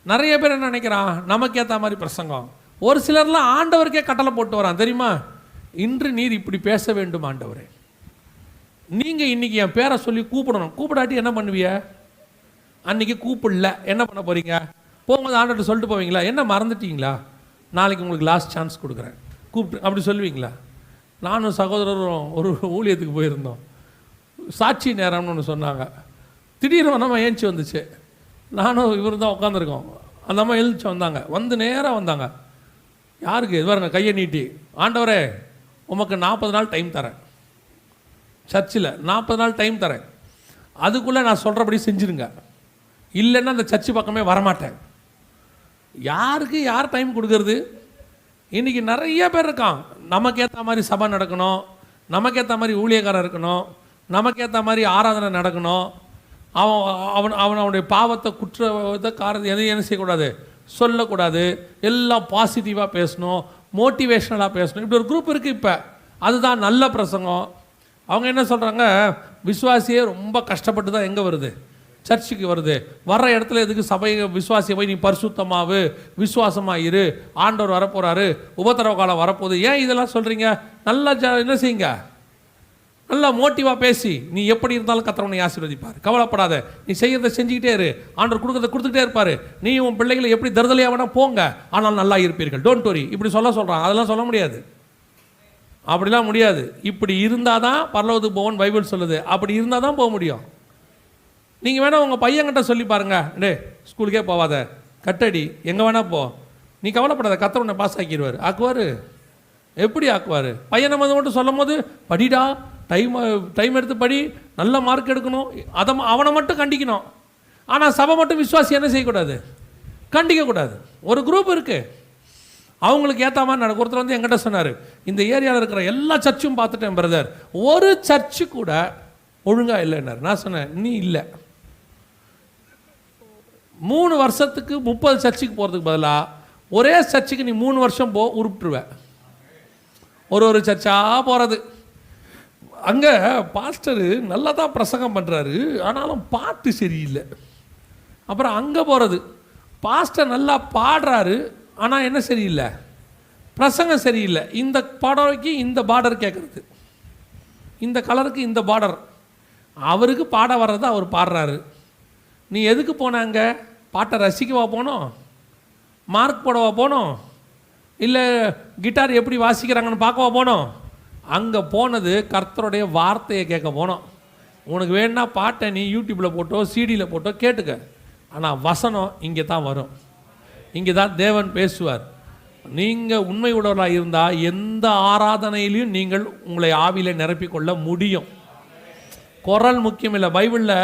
நிறைய பேர் என்ன நினைக்கிறான், நமக்கு ஏற்ற மாதிரி பிரசங்கம். ஒரு சிலர்லாம் ஆண்டவருக்கே கட்டளை போட்டு வரான் தெரியுமா, இன்று நீர் இப்படி பேச வேண்டும் ஆண்டவரே, நீங்கள் இன்றைக்கி என் பேரை சொல்லி கூப்பிடணும். கூப்பிடாட்டி என்ன பண்ணுவீங்க? அன்றைக்கி கூப்பிடல என்ன பண்ண போகிறீங்க? போகும்போது ஆண்டவர்கிட்ட சொல்லிட்டு போவீங்களா, என்ன மறந்துட்டீங்களா, நாளைக்கு உங்களுக்கு லாஸ்ட் சான்ஸ் கொடுக்குறேன் கூப்பிட்டு அப்படி சொல்லுவீங்களா? நானும் சகோதரரும் ஒரு ஊழியத்துக்கு போயிருந்தோம். சாட்சி நேரம்னு ஒன்று சொன்னாங்க. திடீர்னு நம்ம ஏஞ்சி வந்துச்சு. நானும் இவர் தான் உட்காந்துருக்கோம். அந்த அம்மா எழுந்துச்சு வந்தாங்க. வந்து நேராக வந்தாங்க. யாருக்கு இது பாருங்க, கையை நீட்டி, ஆண்டவரே உமக்கு 40 நாள் டைம் தரேன், சர்ச்சில் 40 நாள் டைம் தரேன், அதுக்குள்ளே நான் சொல்கிறபடி செஞ்சுருங்க, இல்லைன்னா அந்த சர்ச்சு பக்கமே வரமாட்டேன். யாருக்கு யார் டைம் கொடுக்கறது? இன்றைக்கி நிறைய பேர் இருக்கான். நமக்கேற்ற மாதிரி சபை நடக்கணும், நமக்கேற்ற மாதிரி ஊழியக்காரர் இருக்கணும், நமக்கேற்ற மாதிரி ஆராதனை நடக்கணும். அவனுடைய பாவத்தை குற்றத்தை காரணம் எதையும் என்ன செய்யக்கூடாது, சொல்லக்கூடாது. எல்லாம் பாசிட்டிவாக பேசணும், மோட்டிவேஷ்னலாக பேசணும். இப்படி ஒரு குரூப் இருக்குது இப்போ. அதுதான் நல்ல பிரசங்கம். அவங்க என்ன சொல்கிறாங்க, விசுவாசியே ரொம்ப கஷ்டப்பட்டு தான் எங்கே வருது, சர்ச்சுக்கு வருது. வர்ற இடத்துல எதுக்கு சபை விசுவாசியை போய் நீ பரிசுத்தமாவு, விசுவாசமாக இரு, ஆண்டவர் வரப்போகிறாரு, உபத்திரவ காலம் வரப்போகுது, ஏன் இதெல்லாம் சொல்கிறீங்க? நல்லா என்ன செய்யுங்க, நல்லா மோட்டிவாக பேசி, நீ எப்படி இருந்தாலும் கர்த்தர் உன்னை ஆசீர்வதிப்பார், கவலைப்படாத, நீ செய்கிறத செஞ்சுக்கிட்டே இரு, ஆண்டவர் கொடுக்குறத கொடுத்துக்கிட்டே இருப்பார், நீ உன் பிள்ளைகளை எப்படி தருதலையாக வேணால் போங்க, ஆனால் நல்லா இருப்பீர்கள், டோன்ட் வரி, இப்படி சொல்கிறான். அதெல்லாம் சொல்ல முடியாது, அப்படிலாம் முடியாது. இப்படி இருந்தால் தான் பரலோகத்துக்கு போவோன்னு பைபிள் சொல்லுது. அப்படி இருந்தால் தான் போக முடியும். நீங்கள் வேணால் உங்கள் பையன்கிட்ட சொல்லி பாருங்கள், டே ஸ்கூலுக்கே போவாத, கட்டடி, எங்கே வேணால் போ, நீ கவலைப்படாத, கர்த்தர் உன்னை பாஸ் ஆக்கிடுவார். ஆக்குவார். எப்படி ஆக்குவார்? பையனை மட்டும் சொல்லும் போது, படிடா, டைம் எடுத்து படி, நல்ல மார்க் எடுக்கணும், அவனை மட்டும் கண்டிக்கணும். ஆனால் சபை மட்டும் விசுவாசி என்ன செய்யக்கூடாது, கண்டிக்கக்கூடாது. ஒரு குரூப் இருக்குது, அவங்களுக்கு ஏற்ற மாதிரி நடக்கும். ஒருத்தர் வந்து என்கிட்ட சொன்னார், இந்த ஏரியாவில் இருக்கிற எல்லா சர்ச்சும் பார்த்துட்டேன் பிரதர், ஒரு சர்ச்சு கூட ஒழுங்காக இல்லைன்னார். நான் சொன்னேன், நீ இல்லை, 3 வருஷத்துக்கு 30 சர்ச்சுக்கு போகிறதுக்கு பதிலாக ஒரே சர்ச்சுக்கு நீ 3 வருஷம் உருப்பிட்டுருவேன். ஒரு சர்ச்சாக போகிறது. அங்கே பாஸ்டரு நல்லா தான் பிரசங்கம் பண்ணுறாரு, ஆனாலும் பாட்டு சரியில்லை. அப்புறம் அங்கே போகிறது, பாஸ்டர் நல்லா பாடுறாரு, ஆனால் என்ன சரியில்லை, பிரசங்கம் சரியில்லை. இந்த பாடலுக்கு இந்த பார்டர் கேட்குறது, இந்த கலருக்கு இந்த பார்டர். அவருக்கு பாட வர்றது அவர் பாடுறாரு. நீ எதுக்கு போனாங்க? பாட்டை ரசிக்கவா போனோம்? மார்க் போடவா போனோம்? இல்லை கிட்டார் எப்படி வாசிக்கிறாங்கன்னு பார்க்கவா போனோம்? அங்கே போனது கர்த்தருடைய வார்த்தையை கேட்க போனோம். உனக்கு வேணா பாட்டை நீ யூடியூப்பில் போட்டோ சிடியில் போட்டோ கேட்டுக்க, ஆனால் வசனம் இங்கே தான் வரும், இங்கே தான் தேவன் பேசுவார். நீங்கள் உண்மை உடையவர்களாக இருந்தால் எந்த ஆராதனையிலையும் நீங்கள் உங்களை ஆவியிலே நிரப்பிக்கொள்ள முடியும். குரல் முக்கியம் இல்லை. பைபிளில்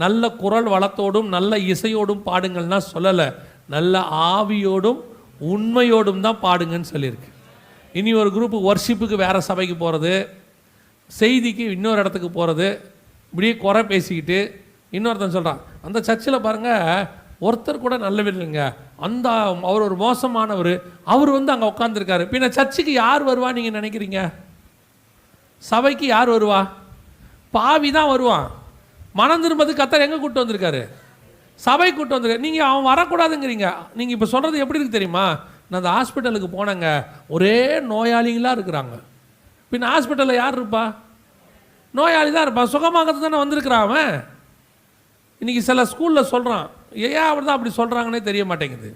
நல்ல குரல் வளத்தோடும் நல்ல இசையோடும் பாடுங்கள்னா சொல்லலை, நல்ல ஆவியோடும் உண்மையோடும் தான் பாடுங்கன்னு சொல்லியிருக்கு. இனி ஒரு குரூப்பு ஒர்ஷிப்புக்கு வேறு சபைக்கு போகிறது, செய்திக்கு இன்னொரு இடத்துக்கு போகிறது, இப்படியே குறை பேசிக்கிட்டு இன்னொருத்தன் சொல்கிறான், அந்த சர்ச்சில் பாருங்கள் ஒருத்தர் கூட நல்லவர் இல்லைங்க, அந்த அவர் ஒரு மோசமானவர், அவர் அங்கே உட்காந்துருக்காரு. பின்ன சர்ச்சுக்கு யார் வருவா நீங்கள் நினைக்கிறீங்க? சபைக்கு யார் வருவா? பாவி தான் வருவான். மனம் திரும்பது கர்த்தர் எங்கே கூப்பிட்டு வந்திருக்காரு? சபை கூப்பிட்டு வந்திருக்காரு. நீங்கள் அவன் வரக்கூடாதுங்கிறீங்க. நீங்கள் இப்போ சொல்கிறது எப்படி இருக்கு தெரியுமா? நான் அந்த ஹாஸ்பிட்டலுக்கு போனேங்க, ஒரே நோயாளிகளாக இருக்கிறாங்க. பின்ன ஹாஸ்பிட்டலில் யார் இருப்பா? நோயாளி தான் இருப்பான். சுகமாகறது தானே வந்திருக்கிறான் அவன். இன்றைக்கி சில ஸ்கூலில் சொல்கிறான், ஏன் அவர் தான் அப்படி சொல்கிறாங்கன்னே தெரிய மாட்டேங்குது.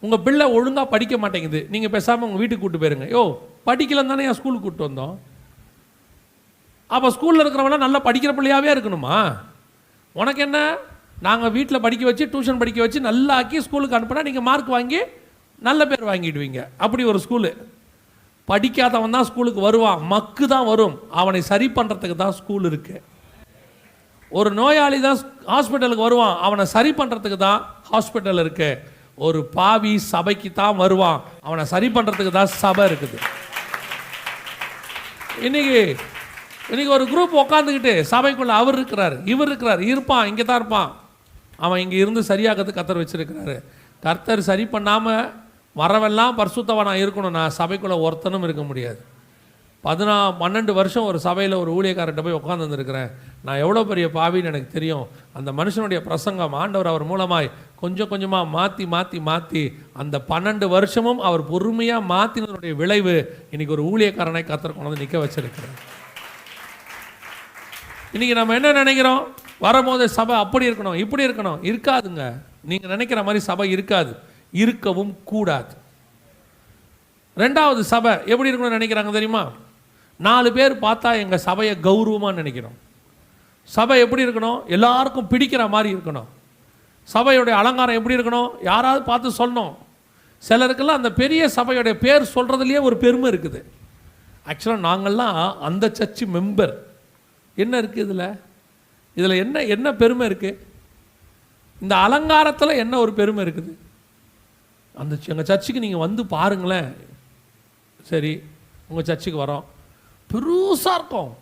உங்கள் பிள்ளை ஒழுங்காக படிக்க மாட்டேங்குது, நீங்கள் பேசாமல் உங்கள் வீட்டுக்கு கூப்பிட்டு போயிருங்க. யோ படிக்கலன்னு தானே என் ஸ்கூலுக்கு கூப்பிட்டு வந்தோம். அப்போ ஸ்கூலில் இருக்கிறவங்களாம் நல்லா படிக்கிற பிள்ளையாகவே இருக்கணுமா? உனக்கு என்ன, நாங்கள் வீட்டில் படிக்க வச்சு டியூஷன் படிக்க வச்சு நல்லா ஆக்கி ஸ்கூலுக்கு அனுப்புனா நீங்கள் மார்க் வாங்கி நல்ல பேர் வாங்கிடுவீங்க. அப்படி ஒரு ஸ்கூலு. படிக்காதவன் தான் ஸ்கூலுக்கு வருவான், மக்கு தான் வரும். அவனை சரி பண்ணுறதுக்கு தான் ஸ்கூல் இருக்குது. ஒரு நோயாளி தான் ஹாஸ்பிட்டலுக்கு வருவான், அவனை சரி பண்ணுறதுக்கு தான் ஹாஸ்பிட்டல் இருக்குது. ஒரு பாவி சபைக்கு தான் வருவான், அவனை சரி பண்ணுறதுக்கு தான் சபை இருக்குது. இன்னைக்கு ஒரு குரூப் உட்காந்துக்கிட்டு சபைக்குள்ள அவர் இருக்கிறார், இவர் இருக்கிறார், இருப்பான், இங்கே தான் இருப்பான். அவன் இங்கே இருந்து சரியாகிறது கர்த்தர் வச்சிருக்கிறாரு. கர்த்தர் சரி பண்ணாமல் வரவெல்லாம் பரிசுத்தவனாக இருக்கணும்னா சபைக்குள்ளே ஒருத்தனும் இருக்க முடியாது. 12 வருஷம் ஒரு சபையில் ஒரு ஊழியக்காரர்கிட்ட போய் உட்காந்து வந்துருக்கிறேன். நான் எவ்வளோ பெரிய பாவின்னு எனக்கு தெரியும். அந்த மனுஷனுடைய பிரசங்கம் ஆண்டவர் அவர் மூலமாய் கொஞ்சம் கொஞ்சமாக மாற்றி அந்த 12 வருஷமும் அவர் பொறுமையாக மாற்றினதனுடைய விளைவு இன்றைக்கி ஒரு ஊழியக்காரனை கர்த்தர் கொண்டு வந்து நிற்க வச்சிருக்கிறேன். இன்றைக்கி நம்ம என்ன நினைக்கிறோம்? வரும்போது சபை அப்படி இருக்கணும் இப்படி இருக்கணும். இருக்காதுங்க. நீங்கள் நினைக்கிற மாதிரி சபை இருக்காது, இருக்கவும் கூடாது. ரெண்டாவது, சபை எப்படி இருக்கணும்னு நினைக்கிறாங்க தெரியுமா? 4 பேர் பார்த்தா எங்கள் சபையை கௌரவமாக நினைக்கிறோம். சபை எப்படி இருக்கணும்? எல்லாருக்கும் பிடிக்கிற மாதிரி இருக்கணும். சபையுடைய அலங்காரம் எப்படி இருக்கணும்? யாராவது பார்த்து சொல்லணும். சிலருக்கெல்லாம் அந்த பெரிய சபையுடைய பேர் சொல்கிறதுலையே ஒரு பெருமை இருக்குது. ஆக்சுவலாக நாங்கள்லாம் அந்த சர்ச்சு மெம்பர். என்ன இருக்குது இதில் என்ன பெருமை இருக்குது? இந்த அலங்காரத்தில் என்ன ஒரு பெருமை இருக்குது? அந்த எங்கள் சர்ச்சுக்கு நீங்கள் வந்து பாருங்களேன். சரி, உங்கள் சர்ச்சுக்கு வரோம், பெருசாக இருக்கும்,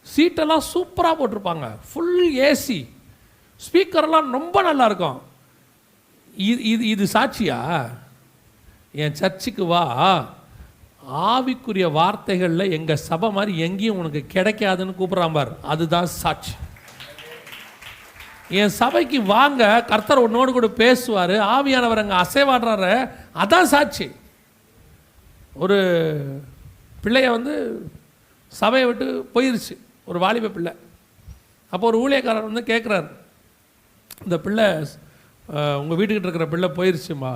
சீட்டெல்லாம் சூப்பராக போட்டிருப்பாங்க, ஃபுல் ஏசி, ஸ்பீக்கரெல்லாம் ரொம்ப நல்லா இருக்கும். இது சாட்சியா? என் சர்ச்சுக்கு வா, ஆவிக்குரிய வார்த்தைகளில் எங்கள் சபை மாதிரி எங்கேயும் உனக்கு கிடைக்காதுன்னு கூப்பிட்றான் பார், அதுதான் சாட்சி. என் சபைக்கு வாங்க, கர்த்தர் உன்னோடு கூட பேசுவார், ஆவியானவர் அங்கே அசைவாடுறாரு, அதான் சாட்சி. ஒரு பிள்ளைய சபையை விட்டு போயிருச்சு, ஒரு வாலிப பிள்ளை. அப்போ ஒரு ஊழியக்காரர் கேட்குறாரு, இந்த பிள்ளை உங்கள் வீட்டுக்கிட்ட இருக்கிற பிள்ளை போயிருச்சுமா,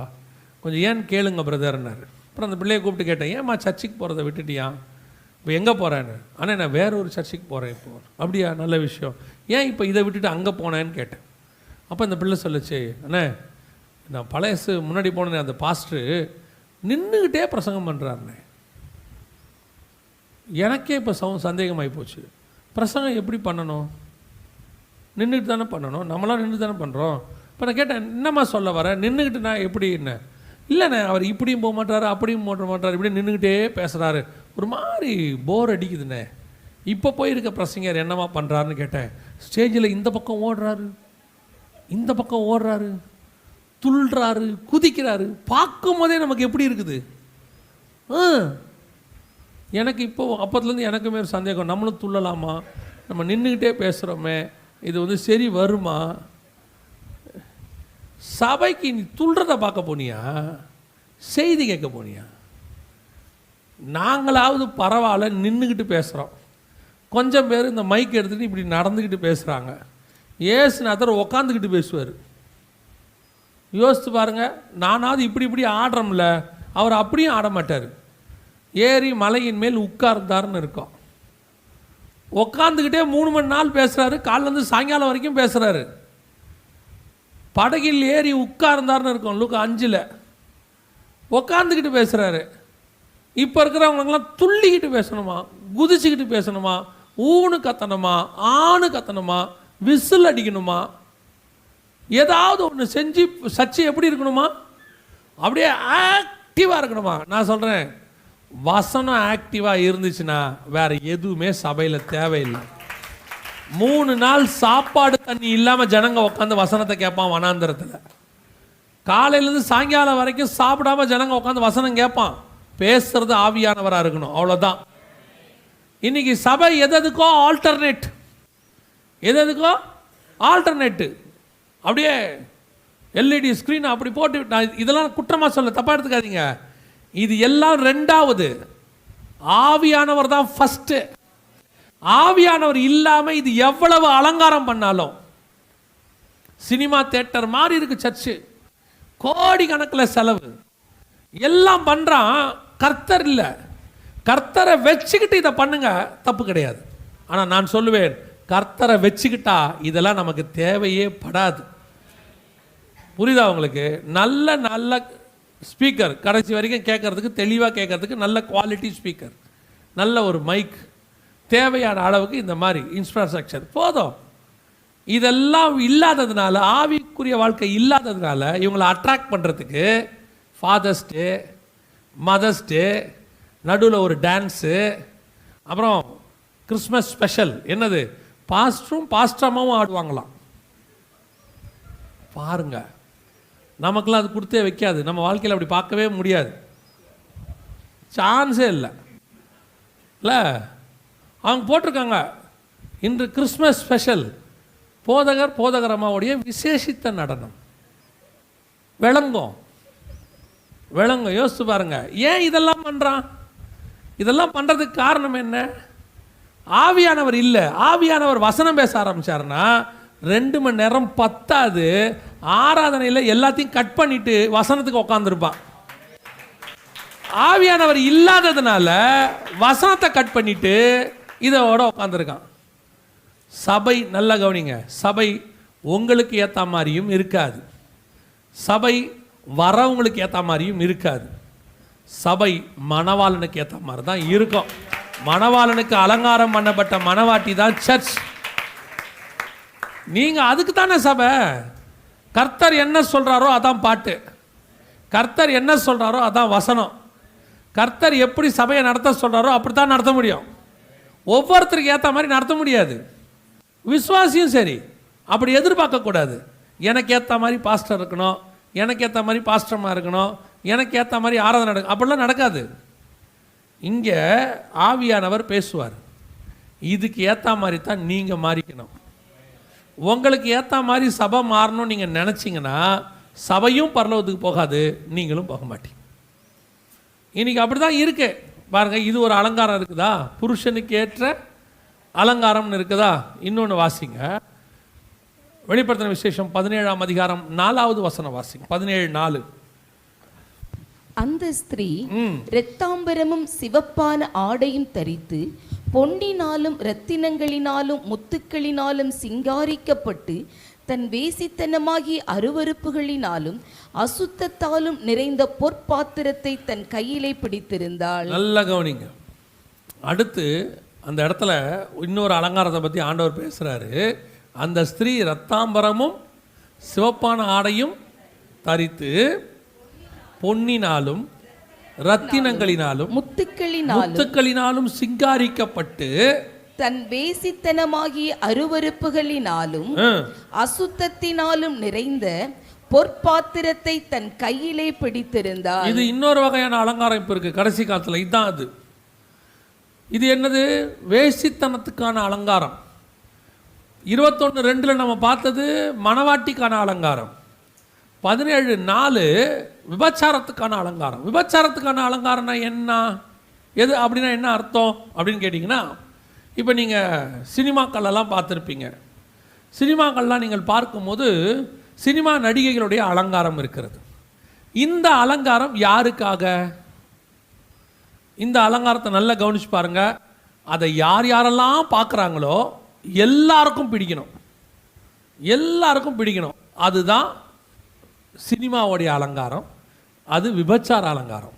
கொஞ்சம் ஏன்னு கேளுங்க பிரதர்னாரு. அப்புறம் அந்த பிள்ளையை கூப்பிட்டு கேட்டேன், ஏம்மா சர்ச்சுக்கு போகிறத விட்டுட்டியா? இப்போ எங்கே போகிறேன்னு? ஆனால் நான் வேற ஒரு சர்ச்சுக்கு போகிறேன் இப்போ. அப்படியா, நல்ல விஷயம். ஏன் இப்போ இதை விட்டுட்டு அங்கே போனேன்னு கேட்டேன். அப்போ இந்த பிள்ளை சொல்லிச்சு, அண்ணே நான் பழையசு முன்னாடி போனேன், அந்த பாஸ்டரு நின்றுக்கிட்டே பிரசங்கம் பண்ணுறாருண்ணே. எனக்கே இப்போ சந்தேகமாகி போச்சு, பிரசங்கம் எப்படி பண்ணணும்? நின்றுக்கிட்டு தானே பண்ணணும், நம்மளாம் நின்று தானே பண்ணுறோம். இப்போ நான் கேட்டேன், என்னம்மா சொல்ல வரேன், நின்றுக்கிட்டு நான் எப்படி? என்ன இல்லைண்ணே, அவர் இப்படியும் போக மாட்டார் அப்படியும் போட மாட்டார், இப்படி நின்றுக்கிட்டே பேசுகிறாரு, ஒரு மாதிரி போர் அடிக்குதுண்ணே. இப்போ போயிருக்க பிரசங்கர் என்னம்மா பண்ணுறாருன்னு கேட்டேன். ஸ்டேஜில் இந்த பக்கம் ஓடுறாரு, இந்த பக்கம் ஓடுறாரு, துள்ளுறாரு, குதிக்கிறாரு. பார்க்கும் போதே நமக்கு எப்படி இருக்குது? எனக்கு இப்போ அப்பத்துலேருந்து எனக்குமே ஒரு சந்தேகம், நம்மளும் துள்ளலாமா, நம்ம நின்றுக்கிட்டே பேசுகிறோமே, இது வந்து சரி வருமா? சபைக்கு நீ துள்றதை பார்க்க போனியா, செய்தி கேட்க போனியா? நாங்களாவது பரவாயில்ல நின்றுக்கிட்டு பேசுகிறோம், கொஞ்சம் பேர் இந்த மைக் எடுத்துகிட்டு இப்படி நடந்துக்கிட்டு பேசுகிறாங்க. ஏசுநாதர் உக்காந்துக்கிட்டு பேசுவார். யோசித்து பாருங்கள், நானாவது இப்படி ஆடுறோம்ல, அவர் அப்படியும் ஆட மாட்டார். ஏறி மலையின் மேல் உட்கார்ந்தார்னு இருக்கோம். உக்காந்துக்கிட்டே 3 மணி நாள் பேசுகிறாரு, காலிலேருந்து சாயங்காலம் வரைக்கும் பேசுகிறாரு. படகில் ஏறி உட்கார்ந்தார்னு இருக்கோம் லூக்கா 5 உக்காந்துக்கிட்டு பேசுகிறாரு. இப்போ இருக்கிறவங்களுக்கெல்லாம் துள்ளிக்கிட்டு பேசணுமா, குதிச்சுக்கிட்டு பேசணுமா, ஊனு கத்தணுமா, ஆணு கத்தணுமா, விசில் அடிக்கணுமா, ஏதாவது ஒன்று செஞ்சு சர்ச்சை எப்படி இருக்கணுமா, அப்படியே ஆக்டிவாக இருக்கணுமா? நான் சொல்கிறேன், வசனம் ஆக்டிவாக இருந்துச்சுன்னா வேறு எதுவுமே சபையில் தேவையில்லை. 3 நாள் சாப்பாடு தண்ணி இல்லாமல் ஜனங்க உட்காந்து வசனத்தை கேட்பான் வனாந்தரத்தில். காலையிலேருந்து சாயங்காலம் வரைக்கும் சாப்பிடாம ஜனங்க உட்காந்து வசனம் கேட்பான். பேசுறது ஆவியானவராக இருக்கணும், அவ்வளோதான். இன்னைக்கு சபை எதுக்கோ ஆல்டர்னேட், எதுக்கோ ஆல்டர்னேட்டு, அப்படியே எல்இடி ஸ்க்ரீன் அப்படி போட்டு, நான் இதெல்லாம் குற்றமாக சொல்ல, தப்பாக எடுத்துக்காதீங்க. இது எல்லாம் 2வது, ஆவியானவர் தான் ஃபஸ்ட்டு. ஆவியானவர் இல்லாமல் இது எவ்வளவு அலங்காரம் பண்ணாலும், சினிமா தியேட்டர் மாதிரி இருக்கு சர்ச்சு, கோடி கணக்கில் செலவு, எல்லாம் பண்ணுறான். கர்த்தர் இல்லை, கர்த்தரை வச்சுக்கிட்டு இதை பண்ணுங்க, தப்பு கிடையாது. ஆனால் நான் சொல்லுவேன், கர்த்தரை வச்சுக்கிட்டா இதெல்லாம் நமக்கு தேவையே படாது. புரியுதா உங்களுக்கு? நல்ல நல்ல ஸ்பீக்கர், கடைசி வரைக்கும் கேட்கறதுக்கு, தெளிவாக கேட்கறதுக்கு நல்ல குவாலிட்டி ஸ்பீக்கர், நல்ல ஒரு மைக், தேவையான அளவுக்கு இந்த மாதிரி இன்ஃப்ராஸ்ட்ரக்சர் போதும். இதெல்லாம் இல்லாததுனால, ஆவிக்குரிய வாழ்க்கை இல்லாததுனால இவங்களை அட்ராக்ட் பண்ணுறதுக்கு ஃபாதர்ஸ் டே, மதர்ஸ் டே, நடுவில் ஒரு டான்ஸு, அப்புறம் கிறிஸ்மஸ் ஸ்பெஷல், என்னது பாஸ்டரும் பாஸ்டமாவும் ஆடுவாங்களாம். பாருங்க, நமக்கெல்லாம் அது கொடுத்தே வைக்காது, நம்ம வாழ்க்கையில் அப்படி பார்க்கவே முடியாது, சான்ஸே இல்லை. இல்லை, அவங்க போட்டிருக்காங்க, இன்று கிறிஸ்மஸ் ஸ்பெஷல், போதகர் அம்மாவுடைய விசேஷித்த நடனம். விளங்கும். யோசித்து பாருங்க, ஏன் இதெல்லாம் பண்ணுறான்? இதெல்லாம் பண்ணுறதுக்கு காரணம் என்ன? ஆவியானவர் இல்லை. ஆவியானவர் வசனம் பேச ஆரம்பிச்சாருன்னா 2 மணி நேரம் பத்தாது, ஆராதனையில் எல்லாத்தையும் கட் பண்ணிட்டு வசனத்துக்கு உட்காந்துருப்பான். ஆவியானவர் இல்லாததுனால வசனத்தை கட் பண்ணிட்டு இதோட உட்காந்துருக்கான். சபை நல்ல கவனிங்க, சபை உங்களுக்கு ஏற்ற மாதிரியும் இருக்காது, சபை வரவங்களுக்கு ஏற்ற மாதிரியும் இருக்காது. சபை மணவாளனுக்கு ஏற்ற மாதிரி தான் இருக்கும். மணவாளனுக்கு அலங்காரம் பண்ணப்பட்ட மணவாட்டி தான் சர்ச். நீங்கள் அதுக்கு தானே சபை. கர்த்தர் என்ன சொல்கிறாரோ அதான் பாட்டு, கர்த்தர் என்ன சொல்கிறாரோ அதான் வசனம். கர்த்தர் எப்படி சபையை நடத்த சொல்கிறாரோ அப்படி தான் நடத்த முடியும். ஒவ்வொருத்தருக்கு ஏற்ற மாதிரி நடத்த முடியாது. விசுவாசியும் சரி, அப்படி எதிர்பார்க்கக்கூடாது. எனக்கு ஏற்ற மாதிரி பாஸ்டர் இருக்கணும், எனக்கு ஏற்ற மாதிரி பாஸ்டர்மா இருக்கணும், எனக்கு ஏற்ற மாதிரி ஆராதனை நடக்கும், அப்படிலாம் நடக்காது. இங்கே ஆவியானவர் பேசுவார். இதுக்கு ஏற்ற மாதிரி தான் நீங்கள் மாறிக்கணும். உங்களுக்கு ஏற்ற மாதிரி சபை மாறணும்னு நீங்கள் நினச்சிங்கன்னா சபையும் பரலோகத்துக்கு போகாது, நீங்களும் போக மாட்டீங்க. இன்றைக்கி அப்படி தான் இருக்கு பாருங்கள். இது ஒரு அலங்காரம் இருக்குதா, புருஷனுக்கு ஏற்ற அலங்காரம்னு இருக்குதா? இன்னொன்று வாசிங்க, வெளிப்படுத்தின விசேஷம் 17ஆம் அதிகாரம் 4வது வசனம் வாசிங்க. 17:4. அந்த ஸ்திரீ இரத்தாம்பரமும் சிவப்பான ஆடையும் தரித்து பொன்னினாலும் இரத்தினங்களினாலும் முத்துக்களினாலும் சிங்காரிக்கப்பட்டு தன் வேசித்தனமாகிய அருவருப்புகளினாலும் அசுத்தத்தாலும் நிறைந்த பொற்பாத்திரத்தை தன் கையிலே பிடித்திருந்தாள். நல்ல கவனிங்க. அடுத்து அந்த இடத்துல இன்னொரு அலங்காரத்தை பற்றி ஆண்டவர் பேசுகிறாரு. அந்த ஸ்திரீ இரத்தாம்பரமும் சிவப்பான ஆடையும் தரித்து பொன்னினாலும் ரத்தினங்களினாலும் முத்துக்களினாலும் சிங்காரிக்கப்பட்டு தன் வேசித்தனமாகிய அருவருப்புகளினாலும் அசுத்தத்தினாலும் நிறைந்த பொற்பாத்திரத்தை தன் கையிலே பிடித்திருந்தார். இது இன்னொரு வகையான அலங்காரம் இப்போ இருக்கு கடைசி காலத்தில். இதுதான் அது. இது என்னது? வேசித்தனத்துக்கான அலங்காரம். 21:2 நம்ம பார்த்தது மணவாட்டிக்கான அலங்காரம். 17:4 விபச்சாரத்துக்கான அலங்காரம். விபச்சாரத்துக்கான அலங்காரம்னா என்ன, எது அப்படின்னா என்ன அர்த்தம் அப்படின்னு கேட்டிங்கன்னா, இப்போ நீங்கள் சினிமாக்களெல்லாம் பார்த்துருப்பீங்க. சினிமாக்கள்லாம் நீங்கள் பார்க்கும்போது சினிமா நடிகைகளுடைய அலங்காரம் இருக்கிறது. இந்த அலங்காரம் யாருக்காக? இந்த அலங்காரத்தை நல்லா கவனிச்சு பாருங்க. அதை யார் யாரெல்லாம் பார்க்குறாங்களோ எல்லாருக்கும் பிடிக்கணும், எல்லாருக்கும் பிடிக்கணும். அதுதான் சினிமாவுடைய அலங்காரம். அது விபச்சார அலங்காரம்.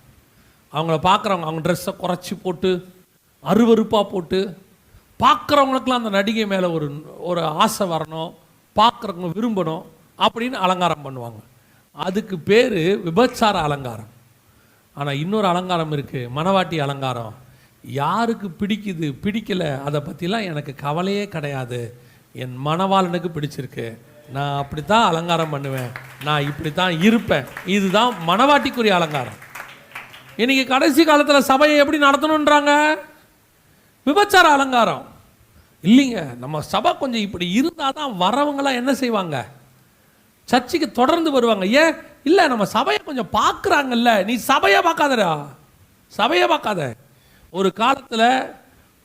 அவங்கள பார்க்குறவங்க அவங்க ட்ரெஸ்ஸை குறைச்சி போட்டு அருவருப்பாக போட்டு பார்க்குறவங்களுக்குலாம் அந்த நடிகை மேலே ஒரு ஆசை வரணும், பார்க்குறவங்க விரும்பணும் அப்படின்னு அலங்காரம் பண்ணுவாங்க. அதுக்கு பேர் விபச்சார அலங்காரம். ஆனால் இன்னொரு அலங்காரம் இருக்குது, மணவாட்டி அலங்காரம். யாருக்கு பிடிக்குது பிடிக்கல அதை பற்றிலாம் எனக்கு கவலையே கிடையாது. என் மணவாளனுக்கு பிடிச்சிருக்கு, நான் அப்படி தான் அலங்காரம் பண்ணுவேன், நான் இப்படி தான் இருப்பேன். இதுதான் மணவாட்டிக்குரிய அலங்காரம். இன்னைக்கு கடைசி காலத்தில் சபையை எப்படி நடத்தணுன்றாங்க? விபச்சார அலங்காரம் இல்லைங்க. நம்ம சபை கொஞ்சம் இப்படி இருந்தால் தான் வரவங்களாம் என்ன செய்வாங்க? சர்ச்சுக்கு தொடர்ந்து வருவாங்க. ஏன் இல்லை, நம்ம சபையை கொஞ்சம் பார்க்குறாங்கல்ல. நீ சபையை பார்க்காதடா, சபையை பார்க்காத. ஒரு காலத்தில்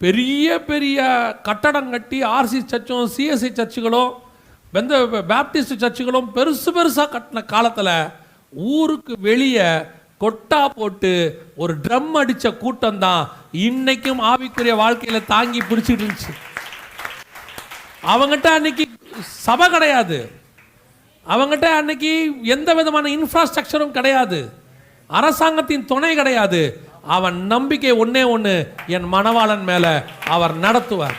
பெரிய பெரிய கட்டடம் கட்டி ஆர்சி சர்ச்சும் சிஎஸ்சி சர்ச்சுகளும் பேப்டிஸ்ட் சர்ச்சுகளும் பெருசாக கட்டின காலத்தில் ஊருக்கு வெளியே கொட்டா போட்டு ஒரு ட்ரம் அடித்த கூட்டம் தான் இன்னைக்கும் ஆவிக்குரிய வாழ்க்கையில் தாங்கி பிடிச்சிட்டு இருந்துச்சு. அவங்ககிட்ட அன்னைக்கு சபை கிடையாது, அவங்ககிட்ட அன்னைக்கு எந்த விதமான இன்ஃப்ராஸ்ட்ரக்சரும் கிடையாது, அரசாங்கத்தின் துணை கிடையாது. அவன் நம்பிக்கை ஒன்னே ஒன்று, என் மணவாளன் மேலே அவர் நடத்துவார்.